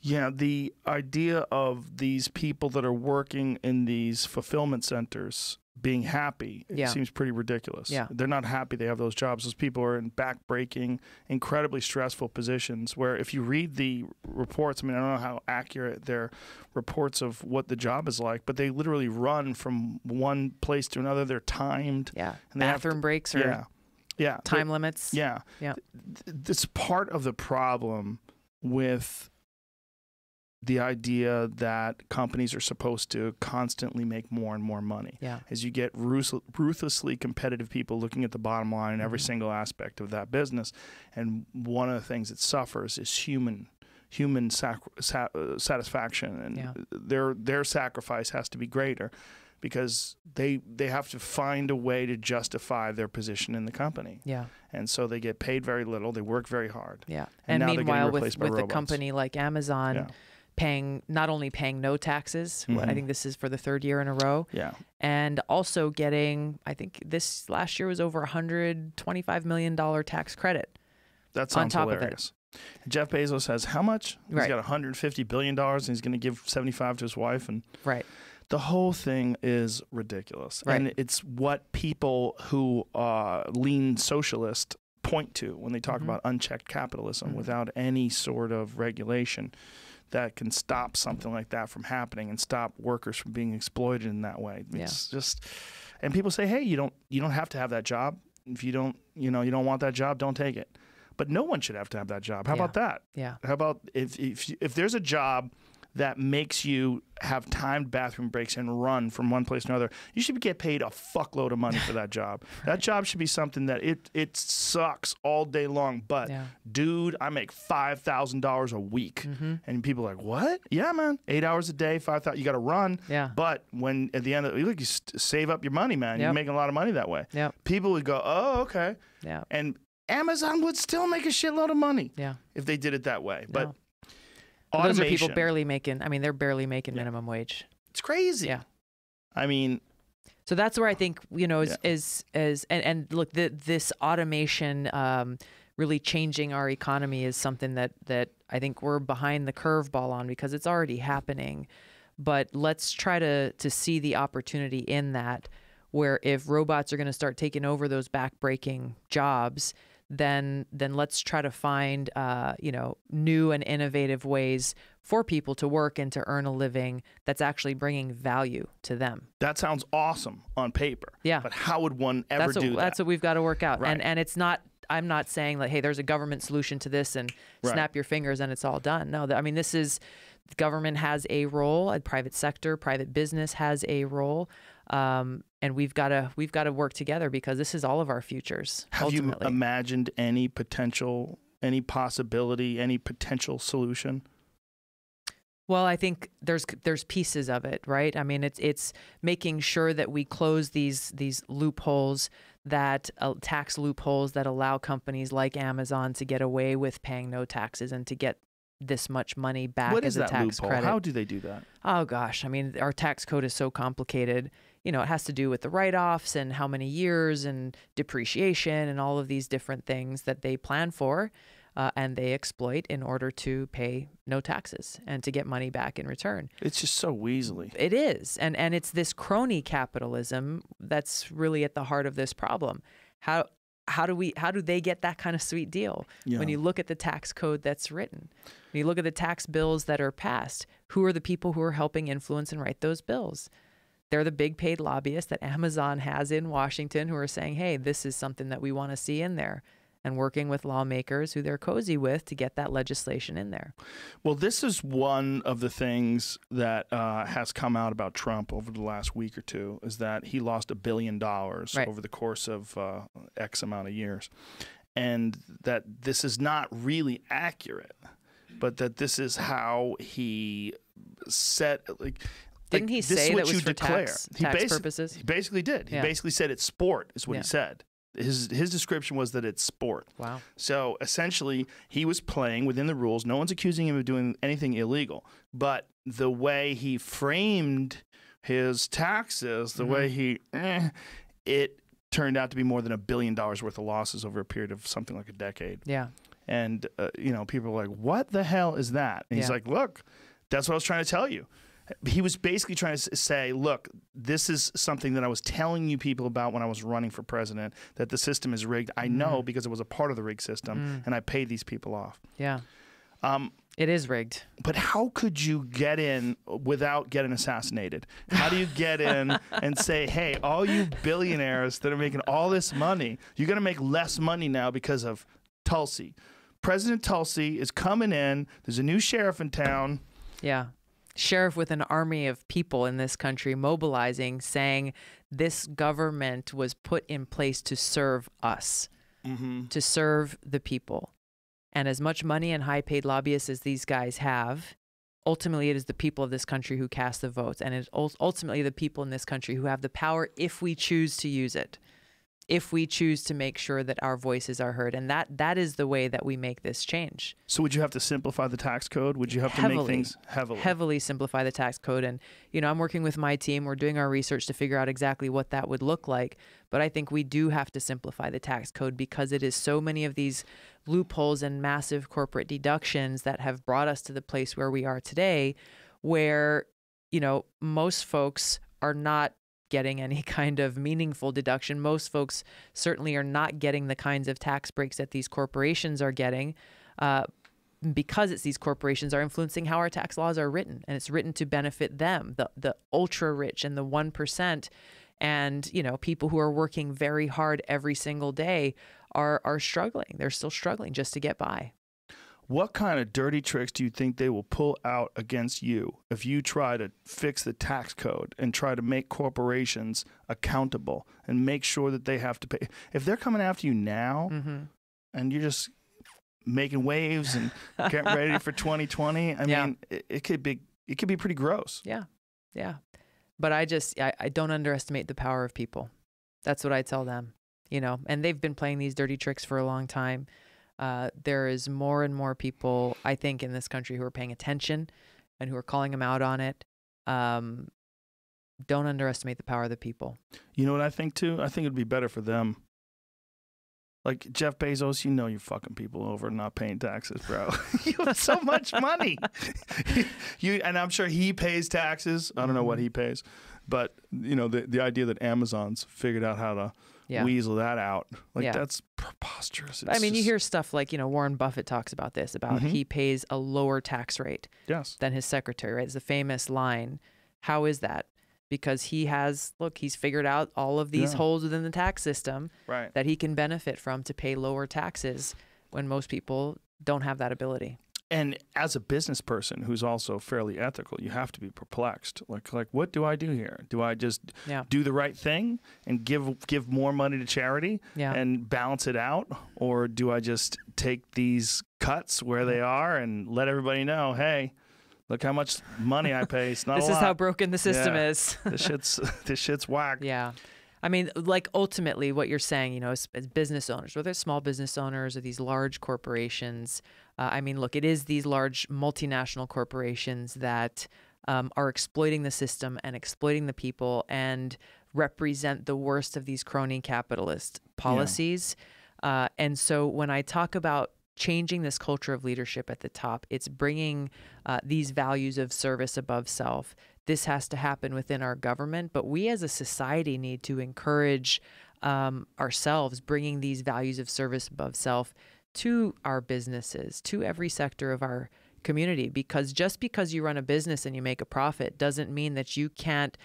Yeah, the idea of these people that are working in these fulfillment centers being happy seems pretty ridiculous. Yeah. They're not happy they have those jobs. Those people are in back-breaking, incredibly stressful positions where if you read the reports, I mean, I don't know how accurate their reports of what the job is like, but they literally run from one place to another. They're timed. Yeah. And they have Bathroom breaks or time limits. Yeah. Yeah. This part of the problem with the idea that companies are supposed to constantly make more and more money. Yeah. As you get ruthlessly competitive people looking at the bottom line in every single aspect of that business. And one of the things that suffers is human satisfaction. And their sacrifice has to be greater because they have to find a way to justify their position in the company. Yeah. And so they get paid very little. They work very hard. Yeah. And now meanwhile, they're with getting replaced by a robots. company like Amazon not only paying no taxes, I think this is for the third year in a row, and also getting, I think this last year was over $125 million tax credit. That sounds on top hilarious. Jeff Bezos has how much? He's got $150 billion and he's going to give 75 to his wife. And the whole thing is ridiculous. And it's what people who lean socialist point to when they talk about unchecked capitalism without any sort of regulation that can stop something like that from happening and stop workers from being exploited in that way. It's just, and people say, hey, you don't have to have that job. If you don't want that job, don't take it. But no one should have to have that job. How about that? Yeah. How about if there's a job that makes you have timed bathroom breaks and run from one place to another, you should get paid a fuckload of money for that job. That job should be something that it sucks all day long. But dude, I make $5,000 a week, and people are like, what? Yeah, man, 8 hours a day, 5,000. You got to run. Yeah. But when at the end of you save up your money, man. You're making a lot of money that way. Yeah. People would go, oh, okay. Yeah. And Amazon would still make a shitload of money. Yeah. If they did it that way, but. Those are people barely making. I mean, they're barely making minimum wage. It's crazy. Yeah. I mean, so that's where I think and look, this automation really changing our economy is something that I think we're behind the curveball on because it's already happening. But let's try to see the opportunity in that, where if robots are going to start taking over those back-breaking jobs, then let's try to find new and innovative ways for people to work and to earn a living that's actually bringing value to them. That sounds awesome on paper. Yeah. But how would one ever do that? That's what we've got to work out. Right. And it's not, I'm not saying like, hey, there's a government solution to this and snap your fingers and it's all done. No, I mean, the government has a role, a private sector, private business has a role. And we've got to work together because this is all of our futures. Have you imagined any potential, any possibility, any potential solution? Well, I think there's pieces of it, right? I mean, it's making sure that we close these loopholes, that tax loopholes that allow companies like Amazon to get away with paying no taxes and to get this much money back as a tax credit. How do they do that? Oh gosh, I mean, our tax code is so complicated. It has to do with the write-offs and how many years and depreciation and all of these different things that they plan for and they exploit in order to pay no taxes and to get money back in return. It's just so weaselly. It is. And it's this crony capitalism that's really at the heart of this problem. How do they get that kind of sweet deal? Yeah. When you look at the tax code that's written, when you look at the tax bills that are passed, who are the people who are helping influence and write those bills? They're the big paid lobbyists that Amazon has in Washington who are saying, hey, this is something that we want to see in there, and working with lawmakers who they're cozy with to get that legislation in there. Well, this is one of the things that has come out about Trump over the last week or two, is that he lost $1 billion over the course of X amount of years. And that this is not really accurate, but that this is how he said, didn't he say that was for tax purposes? He basically did. He basically said it's sport, is what he said. His description was that it's sport. Wow. So essentially, he was playing within the rules. No one's accusing him of doing anything illegal. But the way he framed his taxes, the way it turned out to be more than $1 billion worth of losses over a period of something like a decade. Yeah. And, people are like, what the hell is that? And he's like, look, that's what I was trying to tell you. He was basically trying to say, look, this is something that I was telling you people about when I was running for president, that the system is rigged. I know because it was a part of the rigged system, and I paid these people off. Yeah. It is rigged. But how could you get in without getting assassinated? How do you get in and say, hey, all you billionaires that are making all this money, you're going to make less money now because of Tulsi. President Tulsi is coming in. There's a new sheriff in town. Yeah. Sheriff with an army of people in this country mobilizing, saying this government was put in place to serve us, to serve the people. And as much money and high-paid lobbyists as these guys have, ultimately it is the people of this country who cast the votes. And it's ultimately the people in this country who have the power if we choose to use it, if we choose to make sure that our voices are heard. And that is the way that we make this change. So would you have to simplify the tax code? Would you have to make things heavily simplify the tax code? And, I'm working with my team. We're doing our research to figure out exactly what that would look like. But I think we do have to simplify the tax code because it is so many of these loopholes and massive corporate deductions that have brought us to the place where we are today, where, most folks are not getting any kind of meaningful deduction. Most folks certainly are not getting the kinds of tax breaks that these corporations are getting because it's these corporations are influencing how our tax laws are written. And it's written to benefit them, the ultra rich and the 1%. And, people who are working very hard every single day are struggling. They're still struggling just to get by. What kind of dirty tricks do you think they will pull out against you if you try to fix the tax code and try to make corporations accountable and make sure that they have to pay? If they're coming after you now and you're just making waves and getting ready for 2020, I mean, it could be pretty gross. Yeah. Yeah. But I don't underestimate the power of people. That's what I tell them, and they've been playing these dirty tricks for a long time. There is more and more people, I think, in this country who are paying attention and who are calling them out on it. Don't underestimate the power of the people. You know what I think, too? I think it'd be better for them. Like Jeff Bezos, you're fucking people over not paying taxes, bro. You have so much money. And I'm sure he pays taxes. I don't know what he pays. But, the idea that Amazon's figured out how to weasel that out, that's preposterous. You hear stuff like, Warren Buffett talks about this, about he pays a lower tax rate than his secretary, right? It's a famous line. How is that? Because he's figured out all of these holes within the tax system that he can benefit from to pay lower taxes when most people don't have that ability. And as a business person who's also fairly ethical, you have to be perplexed. Like what do I do here? Do I just do the right thing and give more money to charity and balance it out? Or do I just take these cuts where they are and let everybody know, hey, look how much money I pay. It's not a lot. This is how broken the system is. This shit's whack. Yeah. Ultimately what you're saying, as business owners, whether it's small business owners or these large corporations, it is these large multinational corporations that are exploiting the system and exploiting the people and represent the worst of these crony capitalist policies. And so when I talk about changing this culture of leadership at the top, it's bringing these values of service above self. This has to happen within our government, but we as a society need to encourage ourselves, bringing these values of service above self to our businesses, to every sector of our community. Because just because you run a business and you make a profit doesn't mean that you can't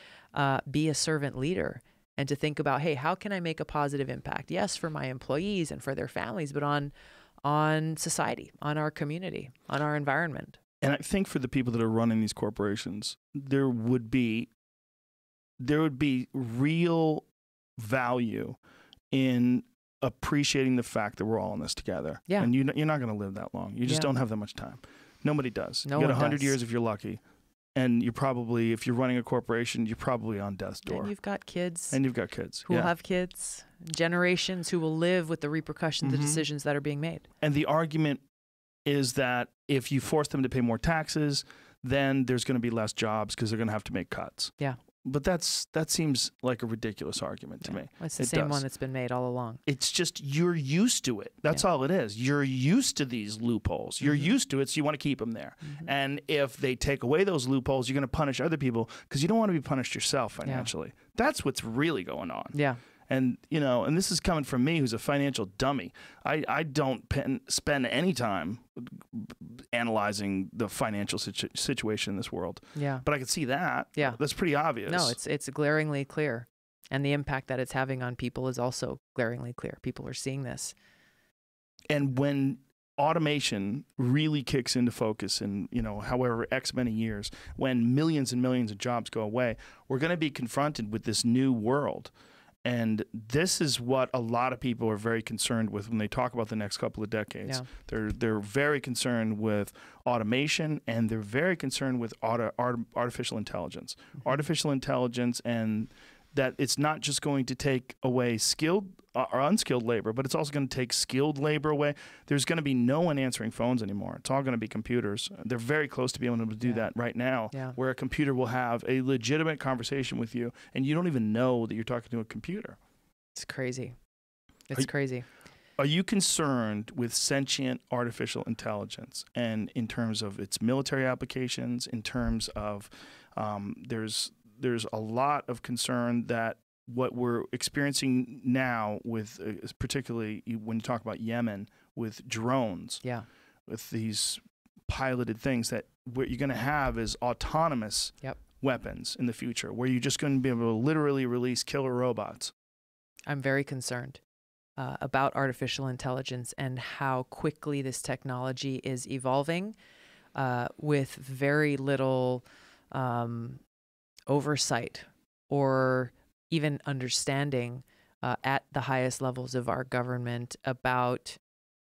be a servant leader and to think about, hey, how can I make a positive impact? Yes, for my employees and for their families, but on society, on our community, on our environment. And I think for the people that are running these corporations, there would be real value in appreciating the fact that we're all in this together. Yeah. And you're not going to live that long. You just don't have that much time. Nobody does. You got 100 years if you're lucky. And you're probably, if you're running a corporation, you're probably on death's door. And you've got kids. Who will have kids. Generations who will live with the repercussions of the decisions that are being made. And the argument is that if you force them to pay more taxes, then there's going to be less jobs because they're going to have to make cuts. Yeah. But that seems like a ridiculous argument to me. It's the same one that's been made all along. It's just you're used to it. That's all it is. You're used to these loopholes. You're used to it, so you want to keep them there. And if they take away those loopholes, you're going to punish other people because you don't want to be punished yourself financially. That's what's really going on. Yeah. And, and this is coming from me, who's a financial dummy. I don't spend any time analyzing the financial situation in this world. Yeah. But I can see that. Yeah. That's pretty obvious. No, it's glaringly clear. And the impact that it's having on people is also glaringly clear. People are seeing this. And when automation really kicks into focus in, however X many years, when millions and millions of jobs go away, we're going to be confronted with this new world. And this is what a lot of people are very concerned with when they talk about the next couple of decades. Yeah. They're very concerned with automation, and they're very concerned with artificial intelligence. Artificial intelligence, and that it's not just going to take away skilled or unskilled labor, but it's also going to take skilled labor away. There's going to be no one answering phones anymore. It's all going to be computers. They're very close to being able to do that right now, where a computer will have a legitimate conversation with you, and you don't even know that you're talking to a computer. It's crazy. It's crazy. Are you concerned with sentient artificial intelligence, and in terms of its military applications, in terms of there's a lot of concern that what we're experiencing now with, particularly when you talk about Yemen, with drones, with these piloted things, that what you're going to have is autonomous weapons in the future, where you're just going to be able to literally release killer robots. I'm very concerned about artificial intelligence and how quickly this technology is evolving with very little oversight or even understanding at the highest levels of our government about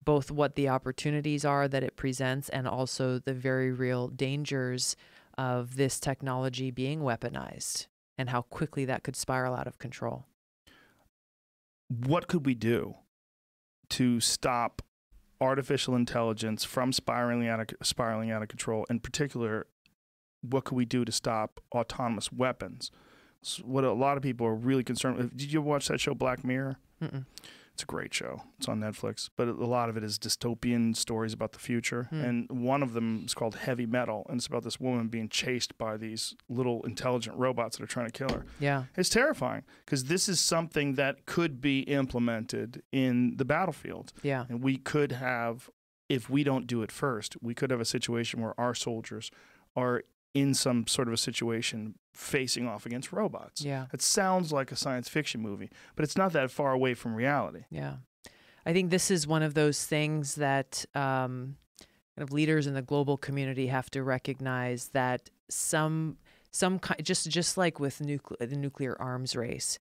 both what the opportunities are that it presents and also the very real dangers of this technology being weaponized and how quickly that could spiral out of control. What could we do to stop artificial intelligence from spiraling out of control? In particular, what could we do to stop autonomous weapons? So what a lot of people are really concerned with. Did you watch that show Black Mirror? Mm-mm. It's a great show. It's on Netflix. But a lot of it is dystopian stories about the future. And one of them is called Heavy Metal. And it's about this woman being chased by these little intelligent robots that are trying to kill her. Yeah. It's terrifying because this is something that could be implemented in the battlefield. Yeah. And we could have, if we don't do it first, we could have a situation where our soldiers are in some sort of a situation facing off against robots. Yeah. It sounds like a science fiction movie, but it's not that far away from reality. Yeah. I think this is one of those things that kind of leaders in the global community have to recognize, that just like with the nuclear arms race,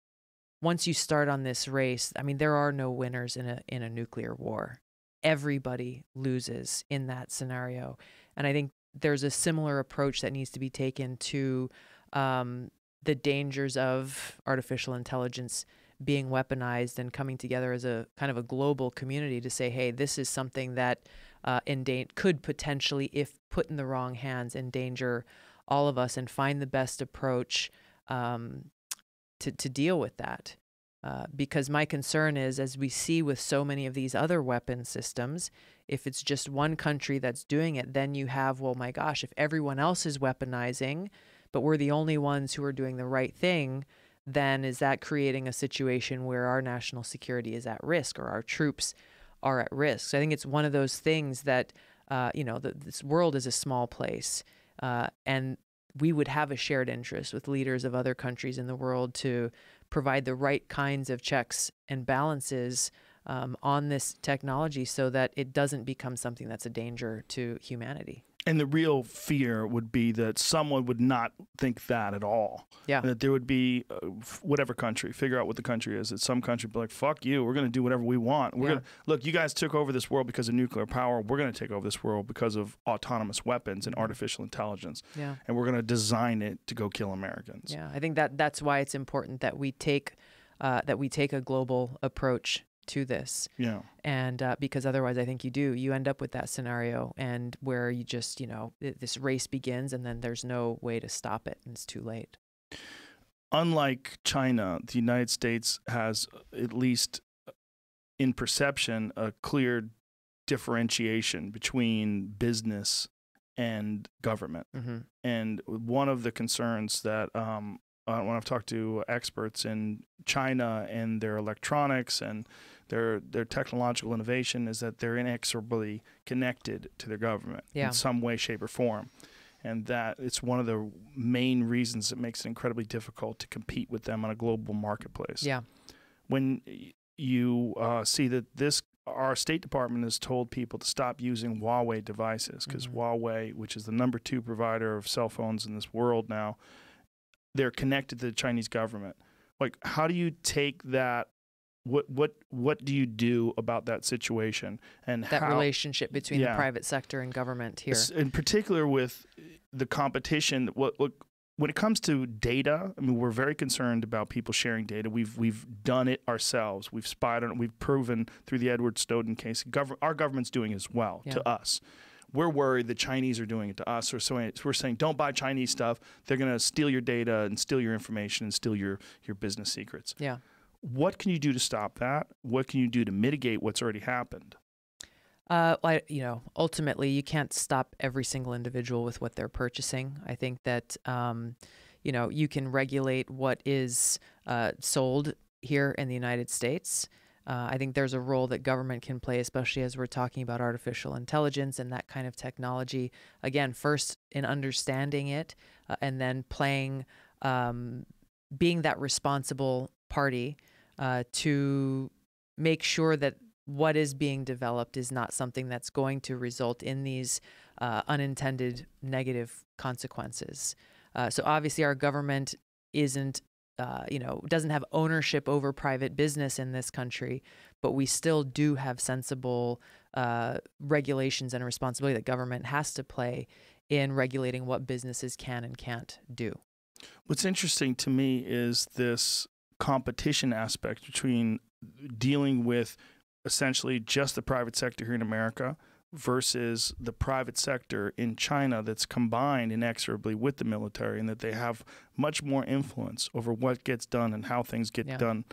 once you start on this race, I mean, there are no winners in a nuclear war. Everybody loses in that scenario. And I think there's a similar approach that needs to be taken to the dangers of artificial intelligence being weaponized and coming together as a kind of a global community to say, hey, this is something that could potentially, if put in the wrong hands, endanger all of us, and find the best approach to deal with that. Because my concern is, as we see with so many of these other weapon systems, if it's just one country that's doing it, then you have, well, my gosh, if everyone else is weaponizing, but we're the only ones who are doing the right thing, then is that creating a situation where our national security is at risk, or our troops are at risk? So I think it's one of those things that, this world is a small place, and we would have a shared interest with leaders of other countries in the world to provide the right kinds of checks and balances on this technology so that it doesn't become something that's a danger to humanity. And the real fear would be that someone would not think that at all. Yeah. And that there would be whatever country, figure out what the country is, that some country would be like, fuck you, we're going to do whatever we want. We're going to, look, you guys took over this world because of nuclear power. We're going to take over this world because of autonomous weapons and artificial intelligence. Yeah. And we're going to design it to go kill Americans. Yeah. I think that's why it's important that we take a global approach to this. Yeah. And because otherwise I think you end up with that scenario, and where you just, this race begins and then there's no way to stop it and it's too late. unlike China, the United States has, at least in perception, a clear differentiation between business and government. And one of the concerns that when I've talked to experts in China and their electronics and their technological innovation is that they're inexorably connected to their government in some way, shape, or form. And that it's one of the main reasons it makes it incredibly difficult to compete with them on a global marketplace. Yeah. When you see that our State Department has told people to stop using Huawei devices because Huawei, which is the #2 provider of cell phones in this world now, they're connected to the Chinese government. Like, how do you take that? What do you do about that situation and that relationship between the private sector and government here? In particular with the competition, when it comes to data, I mean, we're very concerned about people sharing data. We've done it ourselves. We've spied on it. We've proven through the Edward Snowden case. Our government's doing as well to us. We're worried the Chinese are doing it to us. So we're saying, don't buy Chinese stuff. They're going to steal your data and steal your information and steal your business secrets. Yeah. What can you do to stop that? What can you do to mitigate what's already happened? Ultimately, you can't stop every single individual with what they're purchasing. I think that, you can regulate what is sold here in the United States. I think there's a role that government can play, especially as we're talking about artificial intelligence and that kind of technology. Again, first in understanding it and then being that responsible party to make sure that what is being developed is not something that's going to result in these unintended negative consequences. So obviously our government doesn't have ownership over private business in this country, but we still do have sensible regulations and a responsibility that government has to play in regulating what businesses can and can't do. What's interesting to me is this competition aspect between dealing with essentially just the private sector here in America versus the private sector in China that's combined inexorably with the military and that they have much more influence over what gets done and how things get done.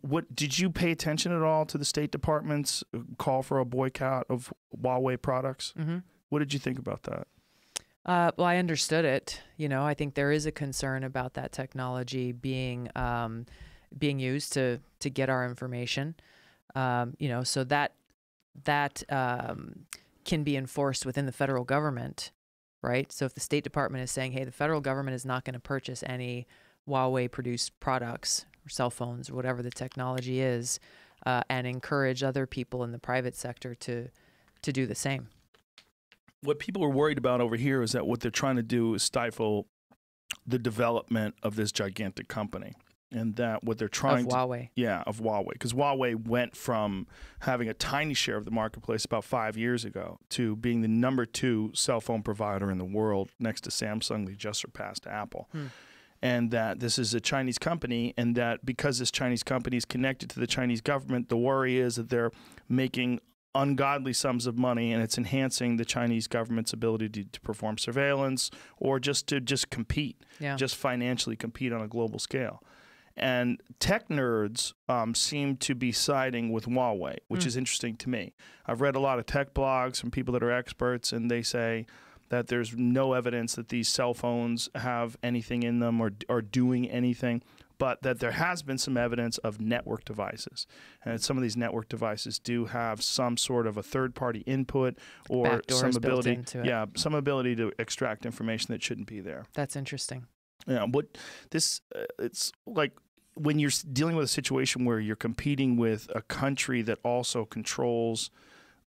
What did you pay attention at all to the State Department's call for a boycott of Huawei products? What did you think about that? Well, I understood it. I think there is a concern about that technology being used to get our information. So that can be enforced within the federal government, right? So if the State Department is saying, hey, the federal government is not going to purchase any Huawei-produced products or cell phones or whatever the technology is, and encourage other people in the private sector to do the same. What people are worried about over here is that what they're trying to do is stifle the development of this gigantic company. And that what they're trying Huawei. Of Huawei. Because Huawei went from having a tiny share of the marketplace about 5 years ago to being the #2 cell phone provider in the world next to Samsung. They just surpassed Apple. And that this is a Chinese company, and that because this Chinese company is connected to the Chinese government, the worry is that they're making ungodly sums of money, and it's enhancing the Chinese government's ability to perform surveillance or just to compete, just financially compete on a global scale. And tech nerds seem to be siding with Huawei, which is interesting to me. I've read a lot of tech blogs from people that are experts, and they say that there's no evidence that these cell phones have anything in them or are doing anything, but that there has been some evidence of network devices. And some of these network devices do have some sort of a third-party input or some ability, some ability to extract information that shouldn't be there. That's interesting. Yeah, it's like when you're dealing with a situation where you're competing with a country that also controls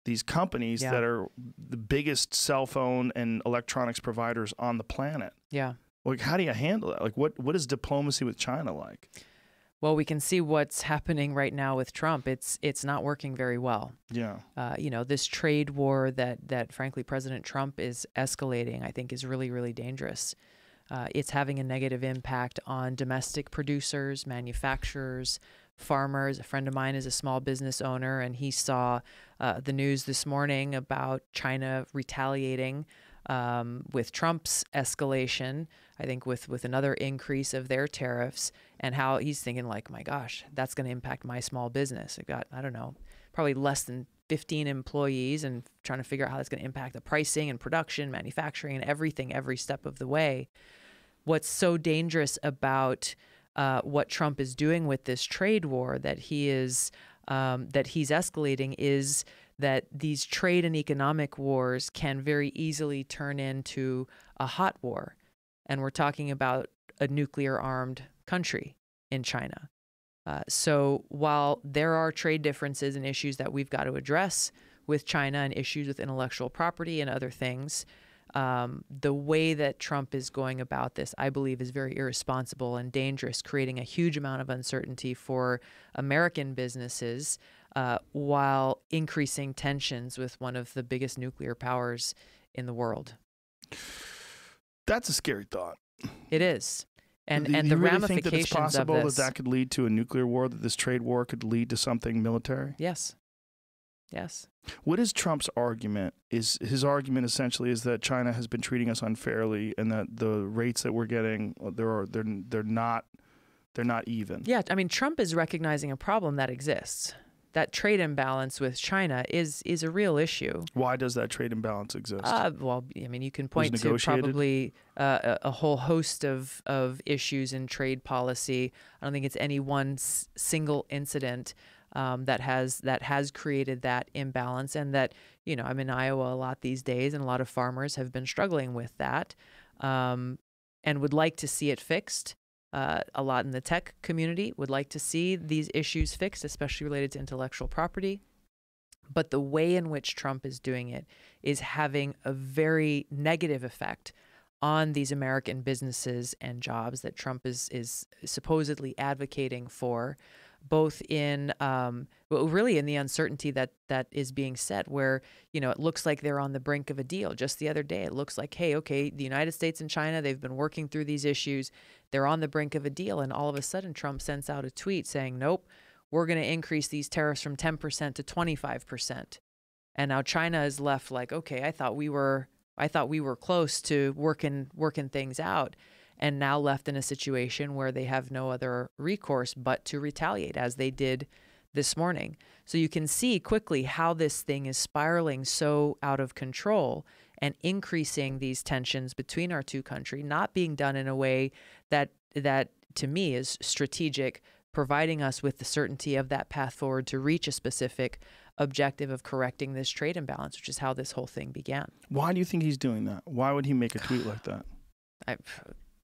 these companies that are the biggest cell phone and electronics providers on the planet. Yeah. Like, how do you handle that? Like, what is diplomacy with China like? Well, we can see what's happening right now with Trump. It's not working very well. Yeah. This trade war that frankly President Trump is escalating, I think, is really, really dangerous. It's having a negative impact on domestic producers, manufacturers, farmers. A friend of mine is a small business owner, and he saw the news this morning about China retaliating with Trump's escalation, I think with another increase of their tariffs, and how he's thinking like, my gosh, that's going to impact my small business. I've got, I don't know, probably less than 15 employees, and trying to figure out how that's going to impact the pricing and production, manufacturing, and everything, every step of the way. What's so dangerous about what Trump is doing with this trade war that he's escalating is that these trade and economic wars can very easily turn into a hot war. And we're talking about a nuclear-armed country in China. So while there are trade differences and issues that we've got to address with China and issues with intellectual property and other things, the way that Trump is going about this, I believe, is very irresponsible and dangerous, creating a huge amount of uncertainty for American businesses while increasing tensions with one of the biggest nuclear powers in the world. That's a scary thought. It is. And Do the you really ramifications think that it's possible of this, that could lead to a nuclear war, that this trade war could lead to something military? Yes. Yes. What is Trump's argument? His argument essentially is that China has been treating us unfairly, and that the rates that we're getting, they're not even. Yeah, I mean, Trump is recognizing a problem that exists. That trade imbalance with China is a real issue. Why does that trade imbalance exist? Well, I mean, you can point to probably a whole host of issues in trade policy. I don't think it's any one single incident that has created that imbalance, and that, you know, I'm in Iowa a lot these days, and a lot of farmers have been struggling with that, and would like to see it fixed. A lot in the tech community would like to see these issues fixed, especially related to intellectual property. But the way in which Trump is doing it is having a very negative effect on these American businesses and jobs that Trump is supposedly advocating for, both in really in the uncertainty that is being set, where, you know, it looks like they're on the brink of a deal. Just the other day, it looks like, hey, okay, the United States and China, they've been working through these issues. They're on the brink of a deal. And all of a sudden, Trump sends out a tweet saying, nope, we're going to increase these tariffs from 10% to 25%. And now China is left like, okay, I thought we were close to working things out, and now left in a situation where they have no other recourse but to retaliate, as they did this morning. So you can see quickly how this thing is spiraling so out of control and increasing these tensions between our two countries, not being done in a way that to me is strategic, providing us with the certainty of that path forward to reach a specific objective of correcting this trade imbalance, which is how this whole thing began. Why do you think he's doing that? Why would he make a tweet like that?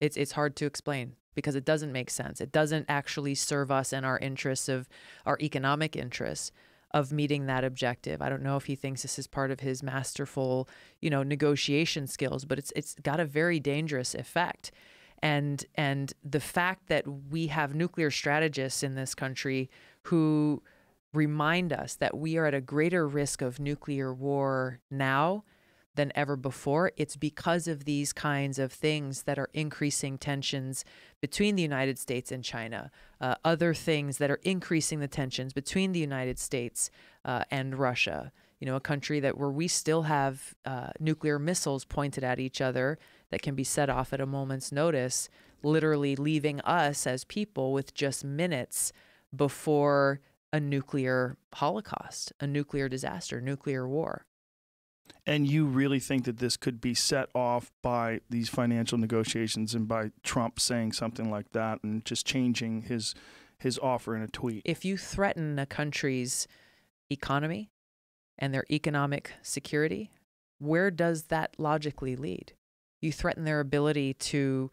It's hard to explain, because it doesn't make sense. It doesn't actually serve us and our interests of our economic interests of meeting that objective. I don't know if he thinks this is part of his masterful, you know, negotiation skills, but it's got a very dangerous effect. And the fact that we have nuclear strategists in this country who remind us that we are at a greater risk of nuclear war now than ever before, it's because of these kinds of things that are increasing tensions between the United States and China, other things that are increasing the tensions between the United States and Russia, you know, a country where we still have nuclear missiles pointed at each other that can be set off at a moment's notice, literally leaving us as people with just minutes before a nuclear holocaust, a nuclear disaster, nuclear war. And you really think that this could be set off by these financial negotiations and by Trump saying something like that and just changing his offer in a tweet? If you threaten a country's economy and their economic security, where does that logically lead? You threaten their ability to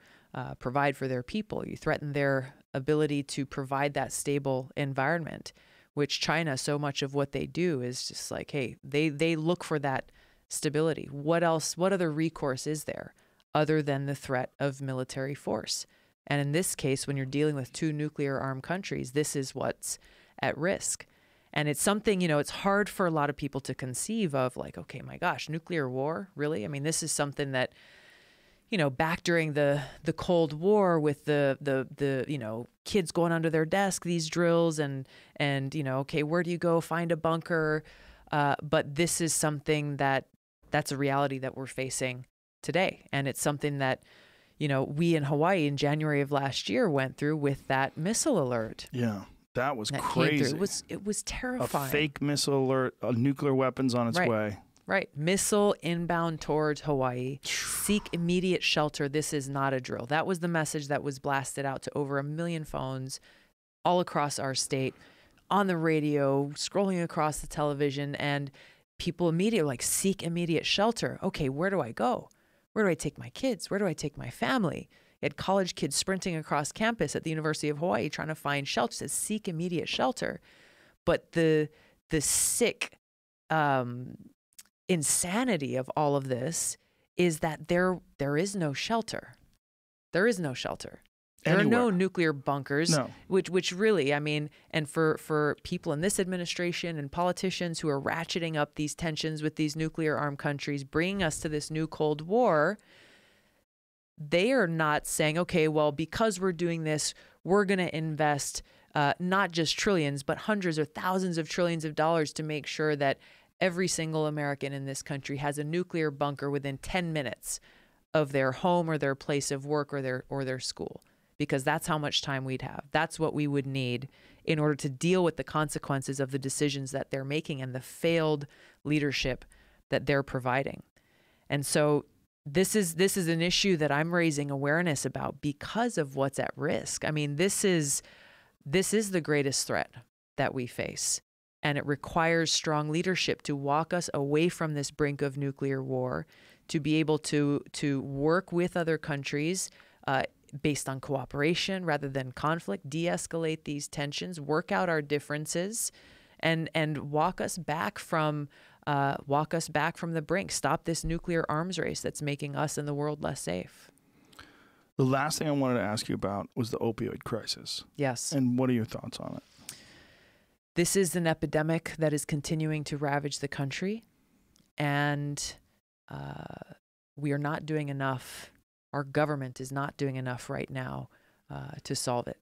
provide for their people. You threaten their ability to provide that stable environment, which China, so much of what they do is just like, hey, they look for that stability. What else? What other recourse is there other than the threat of military force? And in this case, when you're dealing with two nuclear-armed countries, this is what's at risk. And it's something, you know, it's hard for a lot of people to conceive of, like, okay, my gosh, nuclear war, really? I mean, this is something that, you know, back during the Cold War with the you know, kids going under their desk, these drills, and you know, okay, where do you go find a bunker? But this is something that's a reality that we're facing today. And it's something that, we in Hawaii in January of last year went through with that missile alert. Yeah, that was that crazy. It was terrifying. A fake missile alert, nuclear weapons on its way. Right. Missile inbound towards Hawaii. Seek immediate shelter. This is not a drill. That was the message that was blasted out to over 1 million phones all across our state, on the radio, scrolling across the television, and people immediately like, seek immediate shelter. Okay, where do I go? Where do I take my kids? Where do I take my family? You had college kids sprinting across campus at the University of Hawaii trying to find shelter. It says seek immediate shelter. But the sick insanity of all of this is that there is no shelter. There is no shelter. There Anywhere. are no nuclear bunkers, No. which really, and for people in this administration and politicians who are ratcheting up these tensions with these nuclear armed countries, bringing us to this new Cold War, they are not saying, okay, well, because we're doing this, we're going to invest not just trillions, but hundreds or thousands of trillions of dollars to make sure that every single American in this country has a nuclear bunker within 10 minutes of their home or their place of work or their school. Because that's how much time we'd have. That's what we would need in order to deal with the consequences of the decisions that they're making and the failed leadership that they're providing. And so this is an issue that I'm raising awareness about because of what's at risk. This is the greatest threat that we face. And it requires strong leadership to walk us away from this brink of nuclear war, to be able to work with other countries based on cooperation rather than conflict, de-escalate these tensions, work out our differences, and walk us back from the brink. Stop this nuclear arms race that's making us and the world less safe. The last thing I wanted to ask you about was the opioid crisis. Yes. And what are your thoughts on it? This is an epidemic that is continuing to ravage the country, and we are not doing enough. Our government is not doing enough right now to solve it.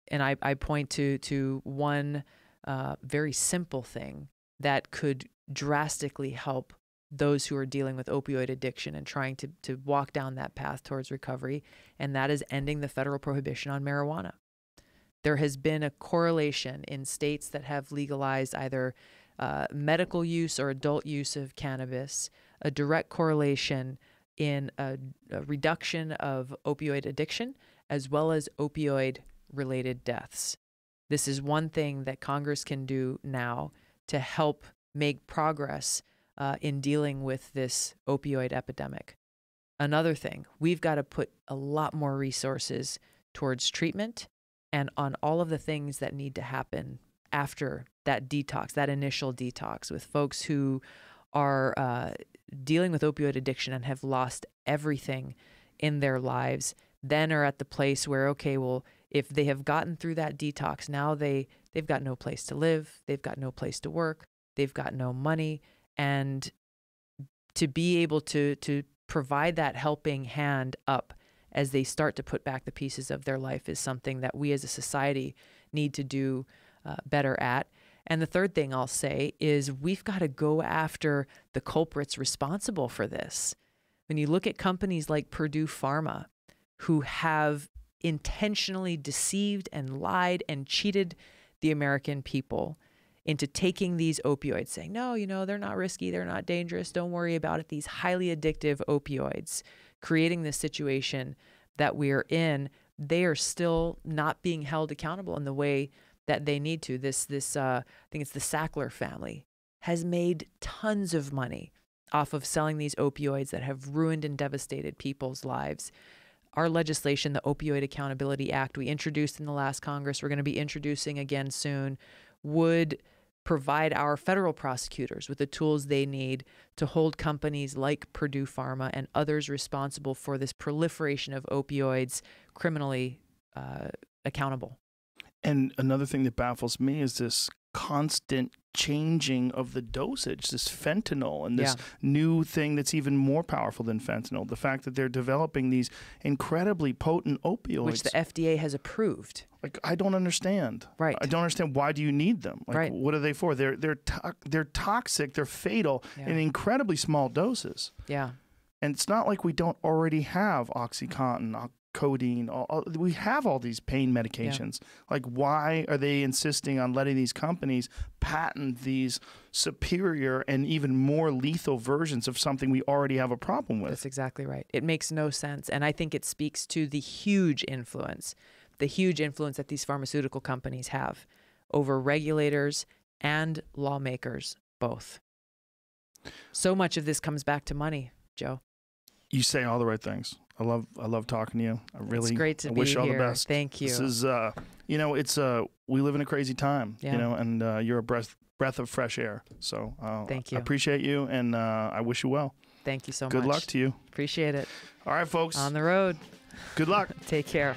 And I point to one very simple thing that could drastically help those who are dealing with opioid addiction and trying to walk down that path towards recovery, and that is ending the federal prohibition on marijuana. There has been a correlation in states that have legalized either medical use or adult use of cannabis, a direct correlation in a reduction of opioid addiction as well as opioid-related deaths. This is one thing that Congress can do now to help make progress in dealing with this opioid epidemic. Another thing, we've got to put a lot more resources towards treatment and on all of the things that need to happen after that detox, that initial detox, with folks who are dealing with opioid addiction and have lost everything in their lives, then are at the place where, okay, well, if they have gotten through that detox, now they've got no place to live, they've got no place to work, they've got no money, and to be able to provide that helping hand up as they start to put back the pieces of their life is something that we as a society need to do better at. And the third thing I'll say is we've got to go after the culprits responsible for this. When you look at companies like Purdue Pharma, who have intentionally deceived and lied and cheated the American people into taking these opioids, saying, no, they're not risky, they're not dangerous, don't worry about it, these highly addictive opioids, creating this situation that we're in, they are still not being held accountable in the way that they need to. This I think it's the Sackler family, has made tons of money off of selling these opioids that have ruined and devastated people's lives. Our legislation, the Opioid Accountability Act, we introduced in the last Congress, we're going to be introducing again soon, would provide our federal prosecutors with the tools they need to hold companies like Purdue Pharma and others responsible for this proliferation of opioids criminally accountable. And another thing that baffles me is this constant changing of the dosage, this fentanyl and this new thing that's even more powerful than fentanyl. The fact that they're developing these incredibly potent opioids. Which the FDA has approved. Like, I don't understand. Right. I don't understand, why do you need them? Like, right. What are they for? They're toxic, they're fatal in incredibly small doses. Yeah. And it's not like we don't already have OxyContin, codeine. We have all these pain medications. Yeah. Like, why are they insisting on letting these companies patent these superior and even more lethal versions of something we already have a problem with? That's exactly right. It makes no sense. And I think it speaks to the huge influence that these pharmaceutical companies have over regulators and lawmakers both. So much of this comes back to money, Joe. You say all the right things. I love talking to you. It's great to be here. Wish you all the best. Thank you. This is, it's we live in a crazy time, and you're a breath of fresh air. So thank you. I appreciate you, and I wish you well. Thank you so much. Good luck to you. Appreciate it. All right, folks. On the road. Good luck. Take care.